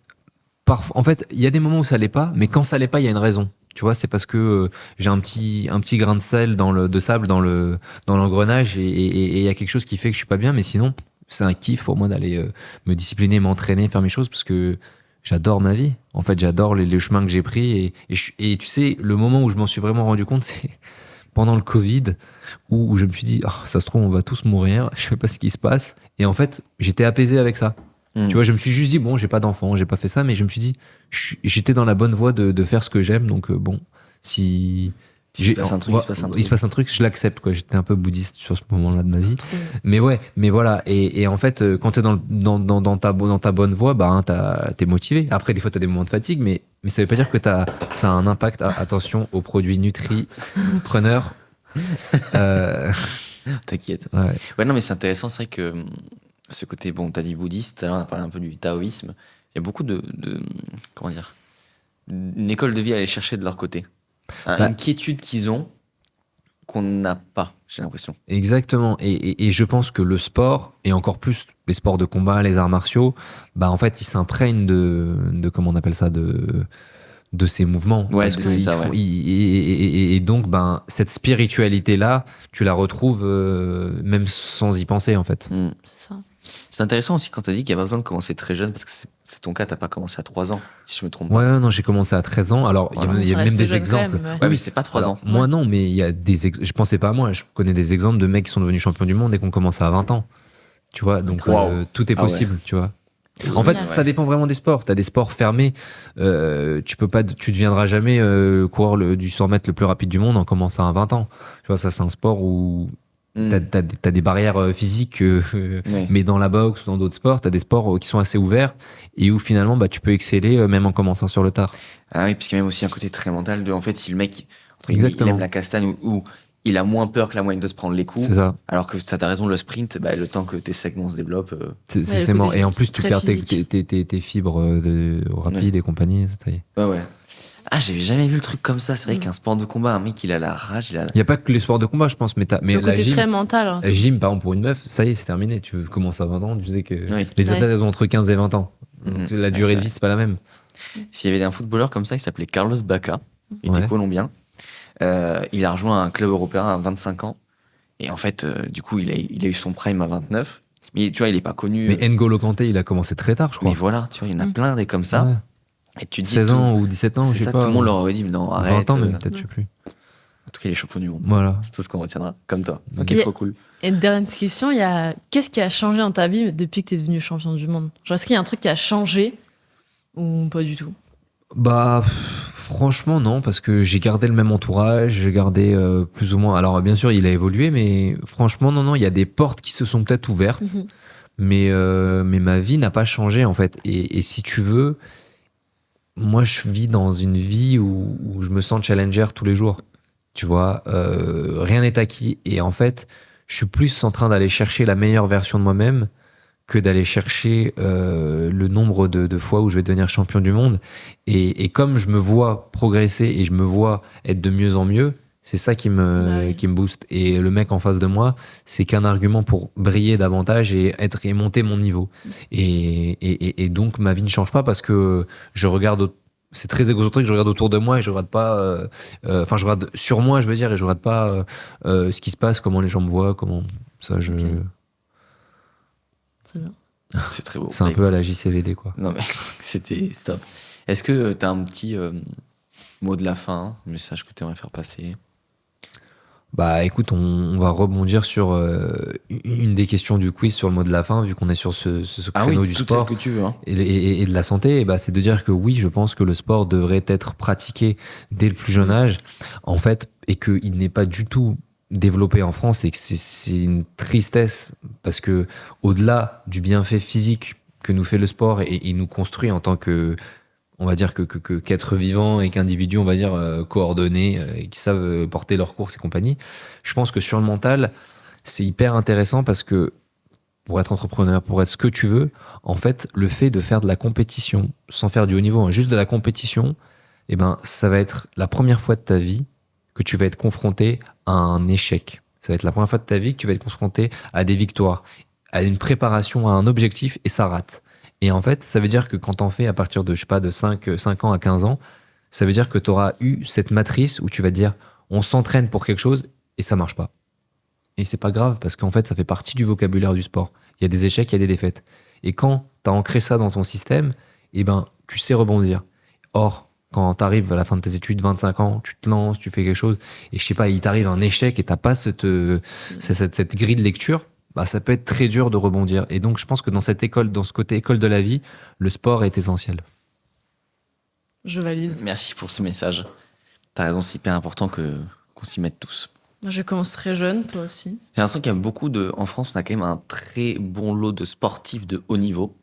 Speaker 1: en fait, il y a des moments où ça l'est pas, mais quand ça l'est pas, il y a une raison. Tu vois, c'est parce que j'ai un petit grain de sel de sable dans l'engrenage et il y a quelque chose qui fait que je suis pas bien. Mais sinon, c'est un kiff pour moi d'aller me discipliner, m'entraîner, faire mes choses parce que j'adore ma vie. En fait, j'adore les chemins que j'ai pris et tu sais, le moment où je m'en suis vraiment rendu compte, c'est pendant le Covid où je me suis dit, ça se trouve, on va tous mourir. Je sais pas ce qui se passe. Et en fait, j'étais apaisé avec ça. Tu vois, je me suis juste dit, bon, j'ai pas d'enfant, j'ai pas fait ça, mais je me suis dit, j'étais dans la bonne voie de faire ce que j'aime, donc bon, si.
Speaker 2: Il se passe un truc, il se passe un truc.
Speaker 1: Il se passe un truc, je l'accepte, quoi. J'étais un peu bouddhiste sur ce moment-là de ma vie. Mais ouais, mais voilà. Et en fait, quand t'es dans ta bonne voie, bah, hein, t'es motivé. Après, des fois, t'as des moments de fatigue, mais ça veut pas dire que ça a un impact. Attention aux produits nutri-preneurs.
Speaker 2: T'inquiète.
Speaker 1: Ouais.
Speaker 2: Ouais, non, mais c'est intéressant. C'est vrai que ce côté, bon, t'as dit bouddhiste, tout à l'heure, on a parlé un peu du taoïsme. Il y a beaucoup de comment dire, une école de vie à aller chercher de leur côté. Une quiétude qu'ils ont qu'on n'a pas, j'ai l'impression.
Speaker 1: Exactement. Et je pense que le sport, et encore plus les sports de combat, les arts martiaux, bah en fait, ils s'imprègnent de comment on appelle ça, de ces mouvements.
Speaker 2: Ouais,
Speaker 1: Parce que
Speaker 2: c'est ça,
Speaker 1: font-
Speaker 2: ouais.
Speaker 1: et donc, ben, cette spiritualité-là, tu la retrouves même sans y penser, en fait.
Speaker 3: C'est ça.
Speaker 2: C'est intéressant aussi quand t'as dit qu'il y avait besoin de commencer très jeune, parce que c'est ton cas, t'as pas commencé à 3 ans, si je me trompe pas.
Speaker 1: Ouais, non, j'ai commencé à 13 ans. Alors, il y a,
Speaker 2: Voilà.
Speaker 1: il y a
Speaker 3: Ça
Speaker 1: même
Speaker 3: reste
Speaker 1: des
Speaker 3: jeune quand
Speaker 1: exemples.
Speaker 3: même, ouais.
Speaker 2: Ouais, mais c'est pas 3
Speaker 1: Alors,
Speaker 2: ans.
Speaker 1: moi, non, mais il y a je pensais pas à moi. Je connais des exemples de mecs qui sont devenus champions du monde et qui ont commencé à 20 ans. Tu vois, donc
Speaker 2: Wow.
Speaker 1: tout est
Speaker 2: Ah ouais.
Speaker 1: possible, tu vois. En fait,
Speaker 3: Génial.
Speaker 1: ça dépend vraiment des sports. T'as des sports fermés. Tu deviendras jamais coureur du 100 mètres le plus rapide du monde en commençant à 20 ans. Tu vois, ça, c'est un sport où t'as des barrières physiques,
Speaker 2: Ouais.
Speaker 1: mais dans la boxe ou dans d'autres sports, t'as des sports qui sont assez ouverts et où finalement, bah, tu peux exceller même en commençant sur le tard.
Speaker 2: Ah oui, parce qu'il y a même aussi un côté très mental de, en fait, si le mec, entre guillemets, il
Speaker 1: Exactement.
Speaker 2: aime la castagne ou il a moins peur que la moyenne de se prendre les coups,
Speaker 1: C'est ça.
Speaker 2: alors que ça, t'as raison, le sprint, bah, le temps que tes segments se développent,
Speaker 1: C'est
Speaker 3: le
Speaker 1: mort.
Speaker 3: côté
Speaker 1: Et en plus, tu
Speaker 3: très
Speaker 1: perds
Speaker 3: physique.
Speaker 1: tes fibres rapides et compagnie. Ça y est.
Speaker 2: ouais. Ah, j'avais jamais vu le truc comme ça. C'est vrai qu'un sport de combat, un mec, il a la rage, il a
Speaker 1: Il n'y a pas que les sports de combat, je pense, mais
Speaker 3: Le
Speaker 1: la
Speaker 3: côté
Speaker 1: gym,
Speaker 3: très mental. Hein.
Speaker 1: la gym, par exemple, pour une meuf, ça y est, c'est terminé. Tu commences à 20 ans, tu sais que
Speaker 2: Oui.
Speaker 1: les
Speaker 3: Ouais.
Speaker 1: athlètes, elles ont entre 15 et 20 ans. Donc, la durée de vie, c'est pas la même.
Speaker 2: S'il y avait un footballeur comme ça, il s'appelait Carlos Bacca, il
Speaker 1: Ouais.
Speaker 2: était colombien. Il a rejoint un club européen à 25 ans. Et en fait, du coup, il a eu son prime à 29. Mais tu vois, il est pas connu.
Speaker 1: Mais N'Golo Kanté, il a commencé très tard, je crois.
Speaker 2: Mais voilà, tu vois, il y en a
Speaker 3: Mm.
Speaker 2: plein des comme ça.
Speaker 1: Ouais.
Speaker 2: Et tu te dis
Speaker 1: 16
Speaker 2: tout-
Speaker 1: ans ou 17 ans,
Speaker 2: c'est
Speaker 1: je sais
Speaker 2: ça,
Speaker 1: pas.
Speaker 2: tout le monde leur aurait dit, mais non, arrête.
Speaker 1: 20 ans même,
Speaker 2: En
Speaker 1: peut-être, je sais plus.
Speaker 2: tout cas, il est champion du monde.
Speaker 1: Voilà.
Speaker 2: C'est tout ce qu'on retiendra, comme toi. Ok,
Speaker 3: Et-
Speaker 2: trop cool.
Speaker 3: Et une dernière question, qu'est-ce qui a changé dans ta vie depuis que tu es devenu champion du monde? Genre, est-ce qu'il y a un truc qui a changé ou pas du tout?
Speaker 1: Bah, franchement, non, parce que j'ai gardé le même entourage, j'ai gardé plus ou moins. Alors, bien sûr, il a évolué, mais franchement, non, il y a des portes qui se sont peut-être ouvertes,
Speaker 3: Mhm.
Speaker 1: mais ma vie n'a pas changé, en fait. Et si tu veux, moi, je vis dans une vie où je me sens challenger tous les jours. Tu vois, rien n'est acquis. Et en fait, je suis plus en train d'aller chercher la meilleure version de moi-même que d'aller chercher le nombre de fois où je vais devenir champion du monde. Et comme je me vois progresser et je me vois être de mieux en mieux, c'est ça qui
Speaker 3: Bah oui.
Speaker 1: me booste. Et le mec en face de moi, c'est qu'un argument pour briller davantage et monter mon niveau. Et donc, ma vie ne change pas parce que je regarde. C'est très égocentrique, je regarde autour de moi et je regarde pas. Enfin, je regarde sur moi, je veux dire, et je regarde pas ce qui se passe, comment les gens me voient, comment. Ça,
Speaker 3: Ok. C'est bien.
Speaker 2: C'est très beau.
Speaker 1: C'est un peu à la JCVD, quoi.
Speaker 2: Non, mais c'était stop. Est-ce que tu as un petit mot de la fin, un message que tu aimerais faire passer?
Speaker 1: Bah écoute, on va rebondir sur une des questions du quiz sur le mot de la fin, vu qu'on est sur ce créneau du
Speaker 2: toutes
Speaker 1: sport
Speaker 2: celles que tu veux. Hein.
Speaker 1: et de la santé. Et bah, c'est de dire que oui, je pense que le sport devrait être pratiqué dès le plus jeune âge, en fait, et qu'il n'est pas du tout développé en France, et que c'est une tristesse, parce que au-delà du bienfait physique que nous fait le sport et il nous construit en tant que, on va dire, qu'être vivant et qu'individu, on va dire, coordonnés, et qui savent porter leurs courses et compagnie. Je pense que sur le mental, c'est hyper intéressant parce que pour être entrepreneur, pour être ce que tu veux, en fait, le fait de faire de la compétition, sans faire du haut niveau, hein, juste de la compétition, eh ben, ça va être la première fois de ta vie que tu vas être confronté à un échec. Ça va être la première fois de ta vie que tu vas être confronté à des victoires, à une préparation, à un objectif, et ça rate. Et en fait, ça veut dire que quand t'en fais à partir de, je sais pas, de 5 ans à 15 ans, ça veut dire que tu auras eu cette matrice où tu vas te dire, on s'entraîne pour quelque chose et ça marche pas. Et c'est pas grave parce qu'en fait, ça fait partie du vocabulaire du sport. Il y a des échecs, il y a des défaites. Et quand tu as ancré ça dans ton système, eh ben, tu sais rebondir. Or, quand tu arrives à la fin de tes études, 25 ans, tu te lances, tu fais quelque chose, et je sais pas, il t'arrive un échec et t'as pas cette grille de lecture, bah, ça peut être très dur de rebondir. Et donc, je pense que dans cette école, dans ce côté école de la vie, le sport est essentiel.
Speaker 3: Je valide.
Speaker 2: Merci pour ce message. T'as raison, c'est hyper important qu'on s'y mette tous.
Speaker 3: Moi, je commence très jeune, toi aussi.
Speaker 2: J'ai l'impression qu'il y a beaucoup de. En France, on a quand même un très bon lot de sportifs de haut niveau.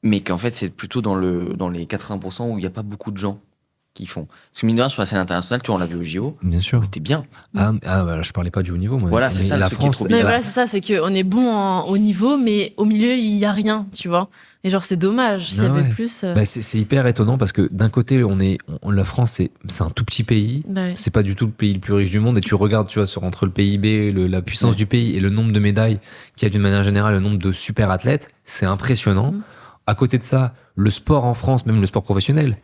Speaker 2: Mais qu'en fait, c'est plutôt dans les 80% où il n'y a pas beaucoup de gens qui font. Parce que mine de rien, sur la scène internationale, tu vois, on l'a vu au JO,
Speaker 1: Bien sûr.
Speaker 2: t'es bien.
Speaker 1: Bah, je parlais pas du haut niveau, moi.
Speaker 2: Voilà, c'est
Speaker 1: Mais
Speaker 2: ça, le
Speaker 1: la
Speaker 2: truc qui est
Speaker 1: France,
Speaker 2: trop
Speaker 3: Non,
Speaker 2: bien.
Speaker 3: mais voilà, c'est ça, c'est qu'on est bon au niveau, mais au milieu, il y a rien, tu vois. Et genre, c'est dommage, s'il y
Speaker 1: Ah
Speaker 3: avait
Speaker 1: ouais.
Speaker 3: plus.
Speaker 1: bah, c'est hyper étonnant parce que d'un côté, la France, c'est un tout petit pays.
Speaker 3: Bah ouais.
Speaker 1: C'est pas du tout le pays le plus riche du monde. Et tu regardes, tu vois, entre le PIB, la puissance
Speaker 2: Ouais.
Speaker 1: du pays et le nombre de médailles qu'il y a d'une manière générale, le nombre de super athlètes, c'est impressionnant.
Speaker 3: Mhm.
Speaker 1: À côté de ça, le sport en France, même le sport professionnel,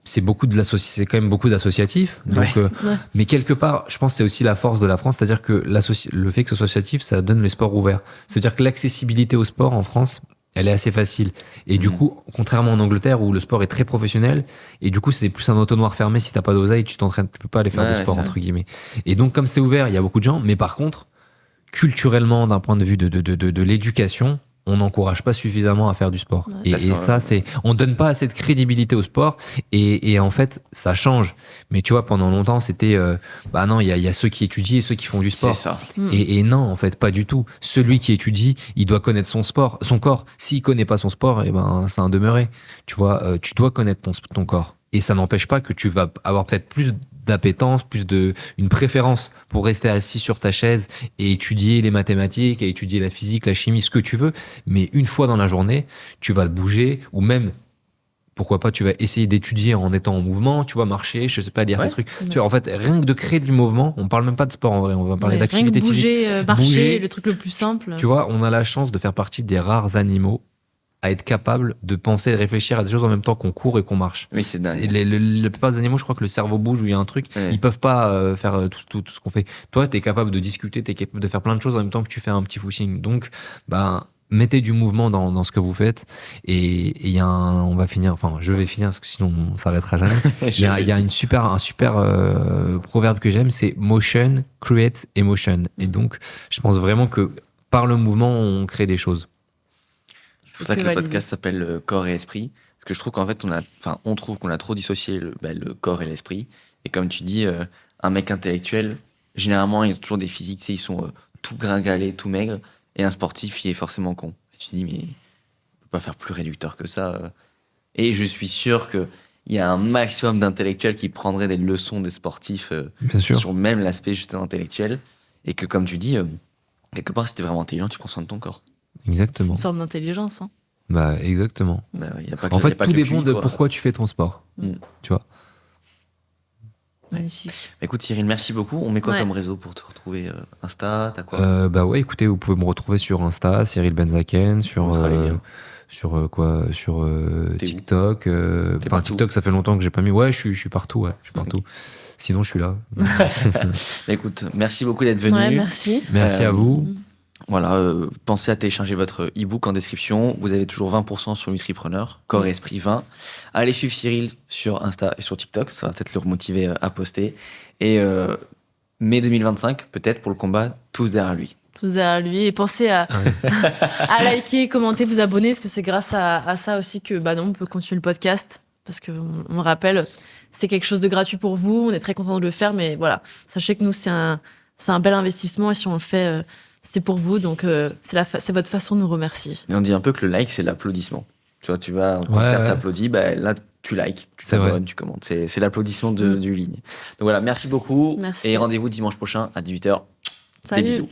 Speaker 1: c'est quand même beaucoup d'associatifs. Donc,
Speaker 3: Ouais.
Speaker 1: mais quelque part, je pense que c'est aussi la force de la France, c'est-à-dire que le fait que ce soit associatif, ça donne les sports ouverts. C'est-à-dire que l'accessibilité au sport en France, elle est assez facile. Et du coup, contrairement en Angleterre où le sport est très professionnel, et du coup, c'est plus un entonnoir fermé. Si t'as pas d'oseille, tu t'entraînes, tu peux pas aller faire
Speaker 2: Ouais,
Speaker 1: du sport,
Speaker 2: c'est
Speaker 1: entre guillemets. Et donc, comme c'est ouvert, il y a beaucoup de gens. Mais par contre, culturellement, d'un point de vue de l'éducation, on n'encourage pas suffisamment à faire du sport.
Speaker 3: Ouais.
Speaker 1: Et ça, on donne pas assez de crédibilité au sport. Et en fait, ça change. Mais tu vois, pendant longtemps, c'était, non, il y a ceux qui étudient et ceux qui font du sport.
Speaker 2: C'est ça.
Speaker 1: Et non, en fait, pas du tout. Celui qui étudie, il doit connaître son corps. S'il connaît pas son sport, c'est un demeuré. Tu vois, tu dois connaître ton corps. Et ça n'empêche pas que tu vas avoir peut-être plus d'appétence, une préférence pour rester assis sur ta chaise et étudier les mathématiques, et étudier la physique, la chimie, ce que tu veux. Mais une fois dans la journée, tu vas te bouger, ou même, pourquoi pas, tu vas essayer d'étudier en étant en mouvement, tu vas marcher, je sais pas, lire des trucs. Tu vois, en fait, rien que de créer du mouvement, on parle même pas de sport en vrai, on va parler d'activité physique.
Speaker 3: Marcher,
Speaker 1: Bouger,
Speaker 3: le truc le plus simple.
Speaker 1: Tu vois, on a la chance de faire partie des rares animaux à être capable de penser et de réfléchir à des choses en même temps qu'on court et qu'on marche.
Speaker 2: Oui, c'est dingue.
Speaker 1: La plupart des animaux, je crois que le cerveau bouge ou il y a un truc, ils peuvent pas faire tout ce qu'on fait. Toi, t'es capable de discuter, t'es capable de faire plein de choses en même temps que tu fais un petit footing. Donc, mettez du mouvement dans ce que vous faites. Et il y a on va finir, enfin, je vais finir parce que sinon on s'arrêtera jamais. Il y a un super proverbe que j'aime, c'est motion creates emotion. Et donc, je pense vraiment que par le mouvement, on crée des choses.
Speaker 2: C'est pour ça que le podcast s'appelle Corps et Esprit. Parce que je trouve qu'en fait, on trouve qu'on a trop dissocié le corps et l'esprit. Et comme tu dis, un mec intellectuel, généralement, ils ont toujours des physiques, tu sais, ils sont tout gringalés, tout maigres. Et un sportif, il est forcément con. Et tu te dis, mais on peut pas faire plus réducteur que ça. Et je suis sûr qu'il y a un maximum d'intellectuels qui prendraient des leçons des sportifs sur même l'aspect justement intellectuel. Et que, comme tu dis, quelque part, si t'es vraiment intelligent, tu prends soin de ton corps.
Speaker 1: Exactement.
Speaker 3: C'est une forme d'intelligence. Hein.
Speaker 1: Exactement.
Speaker 2: Y a pas que,
Speaker 1: en fait,
Speaker 2: y a pas
Speaker 1: tout
Speaker 2: que
Speaker 1: dépend
Speaker 2: QI,
Speaker 1: de
Speaker 2: quoi.
Speaker 1: pourquoi tu fais ton sport. Tu vois.
Speaker 3: Magnifique.
Speaker 2: Écoute, Cyril, merci beaucoup. On met quoi comme réseau pour te retrouver? Insta, t'as quoi?
Speaker 1: Écoutez, vous pouvez me retrouver sur Insta, Cyril Benzaken, sur TikTok. TikTok, ça fait longtemps que j'ai pas mis. Ouais, je suis partout. Ouais, je suis partout. Okay. Sinon, je suis là.
Speaker 2: Écoute, merci beaucoup d'être venu.
Speaker 3: Ouais, merci.
Speaker 1: Merci à vous.
Speaker 2: Voilà, pensez à télécharger votre e-book en description. Vous avez toujours 20% sur Nutripreneur, Corps et Esprit 20. Allez suivre Cyril sur Insta et sur TikTok, ça va peut-être le motiver à poster. Et mai 2025, peut-être pour le combat, tous derrière lui.
Speaker 3: Tous derrière lui. Et pensez à liker, commenter, vous abonner, parce que c'est grâce à ça aussi que on peut continuer le podcast. Parce qu'on me rappelle, c'est quelque chose de gratuit pour vous. On est très content de le faire, mais voilà, sachez que nous, c'est un bel investissement. Et si on le fait... c'est pour vous, donc c'est votre façon de nous remercier.
Speaker 2: Et on dit un peu que le like, c'est l'applaudissement. Tu vois, tu vas à un concert, t'applaudis, là, tu likes, tu t'abonnes, tu commentes. C'est l'applaudissement du ligne. Donc voilà, merci beaucoup.
Speaker 3: Merci.
Speaker 2: Et rendez-vous dimanche prochain à 18h.
Speaker 3: Salut.
Speaker 2: Des bisous.